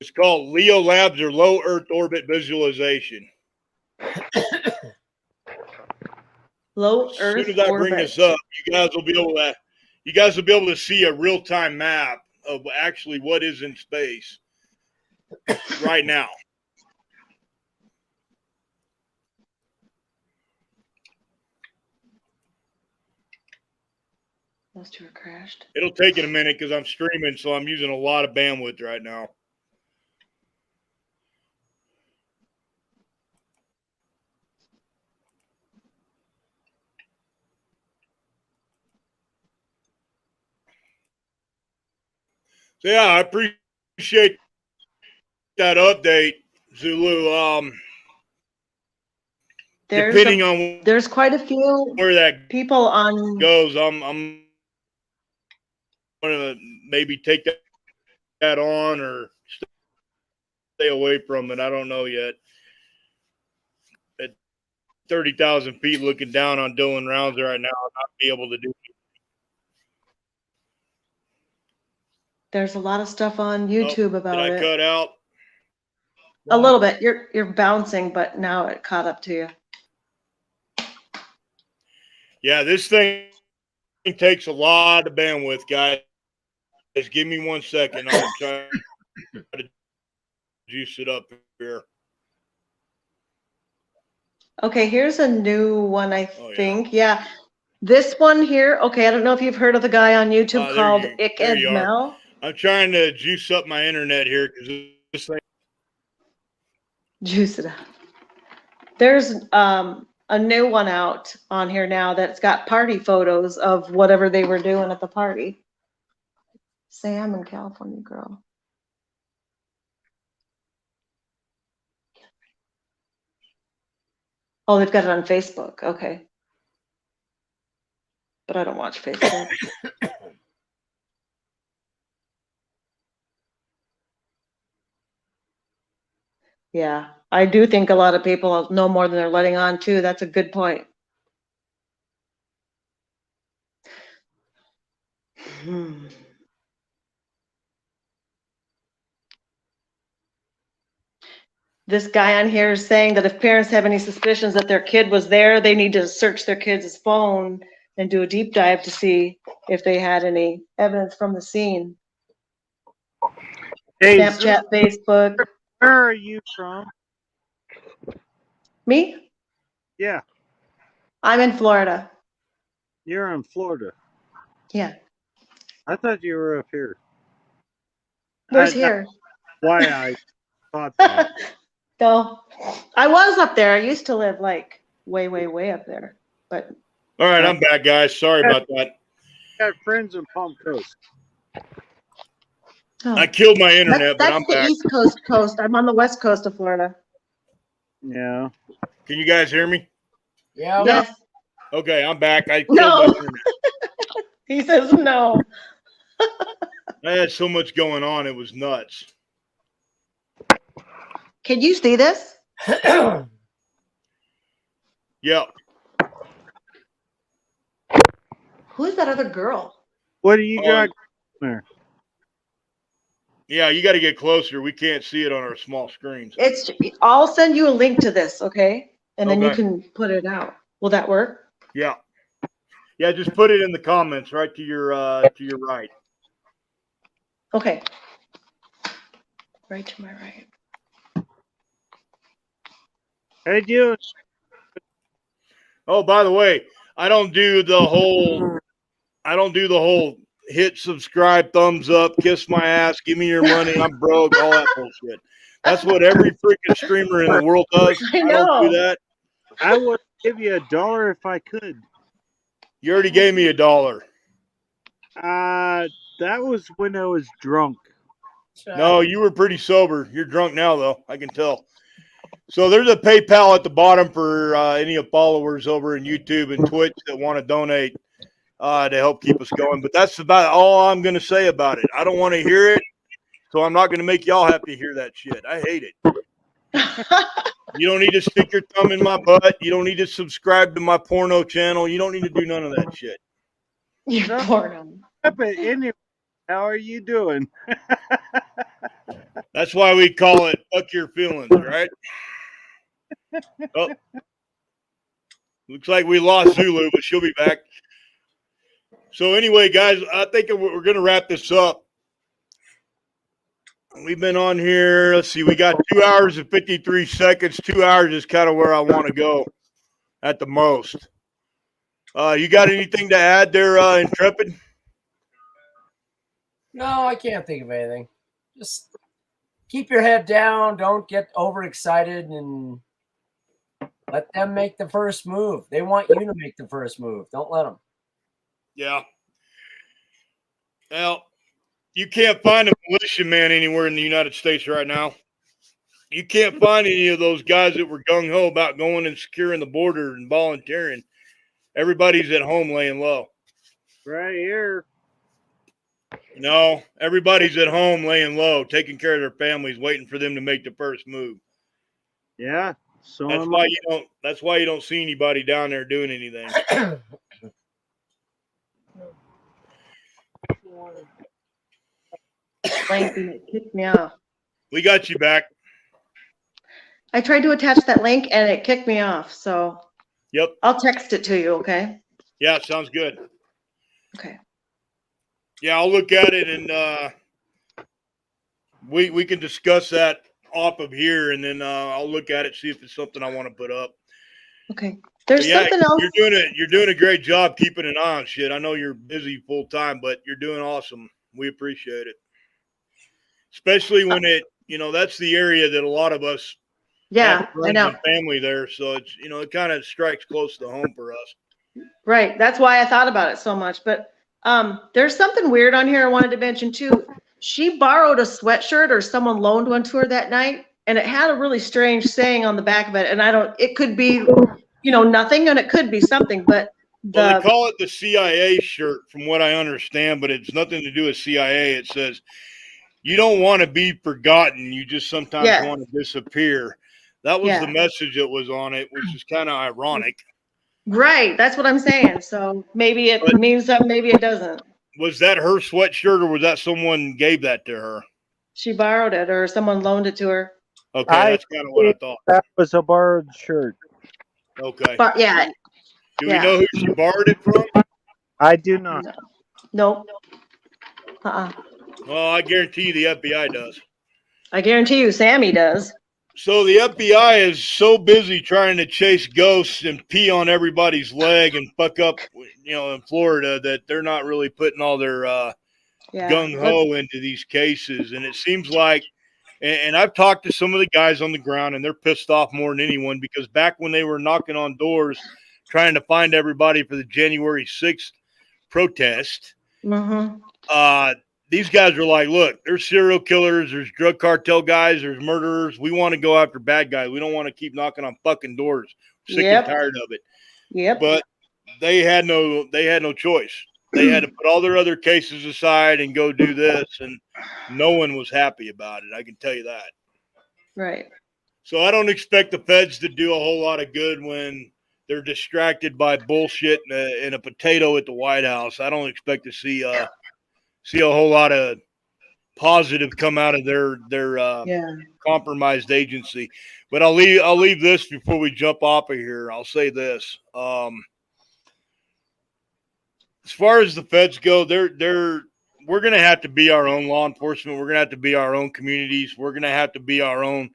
It's called Leo Labs or Low Earth Orbit Visualization. Low As Earth soon as I bring orbit. this up, you guys will be able to see a real-time map of actually what is in space right now. Those two are crashed. It'll take it a minute because I'm streaming, so I'm using a lot of bandwidth right now. So yeah, I appreciate that update, Zulu. Depending on There's quite a few where that people on. goes, I'm gonna maybe take that on or stay away from it. I don't know yet. At 30,000 feet, looking down on Dillon Rounds right now, I'll not be able to do it. There's a lot of stuff on YouTube about Did I it. cut out? A little bit. You're bouncing, but now it caught up to you. Yeah, this thing takes a lot of bandwidth, guys. Just give me 1 second. I'm trying to juice it up here. Okay, here's a new one, I Oh, yeah. think. Yeah. This one here. Okay, I don't know if you've heard of the guy on YouTube called Ick there and you are. Mel. I'm trying to juice up my internet here because this thing. Juice it up. There's a new one out on here now that's got party photos of whatever they were doing at the party. Sam and California Girl. Oh, they've got it on Facebook. Okay. But I don't watch Facebook. Yeah, I do think a lot of people know more than they're letting on too. That's a good point. This guy on here is saying that if parents have any suspicions that their kid was there, they need to search their kid's phone and do a deep dive to see if they had any evidence from the scene. Hey, Snapchat, Facebook. where are you from? Me? Yeah, I'm in Florida. you're in Florida. Yeah. I thought you were up here. Where's That's here? why I thought that. No, I was up there. I used to live like way, way, way up there. But All right, I'm back, guys. Sorry about that. I got friends in Palm Coast. I killed my internet, but I'm that's the back. East Coast. I'm on the West Coast of Florida. Yeah. Can you guys hear me? Yeah. Yes. Okay, I'm back. I killed No. my internet. He says no. I had so much going on, it was nuts. Can you see this? Yeah. Who's that other girl? What do you got there? Yeah, you got to get closer. We can't see it on our small screens. I'll send you a link to this, okay? And then you Okay. can put it out. Will that work? Yeah. Yeah, just put it in the comments right to your right. Okay. Right to my right. Hey, you. Oh, by the way, I don't do the whole hit subscribe, thumbs up, kiss my ass, give me your money, I'm broke, all that bullshit. That's what every freaking streamer in the world does. I I don't do know. that. I would give you $1 if I could. You already gave me $1. That was when I was drunk. No, you were pretty sober. You're drunk now, though. I can tell. So there's a PayPal at the bottom for any of followers over in YouTube and Twitch that want to donate to help keep us going. But that's about all I'm going to say about it. I don't want to hear it, so I'm not going to make y'all have to hear that shit. I hate it. You don't need to stick your thumb in my butt. You don't need to subscribe to my porno channel. You don't need to do none of that shit. You porno. But anyway, how are you doing? That's why we call it fuck your feelings, right? Oh. Looks like we lost Zulu, but she'll be back. So anyway, guys, I think we're going to wrap this up. We've been on here. Let's see. We got 2 hours and 53 seconds. 2 hours is kind of where I want to go at the most. You got anything to add there, Intrepid? No, I can't think of anything. Just keep your head down. Don't get overexcited and let them make the first move. They want you to make the first move. Don't let them. Yeah. Well, you can't find a militiaman anywhere in the United States right now. You can't find any of those guys that were gung-ho about going and securing the border and volunteering. Everybody's at home laying low. Right here. No, everybody's at home laying low, taking care of their families, waiting for them to make the first move. Yeah. So That's why you don't see anybody down there doing anything. Link and it kicked me off. We got you back. I tried to attach that link and it kicked me off. So Yep. I'll text it to you, okay? Yeah, sounds good. Okay. Yeah, I'll look at it and we can discuss that off of here, and then I'll look at it, see if it's something I want to put up. Okay. There's something else. You're doing a great job keeping an eye on shit. I know you're busy full time, but you're doing awesome. We appreciate it. Especially when that's the area that a lot of us Yeah, have I friends know. and family there. So it's it kind of strikes close to home for us. Right. That's why I thought about it so much. But there's something weird on here I wanted to mention too. She borrowed a sweatshirt or someone loaned one to her that night, and it had a really strange saying on the back of it. And it could be, nothing, and it could be something, but Well, they call it the CIA shirt from what I understand, but it's nothing to do with CIA. It says, you don't want to be forgotten. You just sometimes want to disappear. That was the message that was on it, which is kind of ironic. Right. That's what I'm saying. So maybe it means something, maybe it doesn't. Was that her sweatshirt, or was that someone gave that to her? She borrowed it or someone loaned it to her. Okay, that's kind of what I thought. That was a borrowed shirt. Do Okay. Do we know who she borrowed it from? I do not. Nope. Well, I guarantee you the FBI does. I guarantee you Sammy does. So the FBI is so busy trying to chase ghosts and pee on everybody's leg and fuck up, in Florida, that they're not really putting all their gung-ho into these cases. And it seems like, and I've talked to some of the guys on the ground, and they're pissed off more than anyone, because back when they were knocking on doors trying to find everybody for the January 6th protest, these guys are like, look, there's serial killers, there's drug cartel guys, there's murderers. We want to go after bad guys. We don't want to keep knocking on fucking doors. Sick and tired of it. Yep. But they had no choice. They had to put all their other cases aside and go do this, and no one was happy about it. I can tell you that. Right. So I don't expect the feds to do a whole lot of good when they're distracted by bullshit and a potato at the White House. I don't expect to see a whole lot of positive come out of their compromised agency. But I'll leave this before we jump off of here. I'll say this. As far as the feds go, we're going to have to be our own law enforcement. We're going to have to be our own communities. We're going to have to be our own,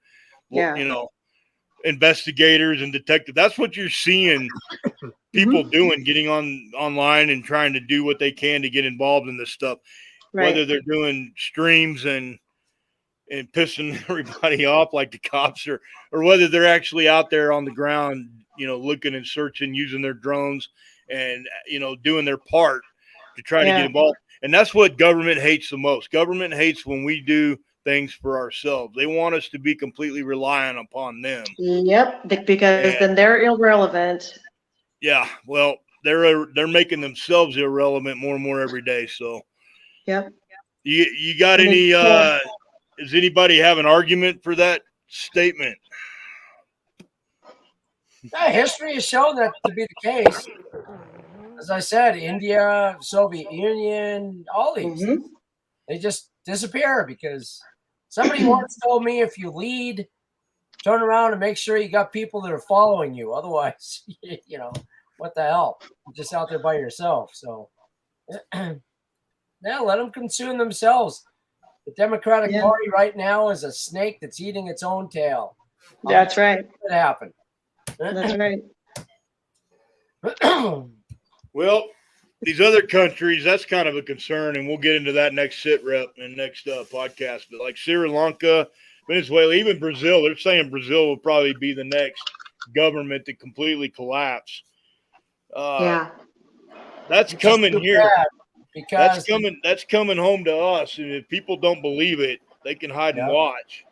investigators and detectives. That's what you're seeing people doing, getting online and trying to do what they can to get involved in this stuff. Right. Whether they're doing streams and pissing everybody off like the cops, or whether they're actually out there on the ground, looking and searching, using their drones and, doing their part to try to get involved. And that's what government hates the most. Government hates when we do things for ourselves. They want us to be completely reliant upon them. Yep, because then they're irrelevant. Yeah, well, they're making themselves irrelevant more and more every day. So, yep. You got any? Does anybody have an argument for that statement? Yeah, history has shown that to be the case. As I said, India, Soviet Union, all these, they just disappear because somebody once told me if you lead, turn around and make sure you got people that are following you. Otherwise, what the hell? You're just out there by yourself. So, yeah, let them consume themselves. The Democratic Party right now is a snake that's eating its own tail. That's right. It happened. That's right. Well, these other countries, that's kind of a concern, and we'll get into that next sit rep and next podcast. But like Sri Lanka, Venezuela, even Brazil, they're saying Brazil will probably be the next government to completely collapse. That's coming here. Because that's coming home to us. And if people don't believe it, they can hide and watch.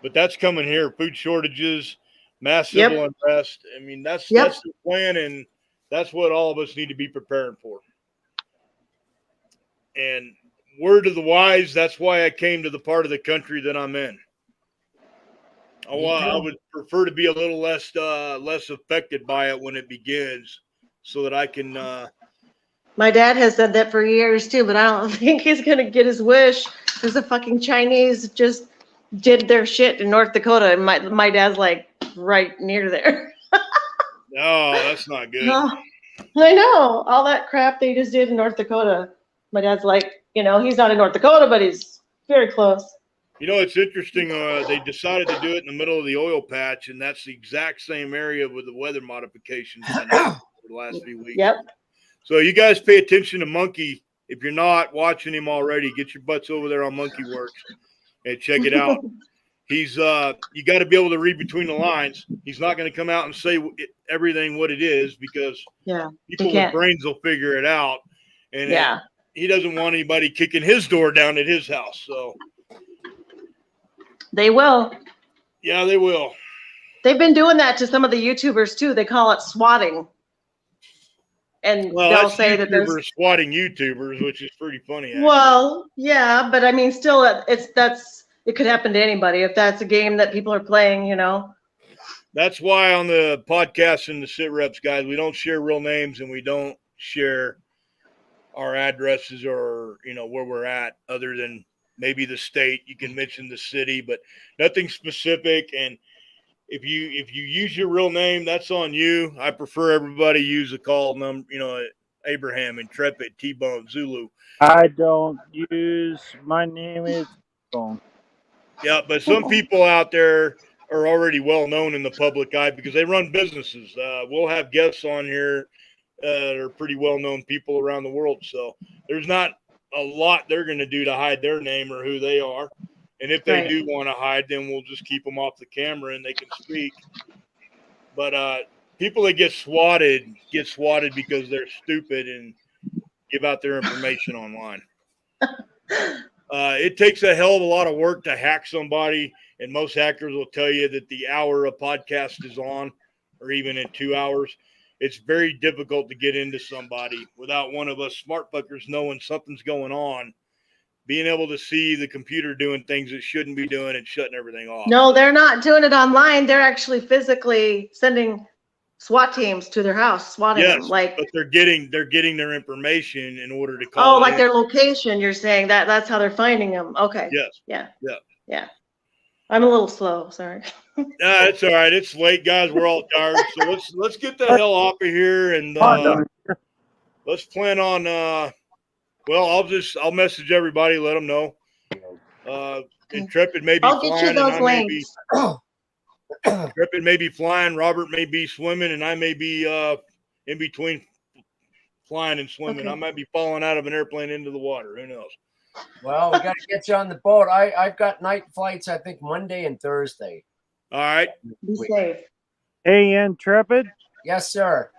But that's coming here. Food shortages, mass civil unrest. I mean, that's the plan, and that's what all of us need to be preparing for. And word of the wise, that's why I came to the part of the country that I'm in. I would prefer to be a little less affected by it when it begins, so that I can. My dad has said that for years too, but I don't think he's gonna get his wish because the fucking Chinese just did their shit in North Dakota, and my dad's like right near there. No, that's not good. No, I know all that crap they just did in North Dakota. My dad's like, he's not in North Dakota, but he's very close. It's interesting. They decided to do it in the middle of the oil patch, and that's the exact same area with the weather modifications for the last few weeks. Yep. So you guys pay attention to Monkey. If you're not watching him already, get your butts over there on Monkey Works and check it out. He's you got to be able to read between the lines. He's not going to come out and say everything what it is, because people with brains will figure it out. And he doesn't want anybody kicking his door down at his house. So they will. Yeah, they will. They've been doing that to some of the YouTubers too. They call it swatting. And they'll say that there's swatting YouTubers, which is pretty funny. Actually. Well, yeah, but I mean, still, it could happen to anybody if that's a game that people are playing, That's why on the podcast and the sit reps, guys, we don't share real names, and we don't share our addresses or where we're at, other than maybe the state. You can mention the city, but nothing specific. And if you use your real name, that's on you. I prefer everybody use a call number, Abraham, Intrepid, T-Bone, Zulu. I don't use my name is T-Bone. Yeah, but some people out there are already well known in the public eye because they run businesses. We'll have guests on here that are pretty well known people around the world. So there's not a lot they're going to do to hide their name or who they are. And if they do want to hide, then we'll just keep them off the camera and they can speak. But people that get swatted because they're stupid and give out their information online. It takes a hell of a lot of work to hack somebody, and most hackers will tell you that the hour a podcast is on, or even in 2 hours, it's very difficult to get into somebody without one of us smart fuckers knowing something's going on, being able to see the computer doing things it shouldn't be doing and shutting everything off. No, they're not doing it online. They're actually physically sending SWAT teams to their house, swatting them. But they're getting their information in order to call. Oh, like their location. You're saying that's how they're finding them. Okay. Yes. Yeah. I'm a little slow. Sorry. It's all right. It's late, guys. We're all tired. So let's get the hell off of here and let's plan on. I'll message everybody, let them know. Intrepid may be I'll get you those links. Intrepid may be flying, Robert may be swimming, and I may be in between flying and swimming. Okay. I might be falling out of an airplane into the water. Who knows? Well, we got to get you on the boat. I've got night flights, I think, Monday and Thursday. All right. Be safe. Hey, Intrepid. Yes, sir.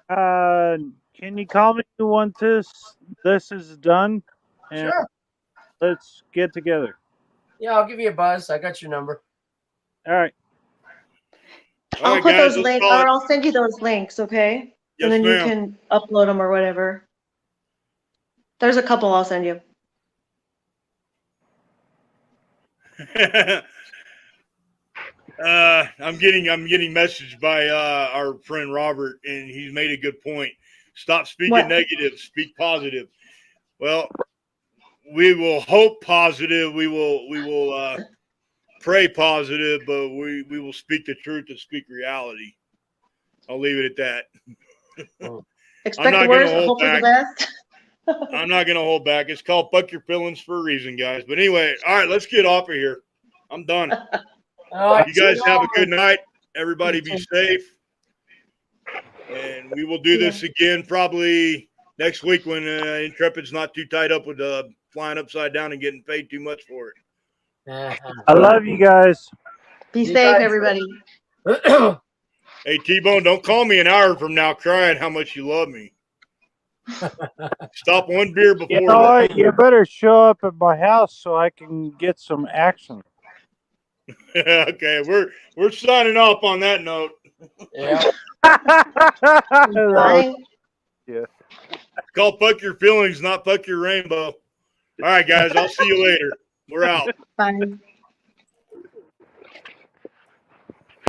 Can you call me once this is done? And Sure. let's get together. Yeah, I'll give you a buzz. I got your number. All right. All I'll right, put guys, those let's links, call or it. I'll send you those links, okay? Yes, And then you ma'am. can upload them or whatever. There's a couple I'll send you. I'm getting messaged by our friend Robert, and he's made a good point. Stop speaking What? negative, speak positive. Well, we will hope positive. We will pray positive, but we will speak the truth and speak reality. I'll leave it at that. Expect not the gonna worst, hold hope for the back. best. I'm not going to hold back. It's called Fuck Your Feelings for a reason, guys. But anyway, all right, let's get off of here. I'm done. All right, You guys see have a y'all. good night. Everybody be safe. And we will do this again probably next week when Intrepid's not too tied up with flying upside down and getting paid too much for it. I love you guys. Be You safe, guys- everybody. Hey, T-Bone, don't call me an hour from now crying how much you love me. Stop one beer before You know what? You better show up at my house so I can get some action. Okay, we're signing off on that note. Yeah. Bye. It's called Fuck Your Feelings, not Fuck Your Rainbow. All right, guys, I'll see you later. We're out. Bye.